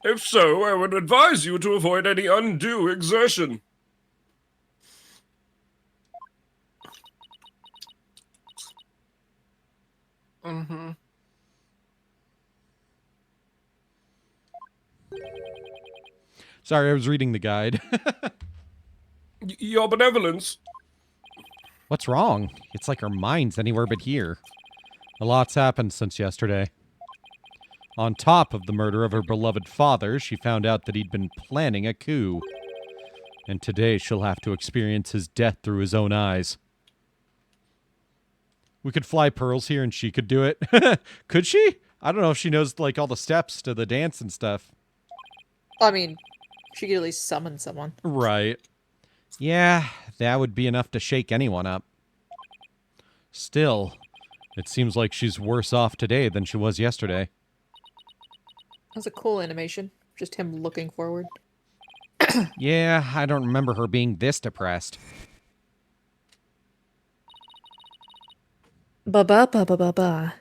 If so, I would advise you to avoid any undue exertion. Mm-hmm. Sorry, I was reading the guide. Your benevolence. What's wrong? It's like her mind's anywhere but here. A lot's happened since yesterday. On top of the murder of her beloved father, she found out that he'd been planning a coup. And today she'll have to experience his death through his own eyes. We could fly pearls here and she could do it. Could she? I don't know if she knows, like, all the steps to the dance and stuff. I mean, she could at least summon someone. Right. Yeah, that would be enough to shake anyone up. Still, it seems like she's worse off today than she was yesterday. That was a cool animation. Just him looking forward. Yeah, I don't remember her being this depressed. Ba ba ba ba ba ba.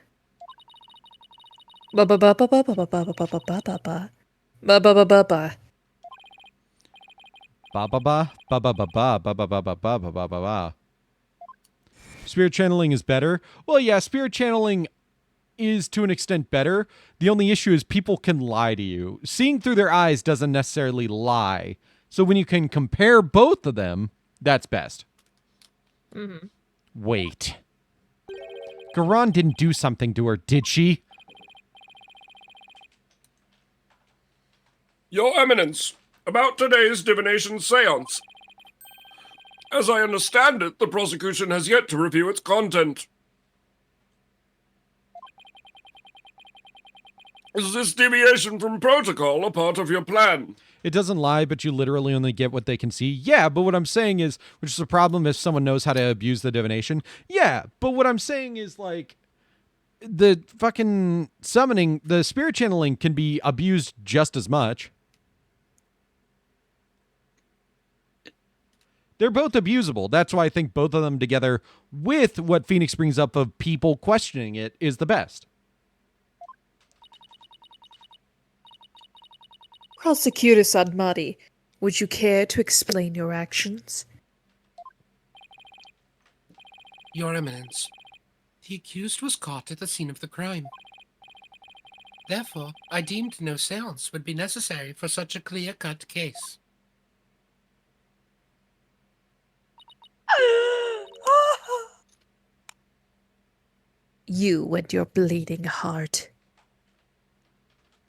Ba ba ba ba ba ba ba ba ba ba ba ba ba. Ba ba ba ba ba. Ba ba ba ba ba ba ba ba ba ba ba ba ba ba ba. Spirit channeling is better. Well, yeah, spirit channeling is to an extent better. The only issue is people can lie to you. Seeing through their eyes doesn't necessarily lie. So when you can compare both of them, that's best. Mm-hmm. Wait. Garon didn't do something to her, did she? Your Eminence, about today's divination seance. As I understand it, the prosecution has yet to review its content. Is this deviation from protocol a part of your plan? It doesn't lie, but you literally only get what they can see. Yeah, but what I'm saying is, which is a problem if someone knows how to abuse the divination. Yeah, but what I'm saying is, like, the fucking summoning, the spirit channeling can be abused just as much. They're both abusable. That's why I think both of them together with what Phoenix brings up of people questioning it is the best. Prosecutor Sadmati, would you care to explain your actions? Your Eminence, the accused was caught at the scene of the crime. Therefore, I deemed no seance would be necessary for such a clear-cut case. You and your bleeding heart.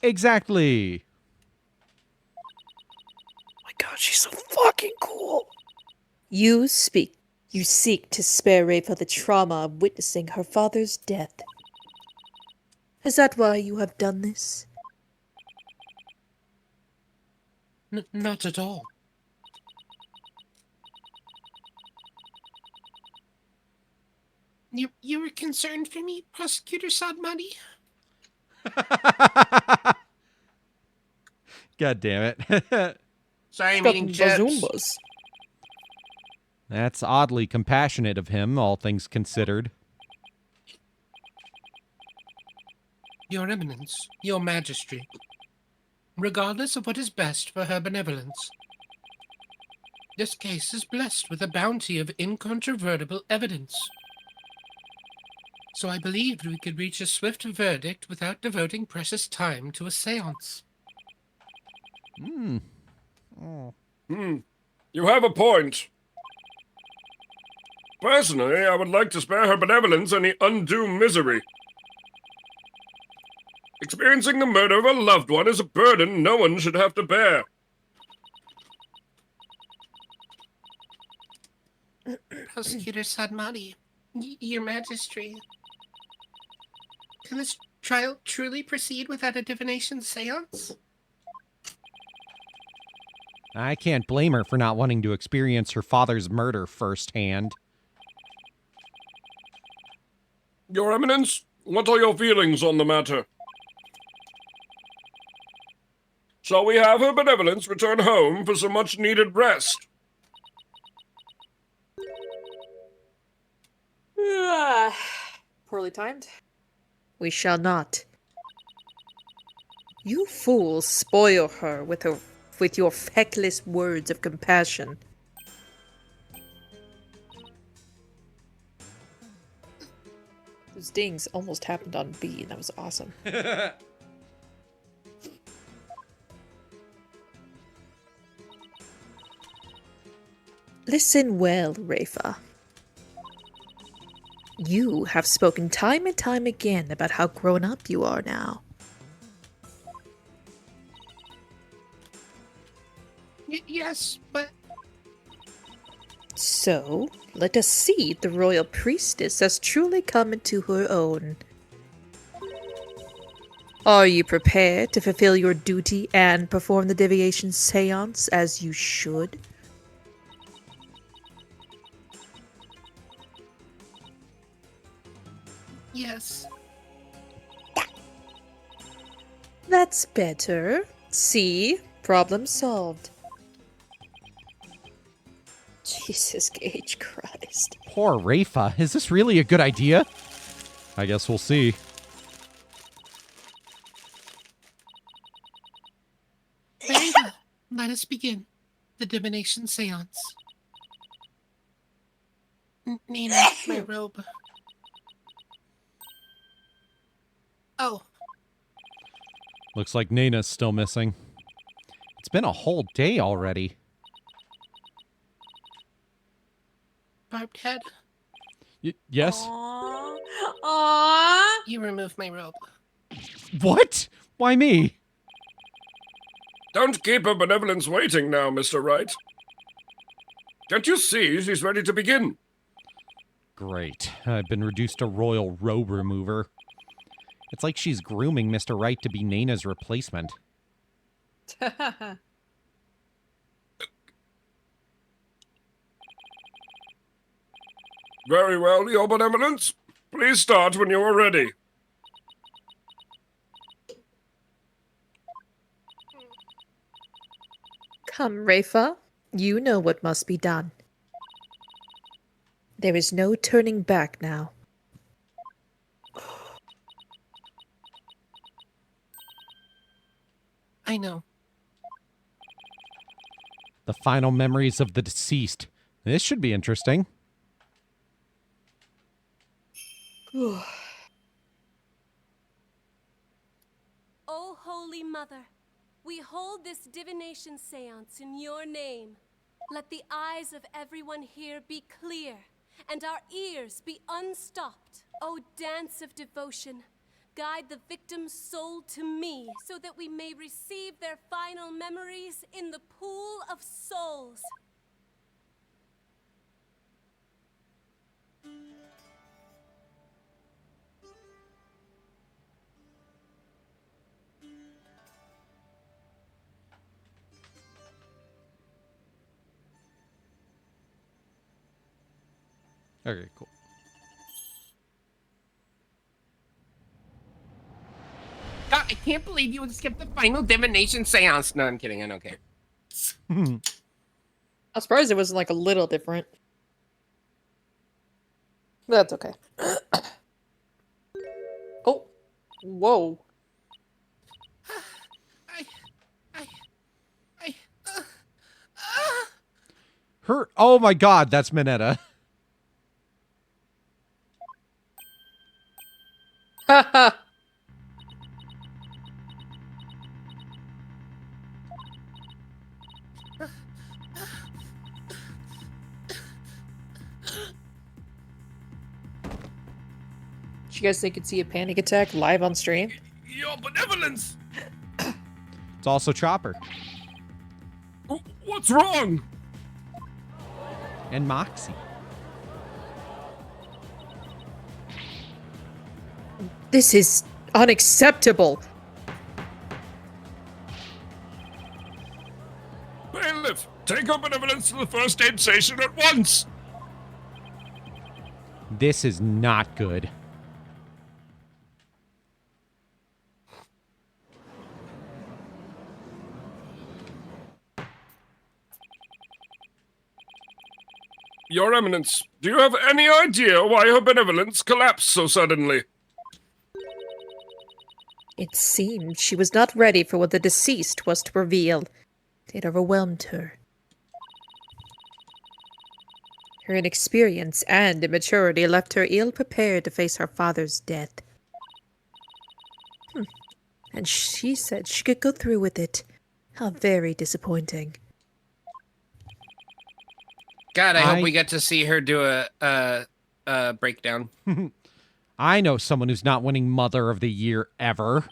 Exactly. My God, she's so fucking cool. You seek to spare Rafa the trauma of witnessing her father's death. Is that why you have done this? Not at all. You were concerned for me, Prosecutor Sadmati? God damn it. Sorry, I'm eating chips. Bazumbas. That's oddly compassionate of him, all things considered. Your Eminence, your Majesty, regardless of what is best for her benevolence, this case is blessed with a bounty of incontrovertible evidence. So I believed we could reach a swift verdict without devoting precious time to a seance. You have a point. Personally, I would like to spare her benevolence any undue misery. Experiencing the murder of a loved one is a burden no one should have to bear. Prosecutor Sadmati, your Majesty, can this trial truly proceed without a divination seance? I can't blame her for not wanting to experience her father's murder firsthand. Your Eminence, what are your feelings on the matter? Shall we have her benevolence return home for some much-needed rest? Poorly timed. We shall not. You fools spoil her with your feckless words of compassion. Those dings almost happened on B, and that was awesome. Listen well, Rafa. You have spoken time and time again about how grown up you are now. Yes, but... So, let us see the royal priestess has truly come into her own. Are you prepared to fulfill your duty and perform the deviation seance as you should? Yes. That's better. See? Problem solved. Jesus H. Christ. Poor Rafa. Is this really a good idea? I guess we'll see. Very well. Let us begin. the divination seance. Nina, my robe. Oh, Looks like Nina's still missing. It's been a whole day already. barbed head. Yes? Aww. You remove my robe. What? Why me? Don't keep her benevolence waiting now, Mr. Wright. Can't you see she's ready to begin? Great. I've been reduced to royal robe remover. It's like she's grooming Mr. Wright to be Nina's replacement. Very well, Your Benevolence. Please start when you are ready. Come, Rafa. You know what must be done. There is no turning back now. I know. The final memories of the deceased. This should be interesting. O Holy Mother, we hold this divination seance in your name. Let the eyes of everyone here be clear, and our ears be unstopped. O dance of devotion, guide the victim's soul to me, so that we may receive their final memories in the pool of souls. Okay, cool. God, I can't believe you would skip the final divination seance. No, I'm kidding. I don't care. I'm surprised it wasn't like a little different. That's okay. Oh, whoa. Her. Oh my God, that's Minetta. Haha. Did you guys think you'd see a panic attack live on stream? Your Benevolence! It's also Chopper. What's wrong? And Moxie. This is unacceptable. Bailiff, take Your Benevolence to the first aid station at once! This is not good. Your Eminence, do you have any idea why Her Benevolence collapsed so suddenly? It seemed she was not ready for what the deceased was to reveal. It overwhelmed her. Her inexperience and immaturity left her ill-prepared to face her father's death. And she said she could go through with it. How very disappointing. God, I hope we get to see her do a breakdown. I know someone who's not winning Mother of the Year ever.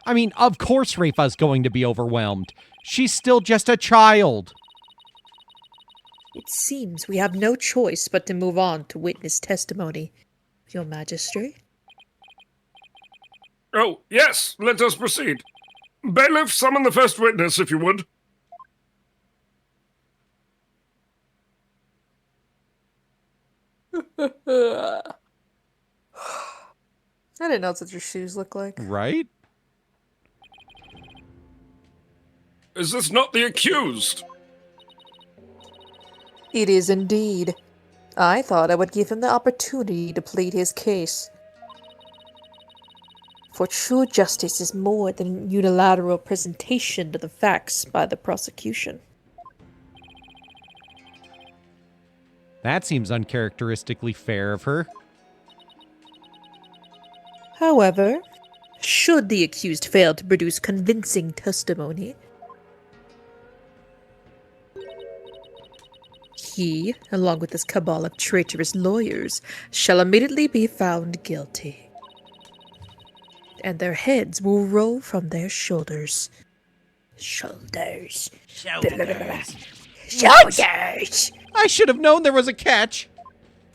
I mean, of course Rafa's going to be overwhelmed. She's still just a child. It seems we have no choice but to move on to witness testimony. Your Majesty? Oh, yes, let us proceed. Bailiff, summon the first witness, if you would. I didn't know that's what your shoes look like. Right? Is this not the accused? It is indeed. I thought I would give him the opportunity to plead his case. For true justice is more than unilateral presentation of the facts by the prosecution. That seems uncharacteristically fair of her. However, should the accused fail to produce convincing testimony, he, along with his cabal of traitorous lawyers, shall immediately be found guilty. And their heads will roll from their shoulders. Shoulders. Shoulders. Shoulders! I should have known there was a catch.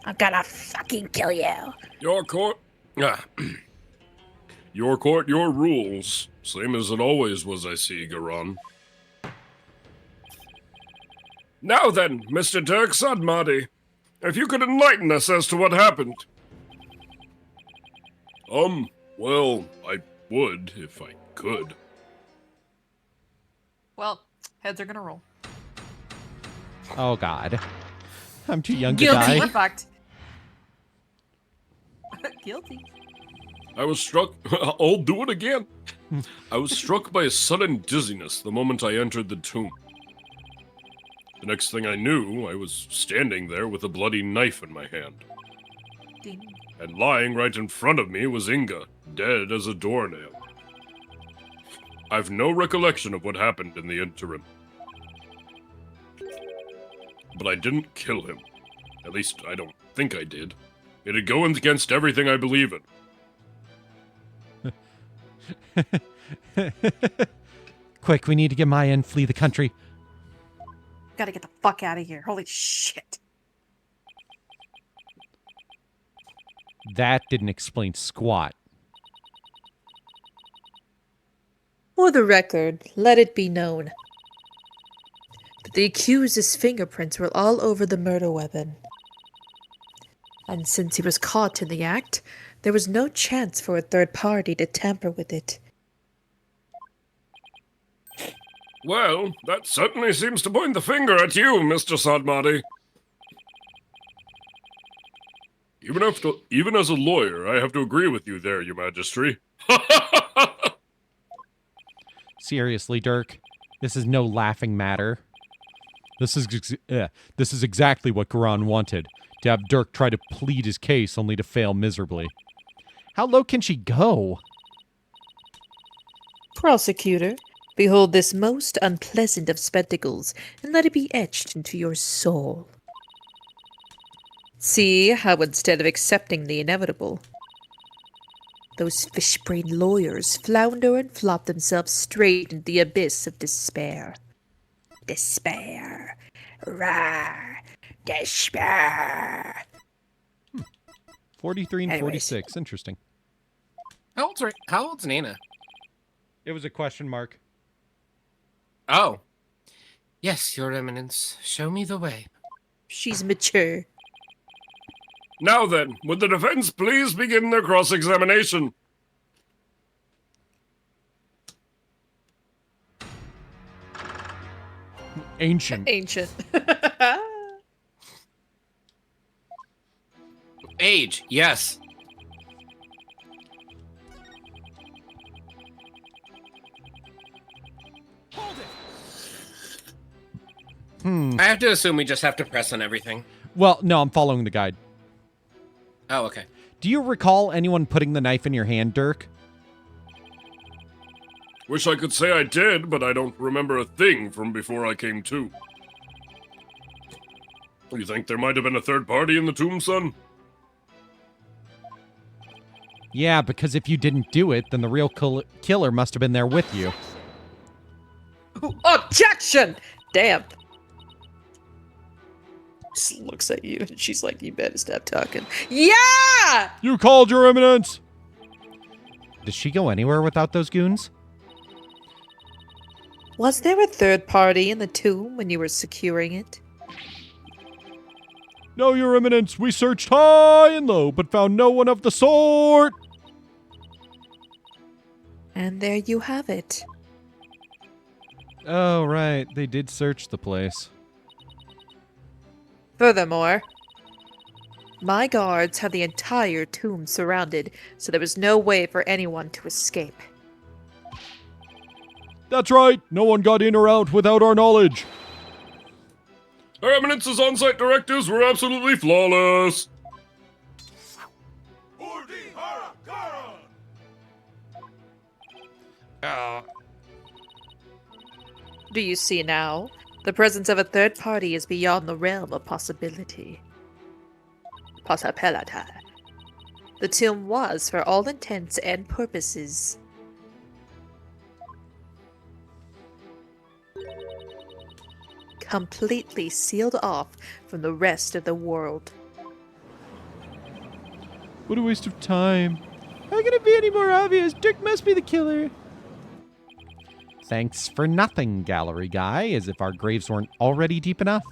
I'm gonna fucking kill you. Your court. Your court, your rules. Same as it always was, I see, Garon. Now then, Mr. Dirk Sudmadi, if you could enlighten us as to what happened. Well, I would if I could. Well, heads are gonna roll. Oh, God. I'm too young Guilty. to die. We're fucked. Guilty. I was struck. I'll do it again. I was struck by a sudden dizziness the moment I entered the tomb. The next thing I knew, I was standing there with a bloody knife in my hand. Ding. And lying right in front of me was Inga, dead as a doornail. I've no recollection of what happened in the interim. But I didn't kill him. At least, I don't think I did. It'd go against everything I believe in. Quick, we need to get Maya and flee the country. Gotta get the fuck out of here. Holy shit. That didn't explain squat. For the record, let it be known that the accused's fingerprints were all over the murder weapon. And since he was caught in the act, there was no chance for a third party to tamper with it. Well, that certainly seems to point the finger at you, Mr. Sadmadi. Even as a lawyer, I have to agree with you there, Your Majesty. Seriously, Dirk, this is no laughing matter. This is exactly what Garon wanted, to have Dirk try to plead his case only to fail miserably. How low can she go? Prosecutor, behold this most unpleasant of spectacles, and let it be etched into your soul. See how instead of accepting the inevitable, those fish-brained lawyers flounder and flop themselves straight into the abyss of despair. Despair. Rawr. Despair. 43 and Anyways. 46. Interesting. How old's Nina? It was a question mark. Oh. Yes, Your Eminence. Show me the way. She's mature. Now then, would the defense please begin their cross-examination? Ancient. Ancient. Age, yes. I have to assume we just have to press on everything. Well, no, I'm following the guide. Oh, okay. Do you recall anyone putting the knife in your hand, Dirk? Wish I could say I did, but I don't remember a thing from before I came to. You think there might have been a third party in the tomb, son? Yeah, because if you didn't do it, then the real killer must have been there with you. Objection! Damn. Just looks at you and she's like, you better stop talking. Yeah! You called, Your Eminence! Does she go anywhere without those goons? Was there a third party in the tomb when you were securing it? No, Your Eminence, we searched high and low, but found no one of the sort! And there you have it. Oh, right, they did search the place. Furthermore, my guards have the entire tomb surrounded, so there was no way for anyone to escape. That's right, no one got in or out without our knowledge. Her Eminence's on-site directives were absolutely flawless. Do you see now? The presence of a third party is beyond the realm of possibility. Possibility. The tomb was, for all intents and purposes, completely sealed off from the rest of the world. What a waste of time. How can it be any more obvious? Dirk must be the killer. Thanks for nothing, gallery guy, as if our graves weren't already deep enough.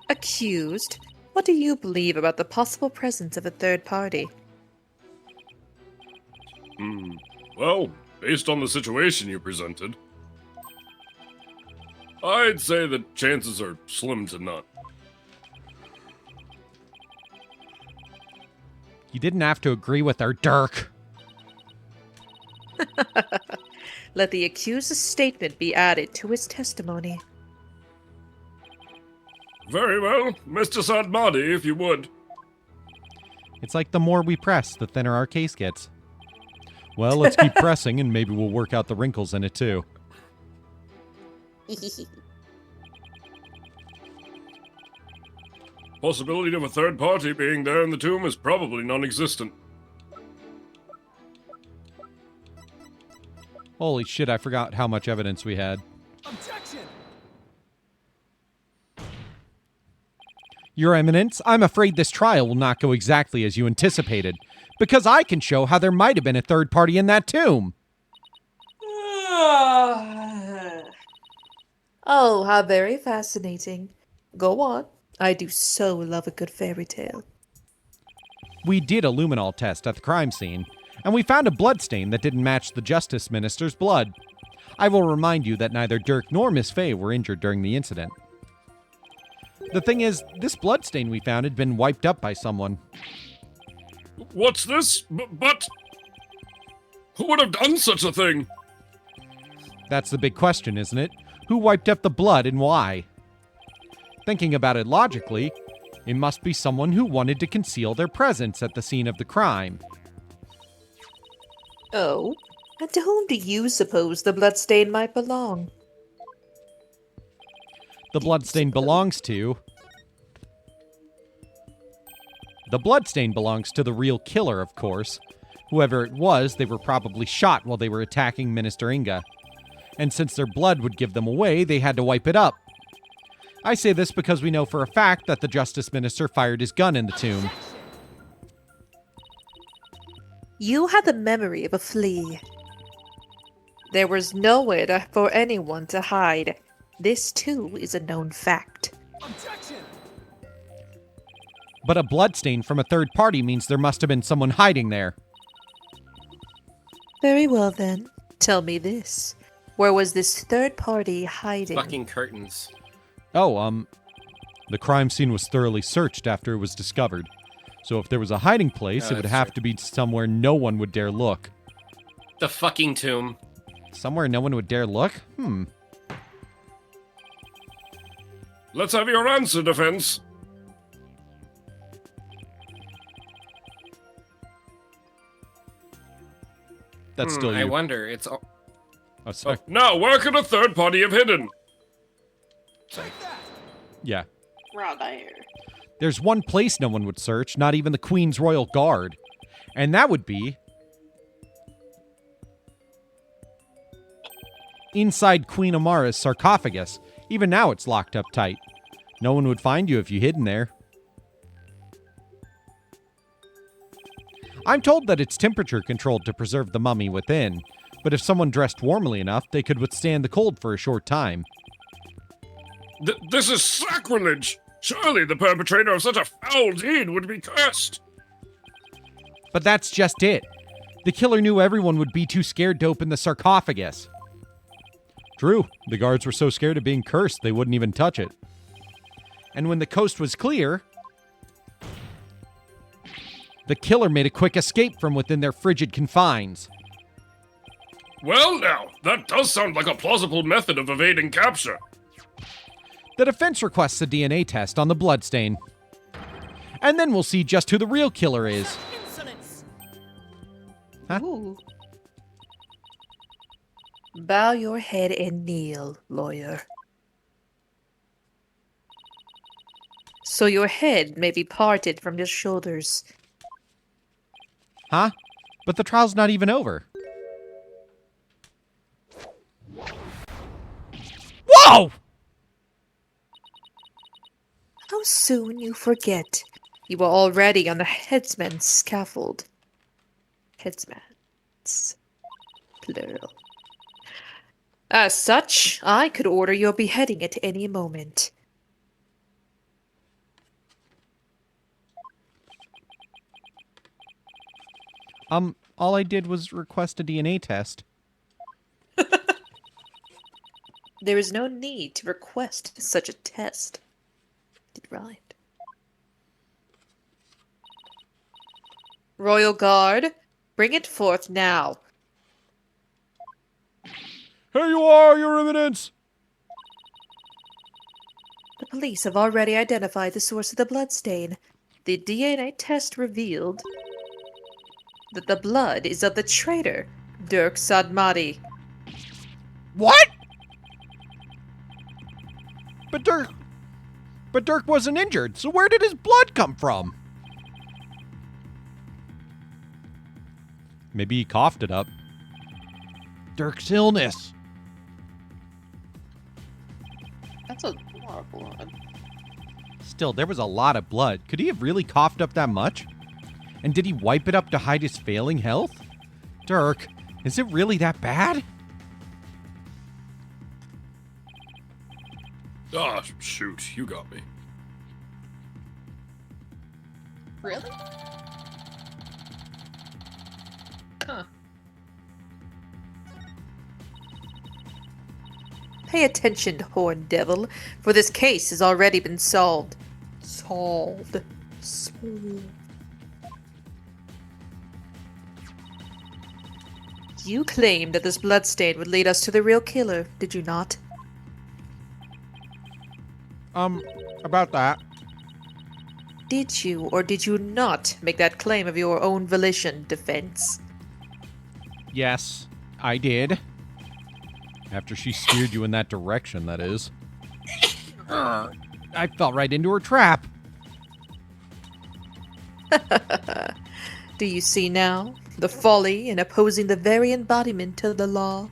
Accused? What do you believe about the possible presence of a third party? Well, based on the situation you presented, I'd say the chances are slim to none. You didn't have to agree with her, Dirk. Let the accused's statement be added to his testimony. Very well, Mr. Sadmadi, if you would. It's like the more we press, the thinner our case gets. Well, let's keep pressing, and maybe we'll work out the wrinkles in it, too. Possibility of a third party being there in the tomb is probably non-existent. Holy shit, I forgot how much evidence we had. Objection! Your Eminence, I'm afraid this trial will not go exactly as you anticipated, because I can show how there might have been a third party in that tomb. Oh, how very fascinating. Go on. I do so love a good fairy tale. We did a luminol test at the crime scene, and we found a bloodstain that didn't match the Justice Minister's blood. I will remind you that neither Dirk nor Miss Fay were injured during the incident. The thing is, this bloodstain we found had been wiped up by someone. What's this? But who would have done such a thing? That's the big question, isn't it? Who wiped up the blood and why? Thinking about it logically, it must be someone who wanted to conceal their presence at the scene of the crime. Oh, and to whom do you suppose the bloodstain might belong? The bloodstain belongs to... The bloodstain belongs to the real killer, of course. Whoever it was, they were probably shot while they were attacking Minister Inga. And since their blood would give them away, they had to wipe it up. I say this because we know for a fact that the Justice Minister fired his gun in the tomb. You had the memory of a flea. There was nowhere for anyone to hide. This, too, is a known fact. Objection! But a bloodstain from a third party means there must have been someone hiding there. Very well, then. Tell me this. Where was this third party hiding? Fucking curtains. Oh, the crime scene was thoroughly searched after it was discovered. So if there was a hiding place, it would have to be somewhere no one would dare look. The fucking tomb. Somewhere no one would dare look? Let's have your answer, defense. That's still you. I wonder, it's all... Oh, sorry. Now, where could a third party have hidden? Yeah. Right there. There's one place no one would search, not even the Queen's Royal Guard. And that would be... inside Queen Amara's sarcophagus. Even now it's locked up tight. No one would find you if you hid in there. I'm told that it's temperature controlled to preserve the mummy within, but if someone dressed warmly enough, they could withstand the cold for a short time. This is sacrilege! Surely the perpetrator of such a foul deed would be cursed! But that's just it. The killer knew everyone would be too scared to open the sarcophagus. True, the guards were so scared of being cursed they wouldn't even touch it. And when the coast was clear, the killer made a quick escape from within their frigid confines. Well now, that does sound like a plausible method of evading capture. The defense requests a DNA test on the bloodstain. And then we'll see just who the real killer is. Insolence! Huh? Ooh. Bow your head and kneel, lawyer. So your head may be parted from your shoulders. Huh? But the trial's not even over. Whoa! How soon you forget. You were already on the headsman's scaffold. Headsman's. Plural. As such, I could order your beheading at any moment. All I did was request a DNA test. There is no need to request such a test. Did Wright. Royal Guard, bring it forth now. Here you are, Your Eminence! The police have already identified the source of the bloodstain. The DNA test revealed that the blood is of the traitor, Dirk Sadmati. What? But Dirk wasn't injured, so where did his blood come from? Maybe he coughed it up. Dirk's illness. That's a lot of blood. Still, there was a lot of blood. Could he have really coughed up that much? And did he wipe it up to hide his failing health? Dirk, is it really that bad? Ah, shoot, you got me. Really? Huh. Pay attention, Horn Devil, for this case has already been solved. Solved. You claimed that this bloodstain would lead us to the real killer, did you not? About that. Did you or did you not make that claim of your own volition, defense? Yes, I did. After she steered you in that direction, that is. I fell right into her trap. Do you see now the folly in opposing the very embodiment of the law?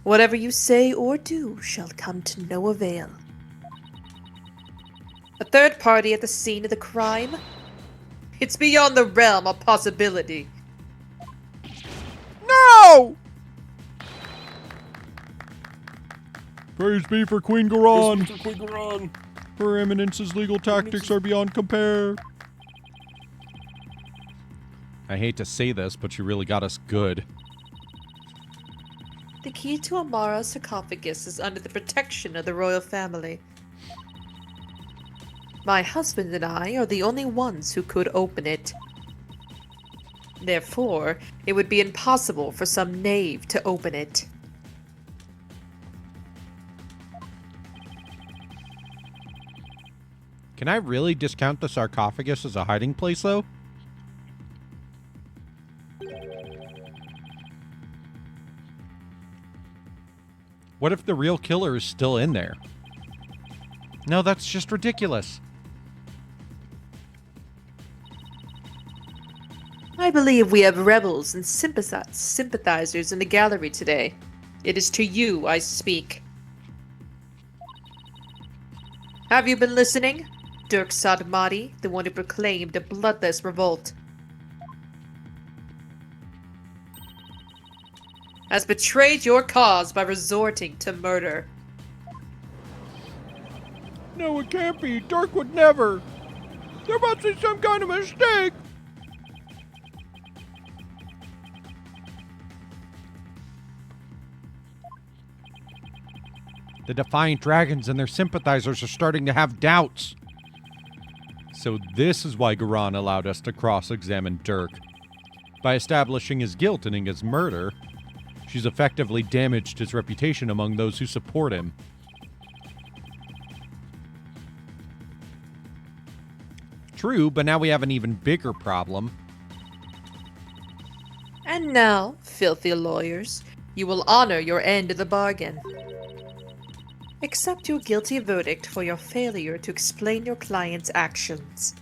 Whatever you say or do shall come to no avail. A third party at the scene of the crime? It's beyond the realm of possibility. No! Praise be for Queen Garon! Her Eminence's legal tactics are beyond compare. I hate to say this, but you really got us good. The key to Amara's sarcophagus is under the protection of the royal family. My husband and I are the only ones who could open it. Therefore, it would be impossible for some knave to open it. Can I really discount the sarcophagus as a hiding place, though? What if the real killer is still in there? No, that's just ridiculous. I believe we have rebels and sympathizers in the gallery today. It is to you I speak. Have you been listening? Dirk Sadmati, the one who proclaimed a bloodless revolt, has betrayed your cause by resorting to murder. No, it can't be. Dirk would never. There must be some kind of mistake. The Defiant Dragons and their sympathizers are starting to have doubts. So this is why Garon allowed us to cross-examine Dirk. By establishing his guilt in Inga's murder, she's effectively damaged his reputation among those who support him. True, but now we have an even bigger problem. And now, filthy lawyers, you will honor your end of the bargain. Accept your guilty verdict for your failure to explain your client's actions.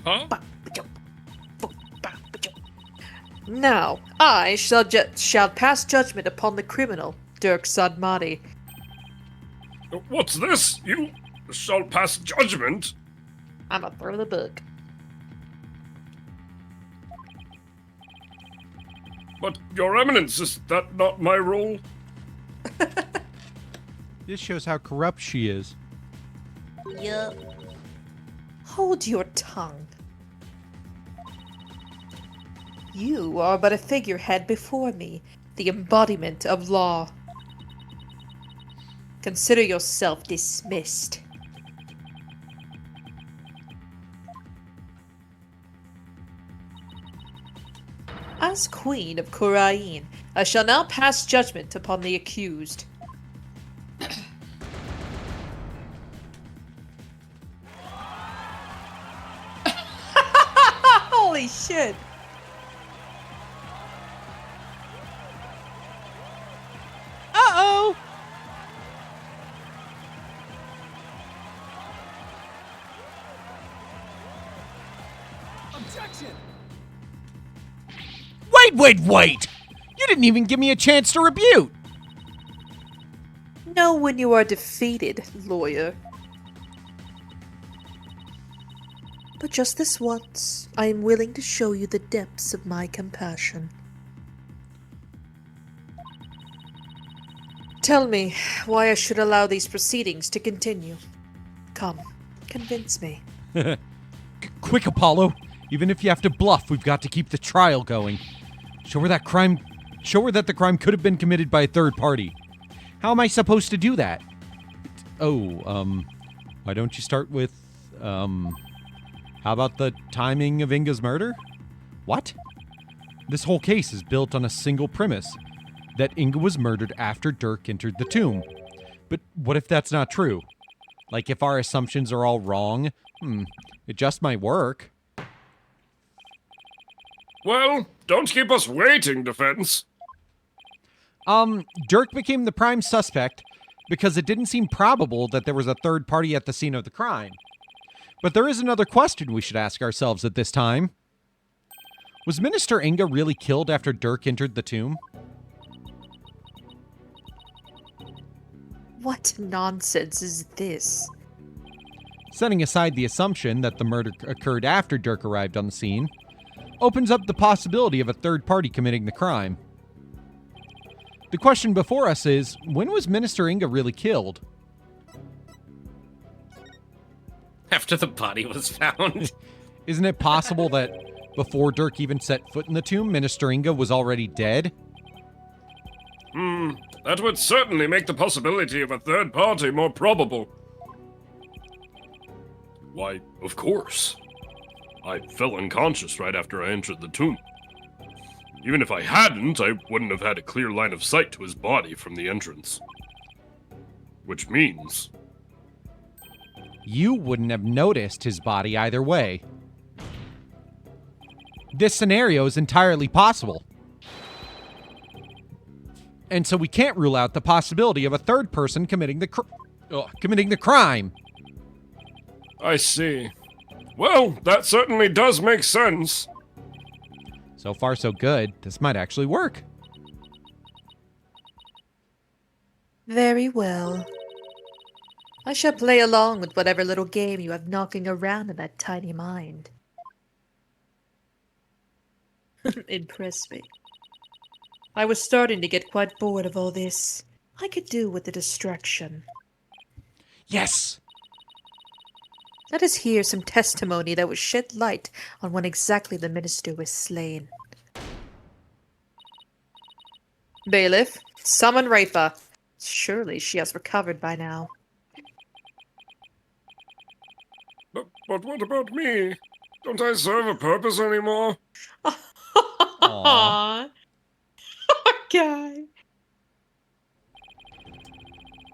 Huh? Now, I shall pass judgment upon the criminal, Dirk Sadmati. What's this? You shall pass judgment? I'm a throw the book. But, Your Eminence, is that not my role? This shows how corrupt she is. Yup. Hold your tongue. You are but a figurehead before me, the embodiment of law. Consider yourself dismissed. As Queen of Khurain, I shall now pass judgment upon the accused. Holy shit! Uh-oh! Objection! Wait! You didn't even give me a chance to rebut! Know when you are defeated, lawyer. But just this once, I am willing to show you the depths of my compassion. Tell me why I should allow these proceedings to continue. Come, convince me. Quick, Apollo! Even if you have to bluff, we've got to keep the trial going. Show her that the crime could have been committed by a third party. How am I supposed to do that? Why don't you start with, how about the timing of Inga's murder? What? This whole case is built on a single premise, that Inga was murdered after Dirk entered the tomb. But what if that's not true? Like, if our assumptions are all wrong, it just might work. Well, don't keep us waiting, defense. Dirk became the prime suspect because it didn't seem probable that there was a third party at the scene of the crime. But there is another question we should ask ourselves at this time. Was Minister Inga really killed after Dirk entered the tomb? What nonsense is this? Setting aside the assumption that the murder occurred after Dirk arrived on the scene, opens up the possibility of a third party committing the crime. The question before us is, when was Minister Inga really killed? After the body was found. Isn't it possible that before Dirk even set foot in the tomb, Minister Inga was already dead? That would certainly make the possibility of a third party more probable. Why, of course. I fell unconscious right after I entered the tomb. Even if I hadn't, I wouldn't have had a clear line of sight to his body from the entrance. Which means... you wouldn't have noticed his body either way. This scenario is entirely possible. And so we can't rule out the possibility of a third person committing the crime. I see. Well, that certainly does make sense. So far, so good. This might actually work. Very well. I shall play along with whatever little game you have knocking around in that tiny mind. Impress me. I was starting to get quite bored of all this. I could do with a distraction. Yes! Let us hear some testimony that would shed light on when exactly the minister was slain. Bailiff, summon Rafa. Surely she has recovered by now. But what about me? Don't I serve a purpose anymore? Aww.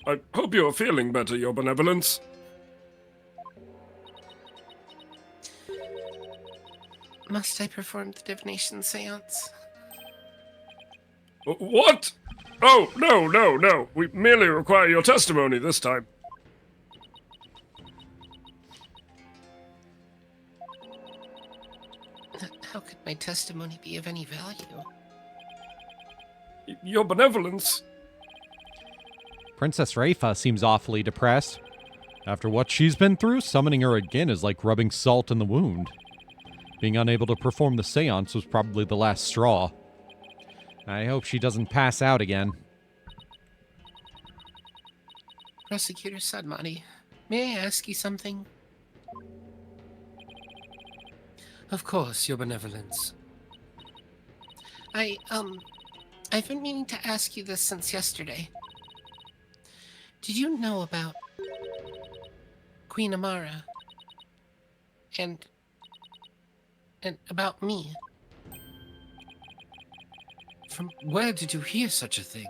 I hope you are feeling better, Your Benevolence. Must I perform the divination seance? What? Oh, no. We merely require your testimony this time. How could my testimony be of any value? Your Benevolence. Princess Raifa seems awfully depressed. After what she's been through, summoning her again is like rubbing salt in the wound. Being unable to perform the seance was probably the last straw. I hope she doesn't pass out again. Prosecutor Sadmati, may I ask you something? Of course, Your Benevolence. I've been meaning to ask you this since yesterday. Did you know about Queen Amara? And about me? From where did you hear such a thing?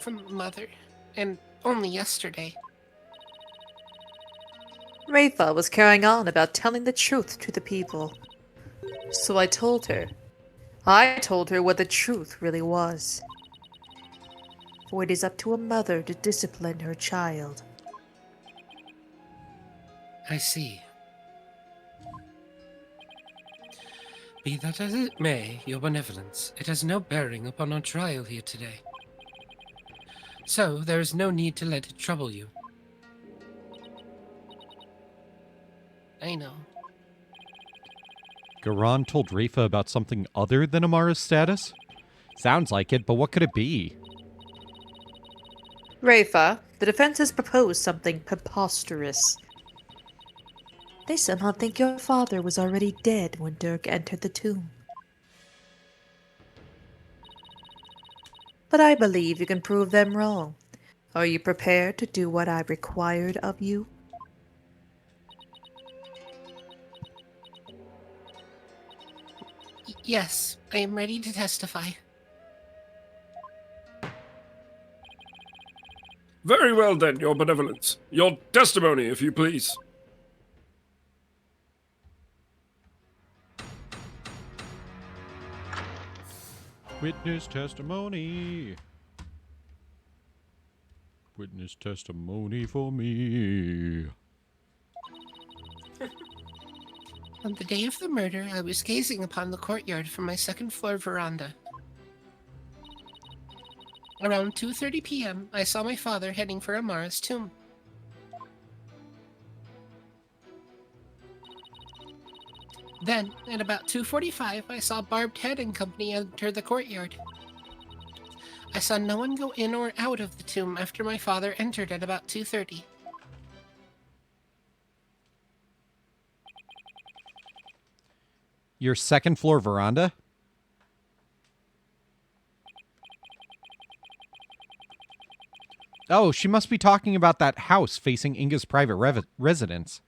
From Mother, and only yesterday. Raifa was carrying on about telling the truth to the people. So I told her. I told her what the truth really was. For it is up to a mother to discipline her child. I see. Be that as it may, Your Benevolence, it has no bearing upon our trial here today. So, there is no need to let it trouble you. I know. Garan told Raifa about something other than Amara's status? Sounds like it, but what could it be? Raifa, the defense has proposed something preposterous. They somehow think your father was already dead when Dirk entered the tomb. But I believe you can prove them wrong. Are you prepared to do what I required of you? Yes, I am ready to testify. Very well then, Your Benevolence. Your testimony, if you please. Witness testimony. Witness testimony for me. On the day of the murder, I was gazing upon the courtyard from my second-floor veranda. Around 2:30 p.m., I saw my father heading for Amara's tomb. Then, at about 2:45, I saw Barbed Head and company enter the courtyard. I saw no one go in or out of the tomb after my father entered at about 2:30. Your second floor veranda? Oh, she must be talking about that house facing Inga's private residence.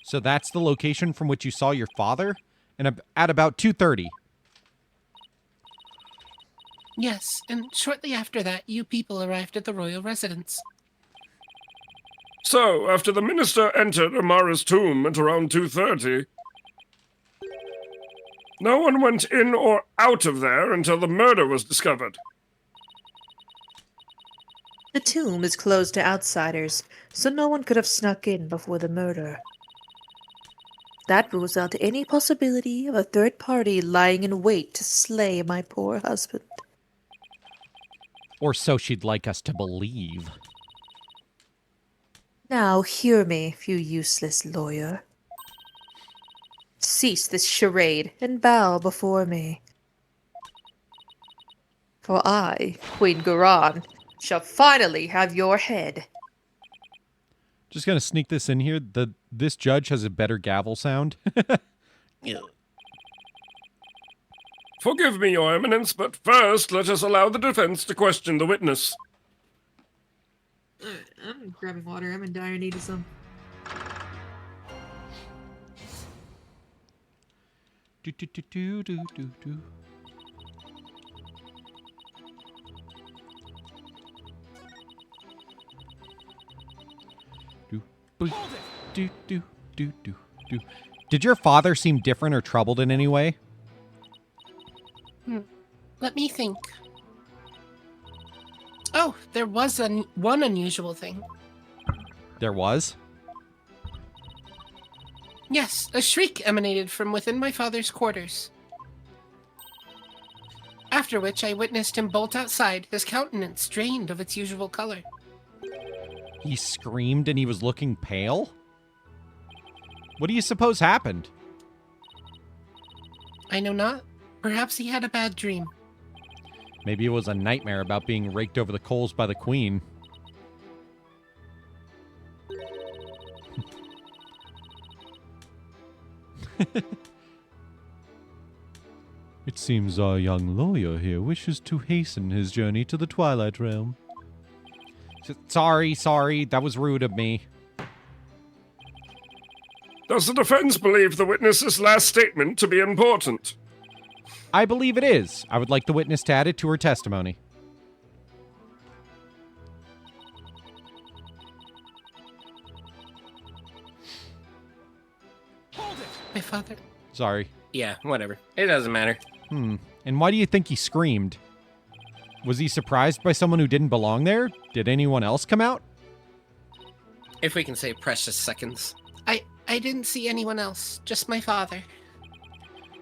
So that's the location from which you saw your father? And at about 2:30. Yes, and shortly after that, you people arrived at the royal residence. So, after the minister entered Amara's tomb at around 2:30, no one went in or out of there until the murder was discovered. The tomb is closed to outsiders, so no one could have snuck in before the murder. That rules out any possibility of a third party lying in wait to slay my poor husband. Or so she'd like us to believe. Now hear me, you useless lawyer. Cease this charade and bow before me. For I, Queen Garan, shall finally have your head. Just gonna sneak this in here. This judge has a better gavel sound. Forgive me, Your Eminence, but first let us allow the defense to question the witness. I'm grabbing water. I'm in dire need of some. do, do, do, do, do. Did your father seem different or troubled in any way? Let me think. Oh, there was one unusual thing. There was? Yes, a shriek emanated from within my father's quarters. After which I witnessed him bolt outside, his countenance drained of its usual color. He screamed and he was looking pale? What do you suppose happened? I know not. Perhaps he had a bad dream. Maybe it was a nightmare about being raked over the coals by the queen. It seems our young lawyer here wishes to hasten his journey to the Twilight Realm. Sorry, that was rude of me. Does the defense believe the witness's last statement to be important? I believe it is. I would like the witness to add it to her testimony. My father... Sorry. Yeah, whatever. It doesn't matter. And why do you think he screamed? Was he surprised by someone who didn't belong there? Did anyone else come out? If we can save precious seconds. I didn't see anyone else, just my father.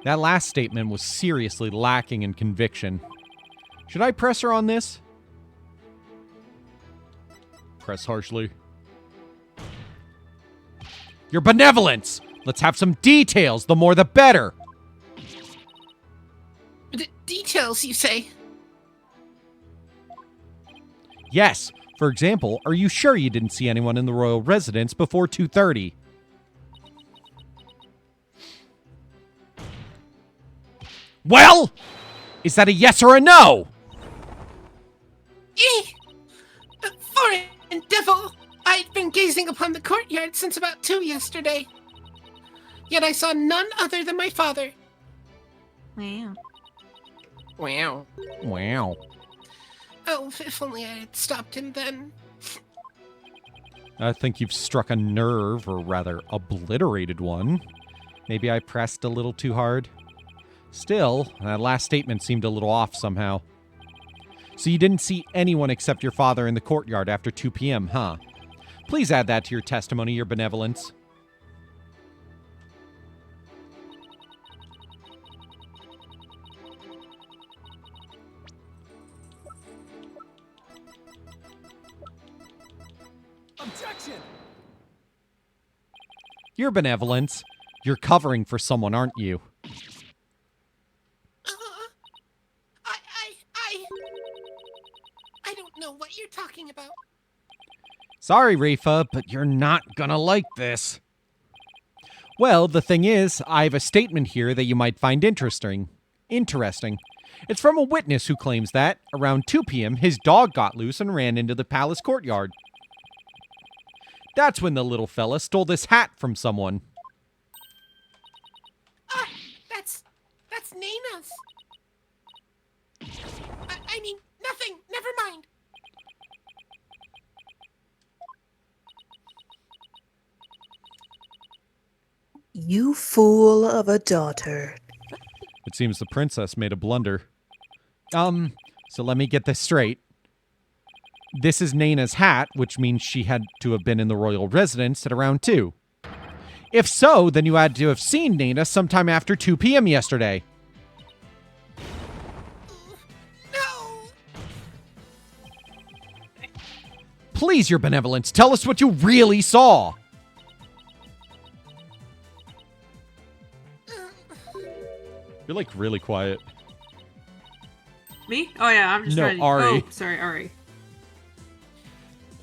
That last statement was seriously lacking in conviction. Should I press her on this? Press harshly. Your benevolence! Let's have some details, the more the better! Details, you say? Yes. For example, are you sure you didn't see anyone in the royal residence before 2:30? Well, is that a yes or a no? Foreign devil! I'd been gazing upon the courtyard since about 2 yesterday. Yet I saw none other than my father. Wow. Wow. Wow. Oh, if only I had stopped him then. I think you've struck a nerve, or rather, obliterated one. Maybe I pressed a little too hard. Still, that last statement seemed a little off somehow. So you didn't see anyone except your father in the courtyard after 2 p.m., huh? Please add that to your testimony, your benevolence. Objection! Your benevolence. You're covering for someone, aren't you? I don't know what you're talking about. Sorry, Rifa, but you're not gonna like this. Well, the thing is, I have a statement here that you might find interesting. It's from a witness who claims that, around 2 p.m., his dog got loose and ran into the palace courtyard. That's when the little fella stole this hat from someone. That's Nena's. I mean, nothing. Never mind. You fool of a daughter. It seems the princess made a blunder. So let me get this straight. This is Nena's hat, which means she had to have been in the royal residence at around 2. If so, then you had to have seen Nena sometime after 2 p.m. yesterday. No! Please, your benevolence, tell us what you really saw. You're like really quiet. Me? Oh yeah, I'm just No, trying to... Ari. Oh, sorry, Ari.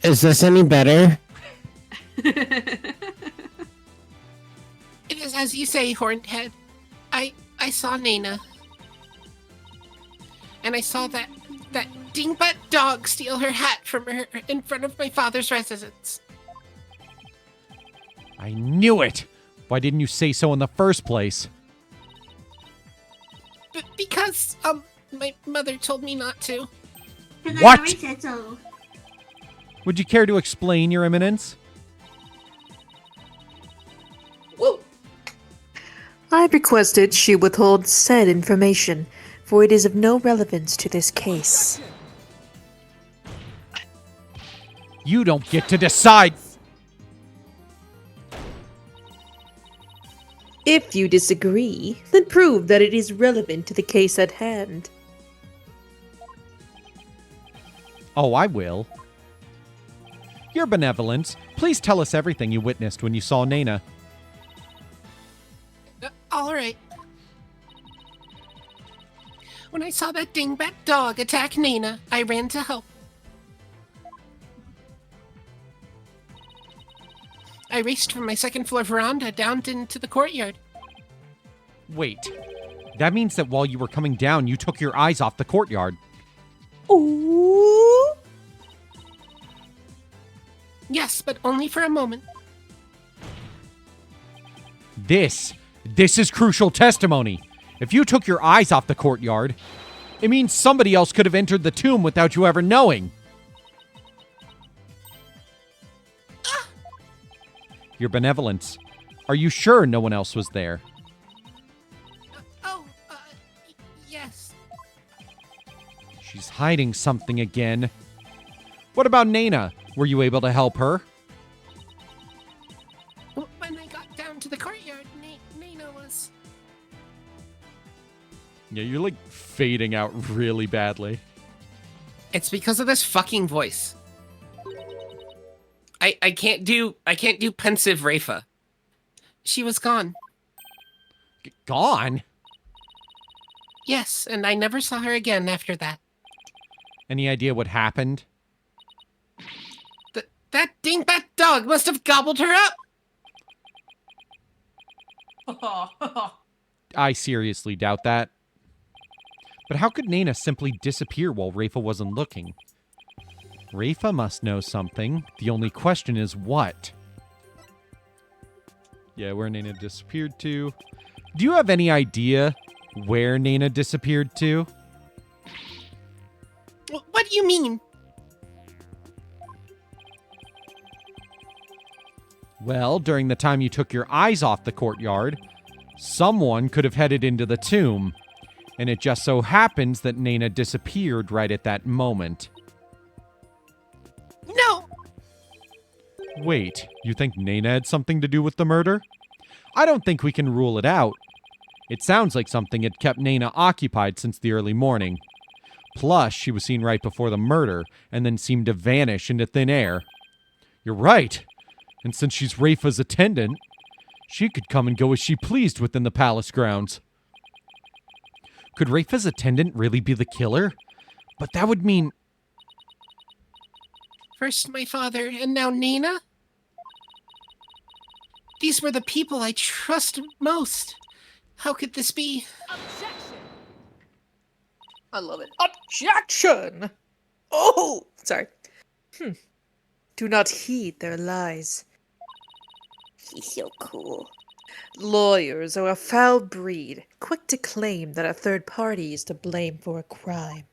Is this any better? It is as you say, Horned Head. I saw Nena. And I saw that dingbat dog steal her hat from her in front of my father's residence. I knew it. Why didn't you say so in the first place? Because, my mother told me not to. What? Would you care to explain, your eminence? I've requested she withhold said information, for it is of no relevance to this case. You don't get to decide. If you disagree, then prove that it is relevant to the case at hand. Oh, I will. Your Benevolence, please tell us everything you witnessed when you saw Nena. All right. When I saw that dingbat dog attack Nena, I ran to help. I raced from my second-floor veranda down into the courtyard. Wait. That means that while you were coming down, you took your eyes off the courtyard. Ooh. Yes, but only for a moment. This is crucial testimony. If you took your eyes off the courtyard, it means somebody else could have entered the tomb without you ever knowing. Your Benevolence, are you sure no one else was there? Yes. She's hiding something again. What about Nena? Were you able to help her? When I got down to the courtyard, Nena was... Yeah, you're like fading out really badly. It's because of this fucking voice. I can't do pensive Rafa. She was gone. Gone? Yes, and I never saw her again after that. Any idea what happened? That dingbat dog must have gobbled her up! I seriously doubt that. But how could Nena simply disappear while Rafa wasn't looking? Rafa must know something. The only question is what? Yeah, where Nena disappeared to. Do you have any idea where Nena disappeared to? What do you mean? Well, during the time you took your eyes off the courtyard, someone could have headed into the tomb. And it just so happens that Nena disappeared right at that moment. No! Wait, you think Nena had something to do with the murder? I don't think we can rule it out. It sounds like something had kept Nena occupied since the early morning. Plus, she was seen right before the murder, and then seemed to vanish into thin air. You're right. And since she's Rafa's attendant, she could come and go as she pleased within the palace grounds. Could Rafa's attendant really be the killer? But that would mean... First my father, and now Nena? These were the people I trusted most. How could this be? Objection! I love it. Objection! Oh! Sorry. Do not heed their lies. He's so cool. Lawyers are a foul breed, quick to claim that a third party is to blame for a crime.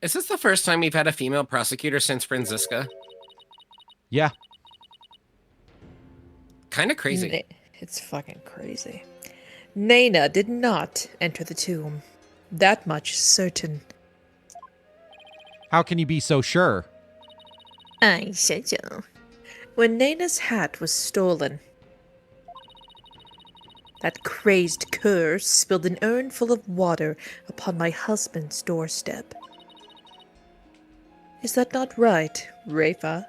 Is this the first time we've had a female prosecutor since Franziska? Yeah. Kind of crazy. It's fucking crazy. Nena did not enter the tomb. That much is certain. How can you be so sure? I said so. When Nena's hat was stolen, that crazed cur spilled an urn full of water upon my husband's doorstep. Is that not right, Rafa?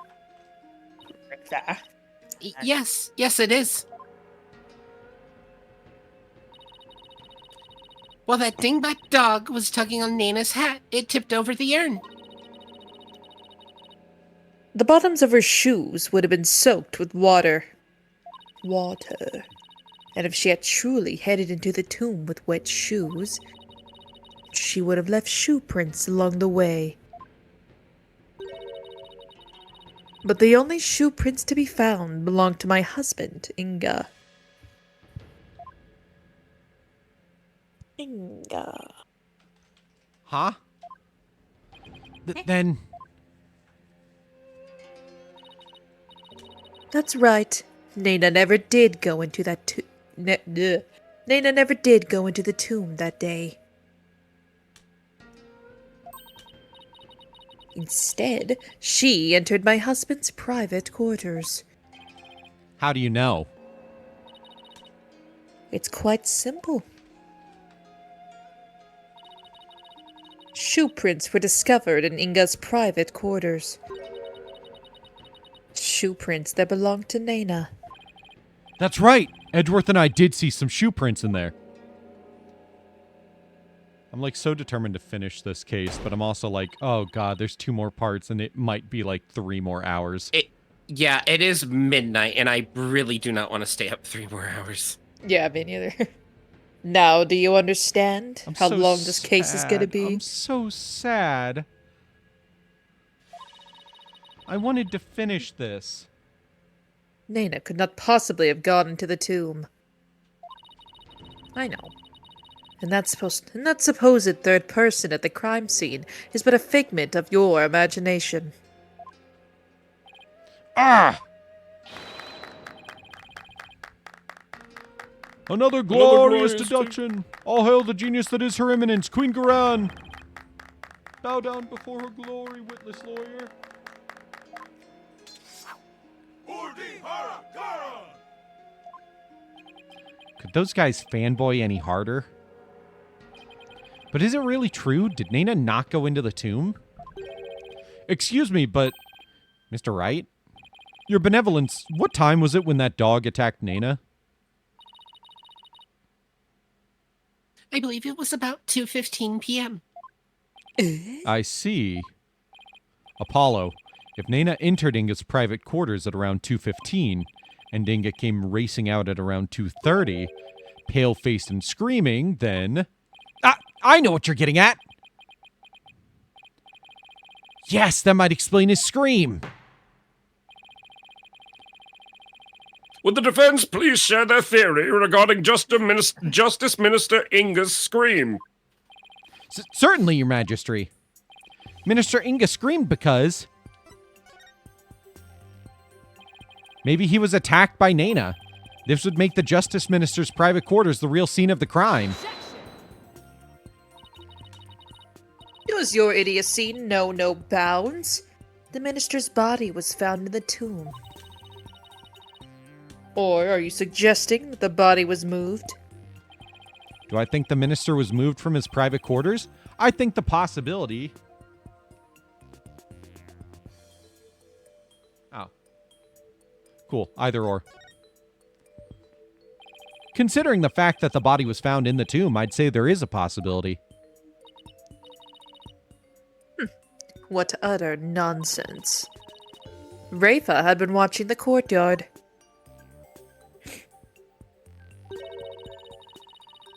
Rafa? Yes, it is. While that dingbat dog was tugging on Nena's hat, it tipped over the urn. The bottoms of her shoes would have been soaked with water. And if she had truly headed into the tomb with wet shoes, she would have left shoe prints along the way. But the only shoe prints to be found belonged to my husband, Inga. Huh? Then... That's right. Nena never did go into that Lena never did go into the tomb that day. Instead, she entered my husband's private quarters. How do you know? It's quite simple. Shoe prints were discovered in Inga's private quarters. Shoe prints that belonged to Lena. That's right. Edgeworth and I did see some shoe prints in there. I'm like so determined to finish this case, but I'm also like, oh god, there's 2 more parts and it might be like 3 more hours. Yeah, it is midnight and I really do not want to stay up 3 more hours. Yeah, me neither. Now, do you understand how so long this case is gonna sad. be? I'm so sad. I wanted to finish this. Lena could not possibly have gone into the tomb. I know. And that supposed third person at the crime scene is but a figment of your imagination. Ah! Another glorious deduction! All hail the genius that is her eminence, Queen Garan! Bow down before her glory, witless lawyer. Could those guys fanboy any harder? But is it really true? Did Lena not go into the tomb? Excuse me, but... Mr. Wright? Your benevolence, what time was it when that dog attacked Lena? I believe it was about 2:15 p.m. I see. Apollo, if Lena entered Inga's private quarters at around 2:15, and Inga came racing out at around 2:30, pale-faced and screaming, then... I know what you're getting at! Yes, that might explain his scream! Would the defense please share their theory regarding Justice Minister Inga's scream? Certainly, Your Majesty. Minister Inga screamed because... maybe he was attacked by Lena. This would make the Justice Minister's private quarters the real scene of the crime. Does your idiocy know no bounds? The minister's body was found in the tomb. Or are you suggesting that the body was moved? Do I think the minister was moved from his private quarters? I think the possibility... Oh. Cool. Either or. Considering the fact that the body was found in the tomb, I'd say there is a possibility. What utter nonsense. Rafa had been watching the courtyard.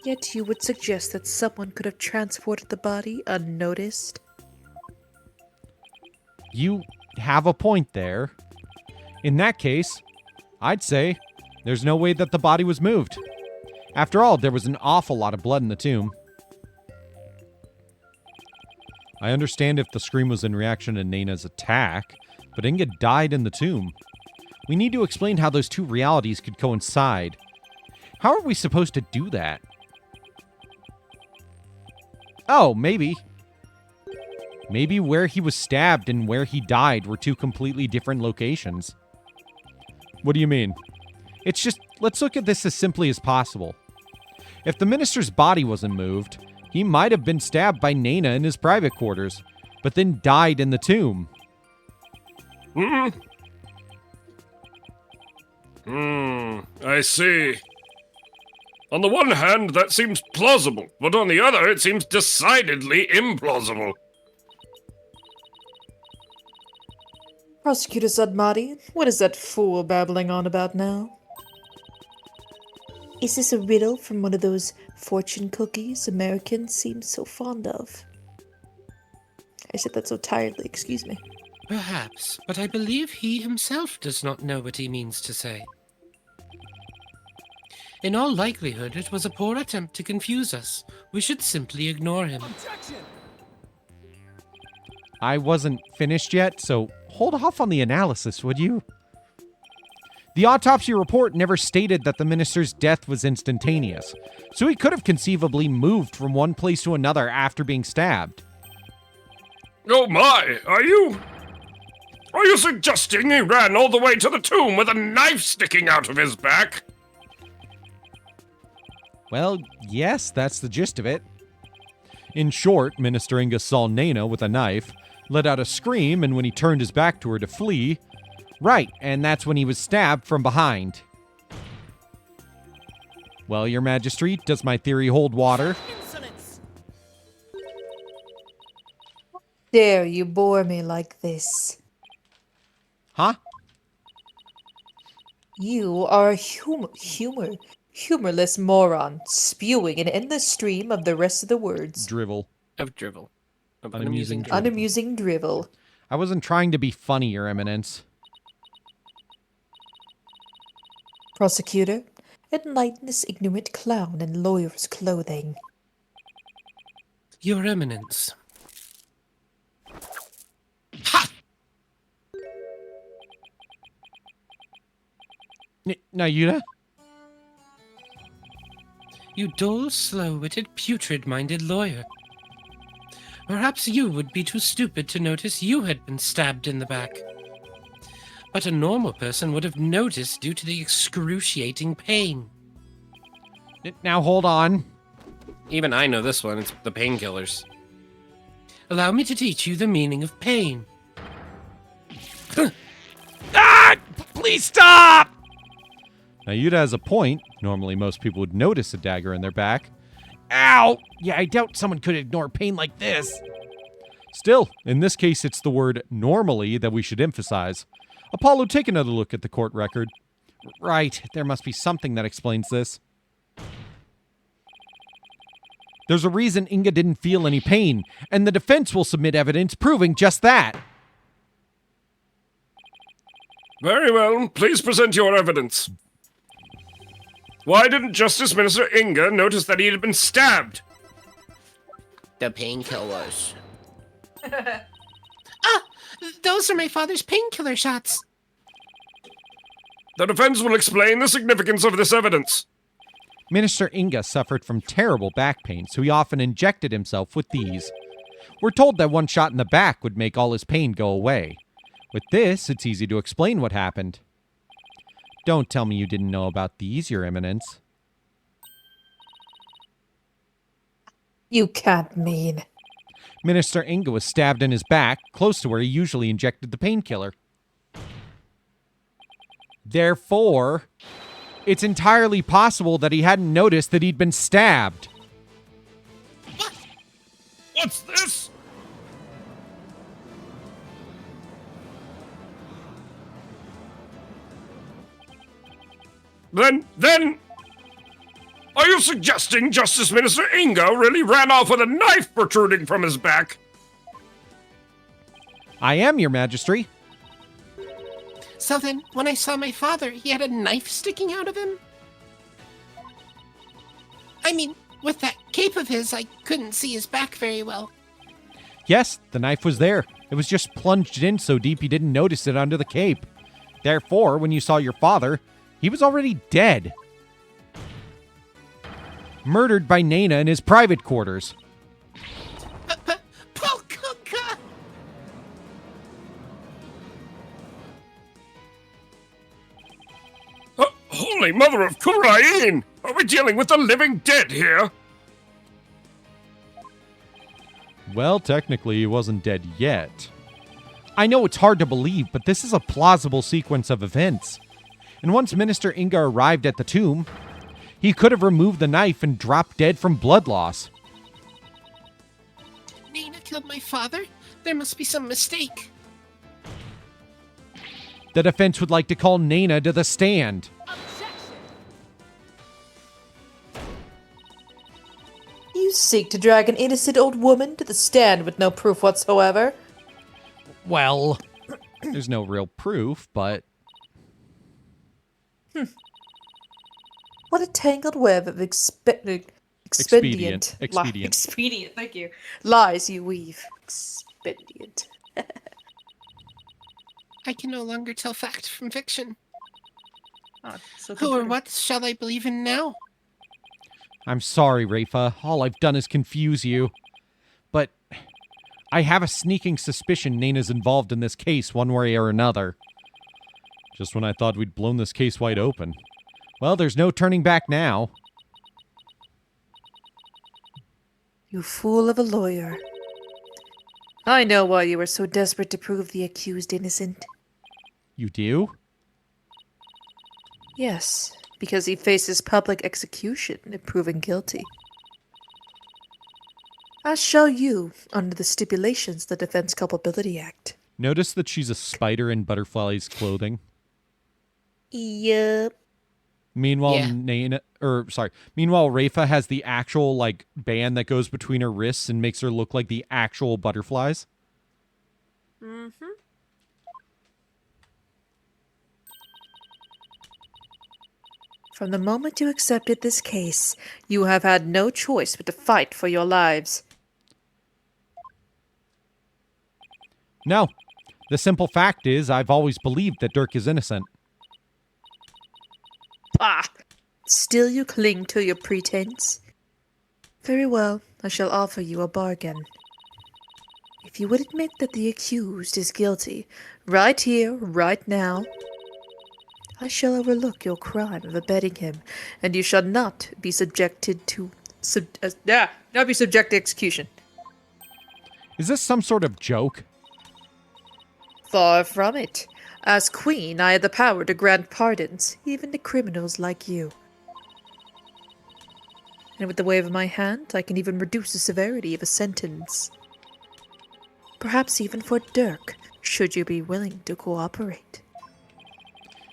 Yet you would suggest that someone could have transported the body unnoticed? You have a point there. In that case, I'd say there's no way that the body was moved. After all, there was an awful lot of blood in the tomb. I understand if the scream was in reaction to Lena's attack, but Inga died in the tomb. We need to explain how those two realities could coincide. How are we supposed to do that? Oh, maybe. Maybe where he was stabbed and where he died were two completely different locations. What do you mean? It's just, let's look at this as simply as possible. If the minister's body wasn't moved, he might have been stabbed by Lena in his private quarters, but then died in the tomb. I see. On the one hand, that seems plausible, but on the other, it seems decidedly implausible. Prosecutor Zudmati, what is that fool babbling on about now? Is this a riddle from one of those fortune cookies Americans seem so fond of? I said that so tiredly, excuse me. Perhaps, but I believe he himself does not know what he means to say. In all likelihood, it was a poor attempt to confuse us. We should simply ignore him. I wasn't finished yet, so hold off on the analysis, would you? The autopsy report never stated that the minister's death was instantaneous, so he could have conceivably moved from one place to another after being stabbed. Oh my, are you suggesting he ran all the way to the tomb with a knife sticking out of his back? Well, yes, that's the gist of it. In short, Minister Inga saw Lena with a knife, let out a scream, and when he turned his back to her to flee, right, and that's when he was stabbed from behind. Well, Your Majesty, does my theory hold water? Dare you bore me like this? Huh? You are a humorless moron, spewing an endless stream of the rest of the words. Drivel. Of drivel. Of Unamusing drivel. Unamusing drivel. I wasn't trying to be funny, Your Eminence. Prosecutor, enlighten this ignorant clown in lawyer's clothing. Your Eminence. Nayuta? You dull, slow-witted, putrid-minded lawyer. Perhaps you would be too stupid to notice you had been stabbed in the back. But a normal person would have noticed due to the excruciating pain. Now hold on. Even I know this one. It's the painkillers. Allow me to teach you the meaning of pain. Ah! Please stop! Nayuta has a point. Normally, most people would notice a dagger in their back. Ow! Yeah, I doubt someone could ignore pain like this. Still, in this case, it's the word normally that we should emphasize. Apollo, take another look at the court record. Right, there must be something that explains this. There's a reason Inga didn't feel any pain, and the defense will submit evidence proving just that. Very well, please present your evidence. Why didn't Justice Minister Inga notice that he had been stabbed? The painkillers. Those are my father's painkiller shots. The defense will explain the significance of this evidence. Minister Inga suffered from terrible back pain, so he often injected himself with these. We're told that one shot in the back would make all his pain go away. With this, it's easy to explain what happened. Don't tell me you didn't know about these, Your Eminence. You can't mean. Minister Inga was stabbed in his back, close to where he usually injected the painkiller. Therefore, it's entirely possible that he hadn't noticed that he'd been stabbed. What's this? Then, are you suggesting Justice Minister Inga really ran off with a knife protruding from his back? I am, Your Majesty. So then, when I saw my father, he had a knife sticking out of him? I mean, with that cape of his, I couldn't see his back very well. Yes, the knife was there. It was just plunged in so deep you didn't notice it under the cape. Therefore, when you saw your father, he was already dead. Murdered by Lena in his private quarters. Pacurka! Holy Mother of Kurain! Are we dealing with the living dead here? Well, technically, he wasn't dead yet. I know it's hard to believe, but this is a plausible sequence of events. And once Minister Inga arrived at the tomb, he could have removed the knife and dropped dead from blood loss. Lena killed my father? There must be some mistake. The defense would like to call Lena to the stand. You seek to drag an innocent old woman to the stand with no proof whatsoever. Well, there's no real proof, but... What a tangled web of expedient. Expedient, thank you. Lies you weave. Expedient. I can no longer tell fact from fiction. Ah, so Who or concerning. what shall I believe in now? I'm sorry, Rafa. All I've done is confuse you. But I have a sneaking suspicion Nena's involved in this case one way or another. Just when I thought we'd blown this case wide open. Well, there's no turning back now. You fool of a lawyer. I know why you were so desperate to prove the accused innocent. You do? Yes, because he faces public execution if proven guilty. As shall you, under the stipulations of the Defense Culpability Act. Notice that she's a spider in butterfly's clothing. Yep. Meanwhile, Yeah. Meanwhile, Rafa has the actual, like, band that goes between her wrists and makes her look like the actual butterflies. Mm-hmm. From the moment you accepted this case, you have had no choice but to fight for your lives. No. The simple fact is, I've always believed that Dirk is innocent. Ah! Still you cling to your pretense? Very well, I shall offer you a bargain. If you would admit that the accused is guilty, right here, right now, I shall overlook your crime of abetting him, and you shall not be subjected to not be subject to execution. Is this some sort of joke? Far from it. As queen, I have the power to grant pardons, even to criminals like you. And with the wave of my hand, I can even reduce the severity of a sentence. Perhaps even for Dirk, should you be willing to cooperate.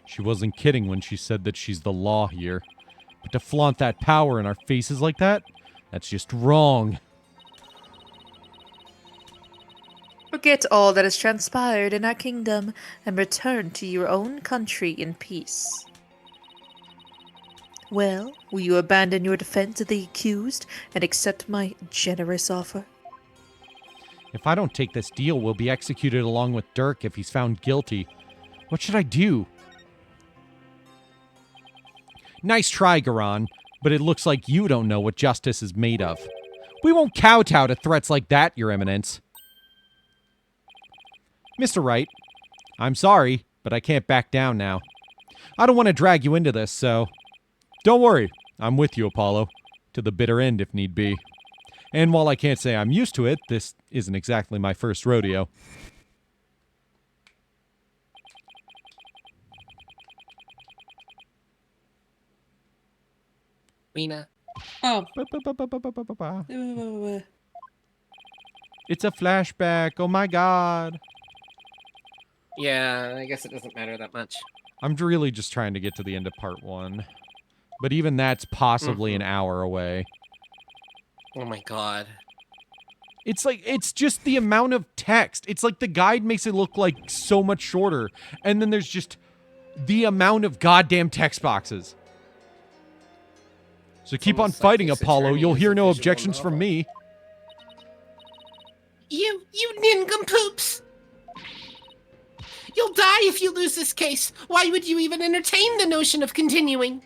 She wasn't kidding when she said that she's the law here. But to flaunt that power in our faces like that, that's just wrong. Forget all that has transpired in our kingdom and return to your own country in peace. Well, will you abandon your defense of the accused and accept my generous offer? If I don't take this deal, we'll be executed along with Dirk if he's found guilty. What should I do? Nice try, Garan, but it looks like you don't know what justice is made of. We won't kowtow to threats like that, Your Eminence. Mr. Wright, I'm sorry, but I can't back down now. I don't want to drag you into this, so... Don't worry, I'm with you, Apollo. To the bitter end, if need be. And while I can't say I'm used to it, this isn't exactly my first rodeo. Lena. Oh. It's a flashback, oh my god. Yeah, I guess it doesn't matter that much. I'm really just trying to get to the end of part 1. But even that's possibly an hour away. Oh my god. It's like, it's just the amount of text. It's like the guide makes it look like so much shorter. And then there's just the amount of goddamn text boxes. So keep on fighting, Apollo. You'll hear no objections from me. You nincompoops! You'll die if you lose this case. Why would you even entertain the notion of continuing?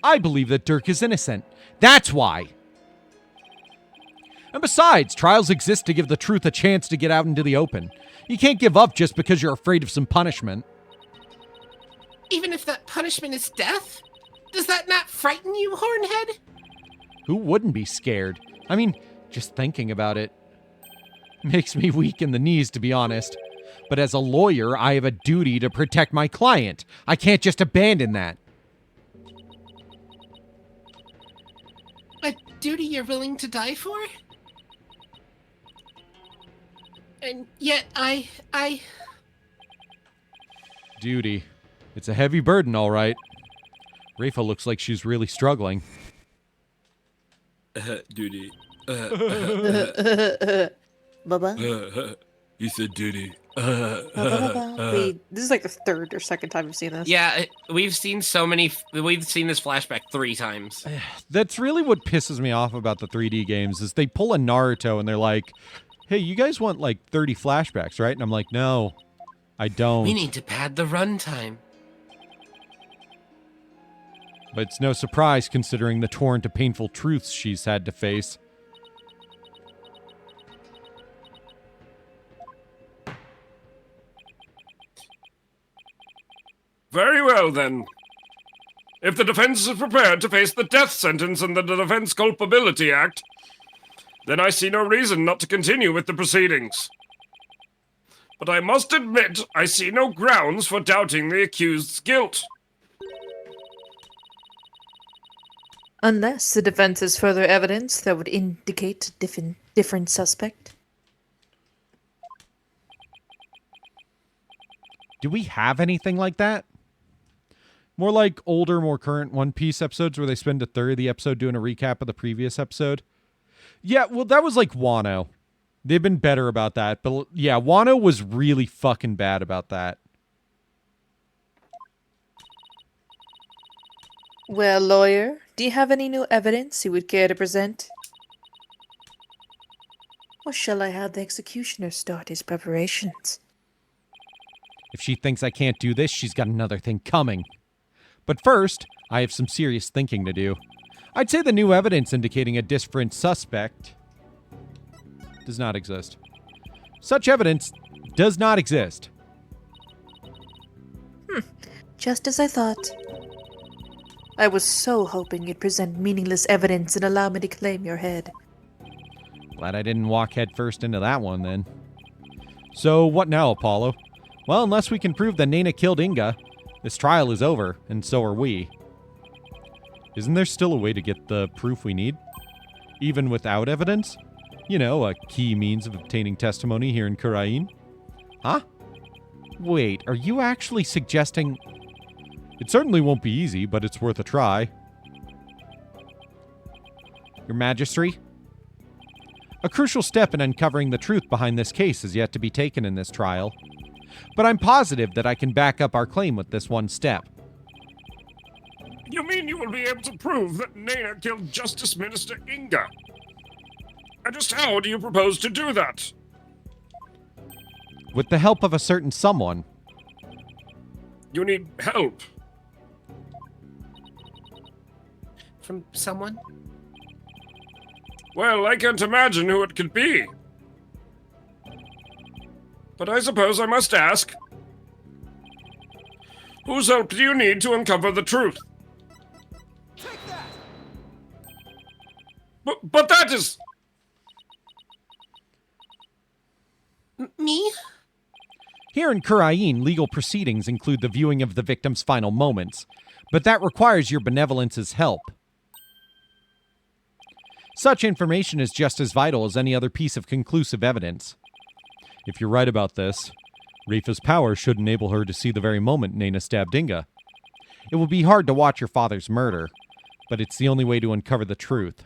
I believe that Dirk is innocent. That's why. And besides, trials exist to give the truth a chance to get out into the open. You can't give up just because you're afraid of some punishment. Even if that punishment is death? Does that not frighten you, Hornhead? Who wouldn't be scared? I mean, just thinking about it makes me weak in the knees, to be honest. But as a lawyer, I have a duty to protect my client. I can't just abandon that. A duty you're willing to die for? And yet I... Duty. It's a heavy burden, all right. Rafa looks like she's really struggling. Duty. Bubba? He said duty. Wait, this is like the third or second time we've seen this. Yeah, we've seen so many. We've seen this flashback 3 times. That's really what pisses me off about the 3D games, is they pull a Naruto and they're like, hey, you guys want like 30 flashbacks, right? And I'm like, no, I don't. We need to pad the runtime. But it's no surprise considering the torrent of painful truths she's had to face. Very well, then. If the defense is prepared to face the death sentence under the Defense Culpability Act, then I see no reason not to continue with the proceedings. But I must admit, I see no grounds for doubting the accused's guilt. Unless the defense has further evidence that would indicate a different suspect. Do we have anything like that? More like older, more current One Piece episodes where they spend a third of the episode doing a recap of the previous episode. Yeah, well, that was like Wano. They've been better about that. But yeah, Wano was really fucking bad about that. Well, lawyer, do you have any new evidence you would care to present? Or shall I have the executioner start his preparations? If she thinks I can't do this, she's got another thing coming. But first, I have some serious thinking to do. I'd say the new evidence indicating a different suspect does not exist. Such evidence does not exist. Just as I thought. I was so hoping you'd present meaningless evidence and allow me to claim your head. Glad I didn't walk headfirst into that one, then. So, what now, Apollo? Well, unless we can prove that Lena killed Inga, this trial is over, and so are we. Isn't there still a way to get the proof we need? Even without evidence? You know, a key means of obtaining testimony here in Kurain? Huh? Wait, are you actually suggesting... It certainly won't be easy, but it's worth a try. Your Majesty? A crucial step in uncovering the truth behind this case is yet to be taken in this trial. But I'm positive that I can back up our claim with this one step. You mean you will be able to prove that Lena killed Justice Minister Inga? And just how do you propose to do that? With the help of a certain someone. You need help. From someone? Well, I can't imagine who it could be. But I suppose I must ask. Whose help do you need to uncover the truth? Take that! But that is... Me? Here in Kurain, legal proceedings include the viewing of the victim's final moments, but that requires your benevolence's help. Such information is just as vital as any other piece of conclusive evidence. If you're right about this, Rifa's power should enable her to see the very moment Lena stabbed Inga. It will be hard to watch your father's murder, but it's the only way to uncover the truth.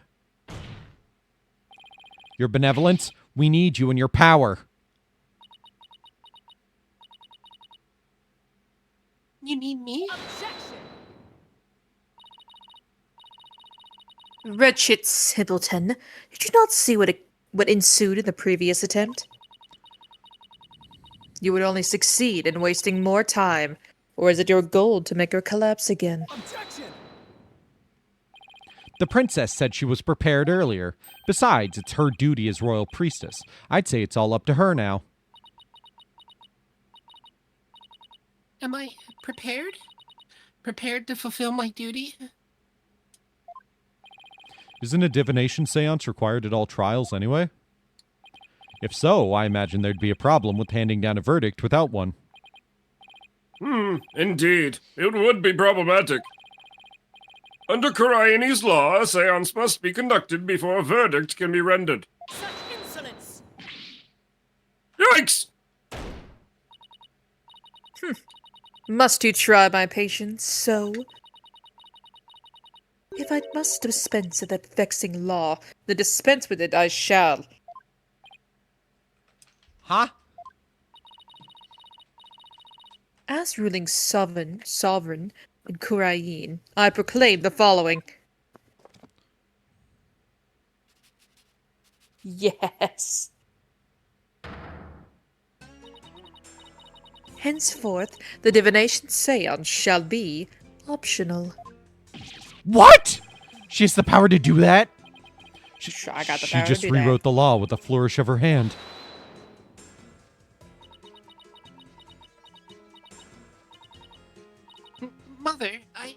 Your benevolence, we need you and your power. You need me? Wretched simpleton, did you not see what ensued in the previous attempt? You would only succeed in wasting more time, or is it your goal to make her collapse again? Objection! The princess said she was prepared earlier. Besides, it's her duty as royal priestess. I'd say it's all up to her now. Am I prepared? Prepared to fulfill my duty? Isn't a divination seance required at all trials anyway? If so, I imagine there'd be a problem with handing down a verdict without one. Indeed. It would be problematic. Under Kuraini's law, a seance must be conducted before a verdict can be rendered. Such insolence! Yikes! Must you try my patience so? If I must dispense with that vexing law, then dispense with it I shall. Huh? As ruling sovereign in Kurain, I proclaim the following. Yes. Henceforth, the divination seance shall be optional. What? She has the power to do that? I got the She power just to do rewrote the law with a flourish of her hand. Mother, I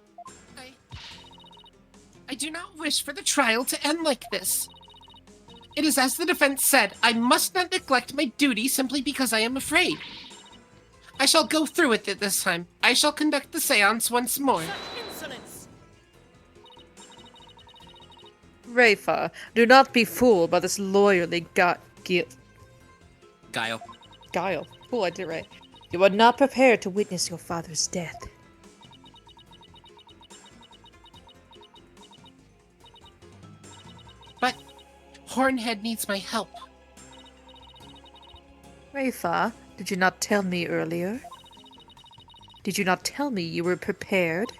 do not wish for the trial to end like this. It is as the defense said, I must not neglect my duty simply because I am afraid. I shall go through with it this time. I shall conduct the seance once more. Insolence! Rafa, do not be fooled by this lawyerly Guile. guile. Oh, I did it right. You are not prepared to witness your father's death. But Hornhead needs my help. Rafa, did you not tell me earlier? Did you not tell me you were prepared?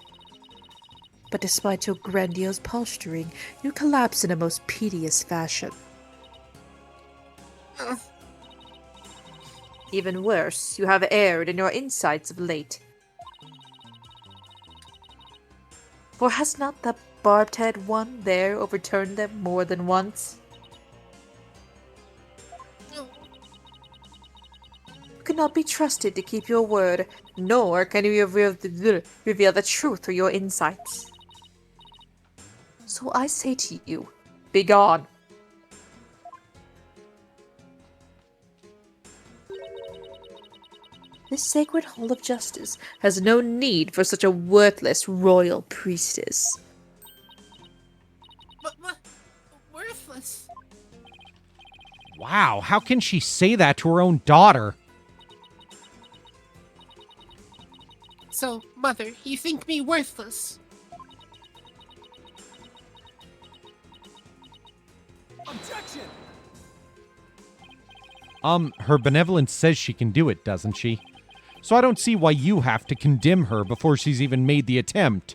But despite your grandiose posturing, you collapse in a most piteous fashion. Even worse, you have erred in your insights of late. For has not that barbed head one there overturned them more than once? You cannot be trusted to keep your word, nor can you reveal the truth through your insights. So I say to you, begone. This sacred hall of justice has no need for such a worthless royal priestess. But worthless. Wow, how can she say that to her own daughter? So, Mother, you think me worthless? Objection! Her benevolence says she can do it, doesn't she? So I don't see why you have to condemn her before she's even made the attempt.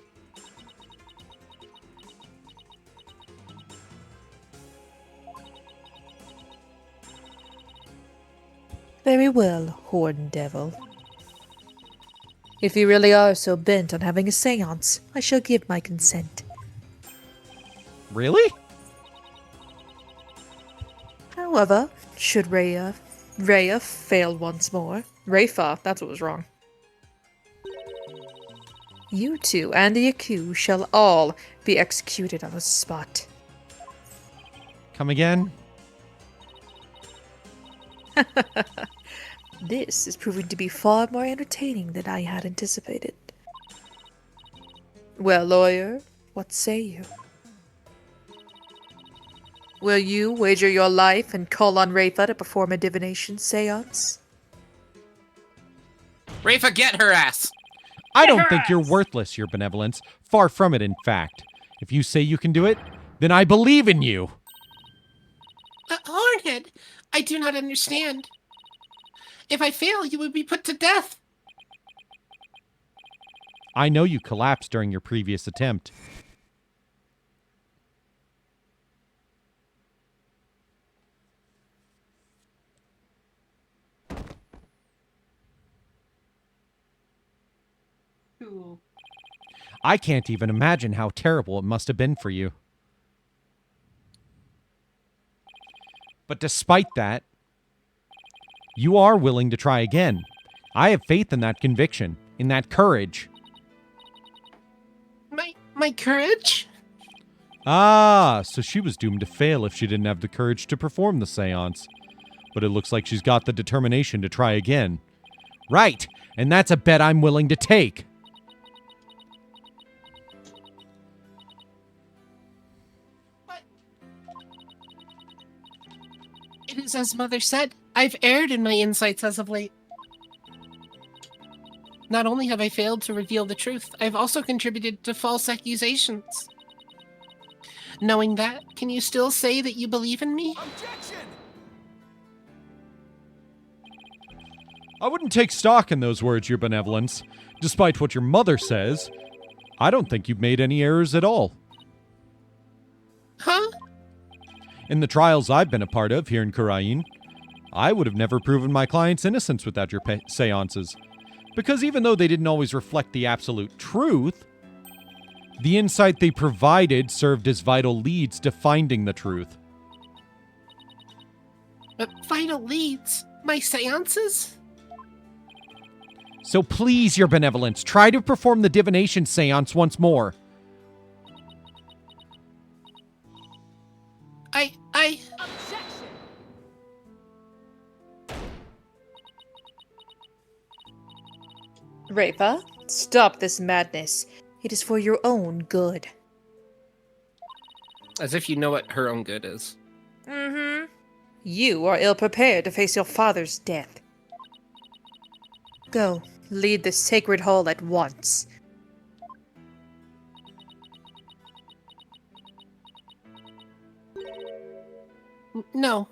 Very well, Horn Devil. If you really are so bent on having a seance, I shall give my consent. Really? However, should Rhea fail once more, Rafa, that's what was wrong. You two and the accused shall all be executed on the spot. Come again? This is proving to be far more entertaining than I had anticipated. Well, lawyer, what say you? Will you wager your life and call on Rafa to perform a divination seance? Rafa, get her ass! I don't think you're worthless, your benevolence. Far from it, in fact. If you say you can do it, then I believe in you. Hornhead, I do not understand. If I fail, you would be put to death. I know you collapsed during your previous attempt. Cool. I can't even imagine how terrible it must have been for you. But despite that, you are willing to try again. I have faith in that conviction, in that courage. My courage? Ah, so she was doomed to fail if she didn't have the courage to perform the seance. But it looks like she's got the determination to try again. Right, and that's a bet I'm willing to take. It is as Mother said. I've erred in my insights as of late. Not only have I failed to reveal the truth, I've also contributed to false accusations. Knowing that, can you still say that you believe in me? Objection! I wouldn't take stock in those words, your benevolence. Despite what your mother says, I don't think you've made any errors at all. Huh? In the trials I've been a part of here in Khura'in, I would have never proven my client's innocence without your seances. Because even though they didn't always reflect the absolute truth, The insight they provided served as vital leads to finding the truth. But vital leads? My seances? So please, your benevolence, try to perform the divination seance once more. Objection! Reva, stop this madness. It is for your own good. As if you know what her own good is. Mm-hmm. You are ill-prepared to face your father's death. Go, lead the sacred hall at once. No.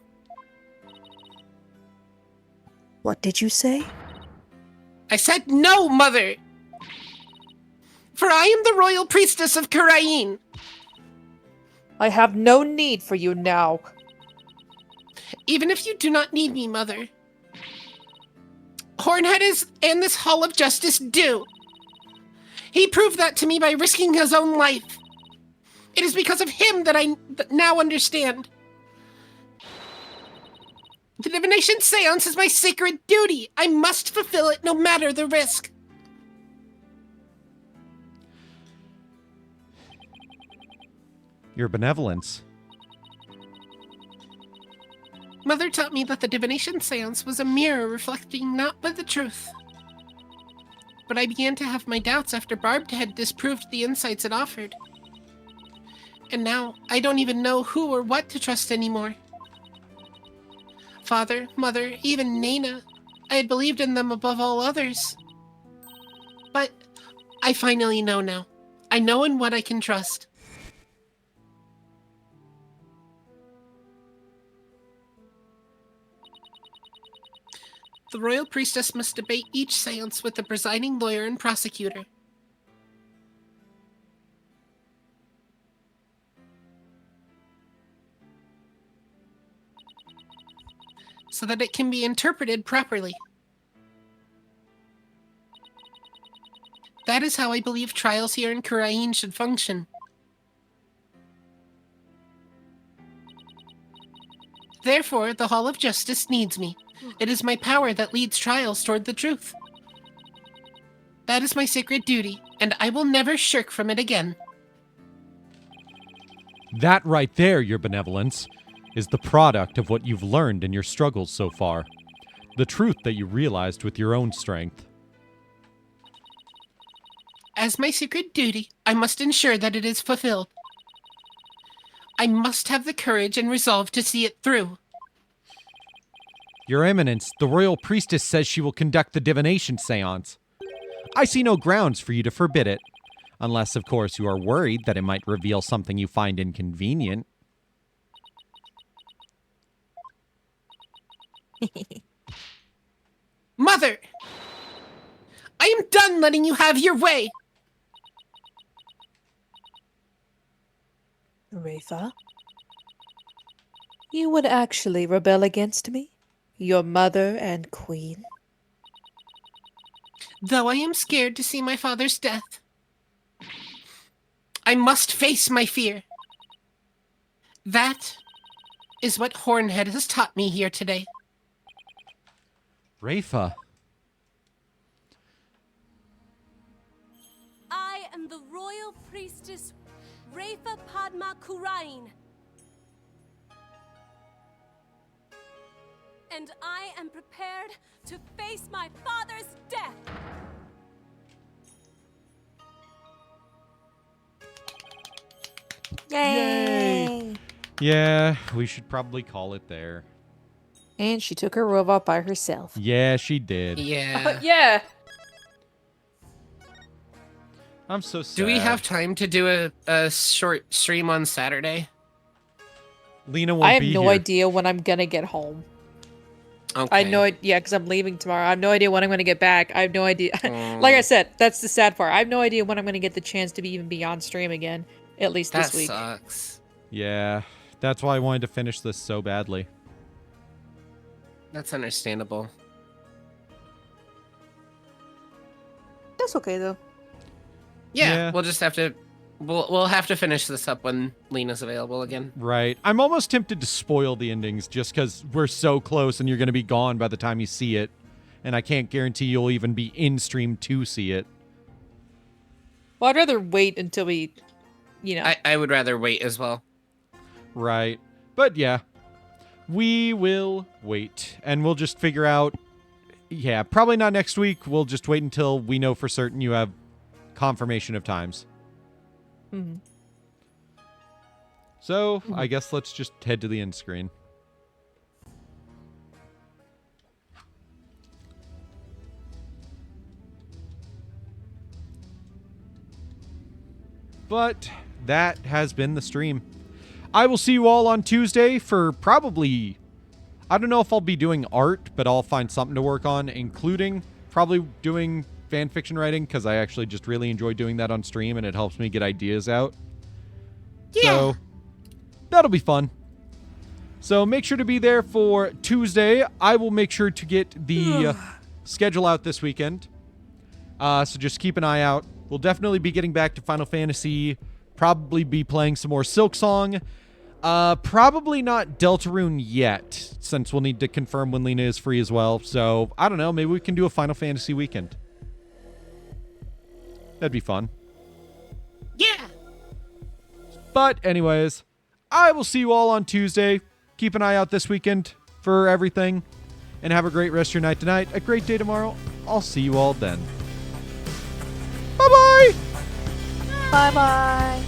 What did you say? I said no, Mother! For I am the royal priestess of Kurain. I have no need for you now. Even if you do not need me, Mother. Hornhead and this Hall of Justice do. He proved that to me by risking his own life. It is because of him that I now understand. The divination seance is my sacred duty. I must fulfill it no matter the risk. Your benevolence. Mother taught me that the divination seance was a mirror reflecting not but the truth. But I began to have my doubts after Barbed had disproved the insights it offered. And now, I don't even know who or what to trust anymore. Father, Mother, even Lena, I had believed in them above all others. But I finally know now. I know in what I can trust. The royal priestess must debate each seance with the presiding lawyer and prosecutor. So that it can be interpreted properly. That is how I believe trials here in Kurain should function. Therefore, the Hall of Justice needs me. It is my power that leads trials toward the truth. That is my sacred duty, and I will never shirk from it again. That right there, your benevolence, is the product of what you've learned in your struggles so far. The truth that you realized with your own strength. As my sacred duty, I must ensure that it is fulfilled. I must have the courage and resolve to see it through. Your Eminence, the royal priestess says she will conduct the divination seance. I see no grounds for you to forbid it. Unless, of course, you are worried that it might reveal something you find inconvenient. Mother! I am done letting you have your way! Reva? You would actually rebel against me? Your mother and queen? Though I am scared to see my father's death, I must face my fear. That is what Hornhead has taught me here today. Rafa. I am the royal priestess Rafa Padma Kurain. And I am prepared to face my father's death. Yay! Yeah, we should probably call it there. And she took her robot by herself. Yeah, she did. Yeah. Yeah! I'm so sad. Do we have time to do a short stream on Saturday? Lena won't I have be no here. idea when I'm gonna get home. Okay. I know it, yeah, because I'm leaving tomorrow. I have no idea when I'm gonna get back. I have no idea. Like I said, that's the sad part. I have no idea when I'm gonna get the chance to even be on stream again. At least That this week. sucks. Yeah, that's why I wanted to finish this so badly. That's understandable. That's okay though. Yeah, Yeah. we'll just have to We'll have to finish this up when Lena's available again. Right. I'm almost tempted to spoil the endings just because we're so close and you're going to be gone by the time you see it. And I can't guarantee you'll even be in stream to see it. Well, I'd rather wait until we, I would rather wait as well. Right. But yeah, we will wait. And we'll just figure out, yeah, probably not next week. We'll just wait until we know for certain you have confirmation of times. Mm-hmm. So, I guess let's just head to the end screen. But that has been the stream. I will see you all on Tuesday for probably... I don't know if I'll be doing art, but I'll find something to work on, including probably doing fan fiction writing, because I actually just really enjoy doing that on stream, and it helps me get ideas out. Yeah. So, that'll be fun. So, make sure to be there for Tuesday. I will make sure to get the schedule out this weekend. So, just keep an eye out. We'll definitely be getting back to Final Fantasy. Probably be playing some more Silksong. Probably not Deltarune yet, since we'll need to confirm when Lena is free as well. So, I don't know. Maybe we can do a Final Fantasy weekend. That'd be fun. Yeah. But anyways, I will see you all on Tuesday. Keep an eye out this weekend for everything. And have a great rest of your night tonight. A great day tomorrow. I'll see you all then. Bye-bye. Bye-bye.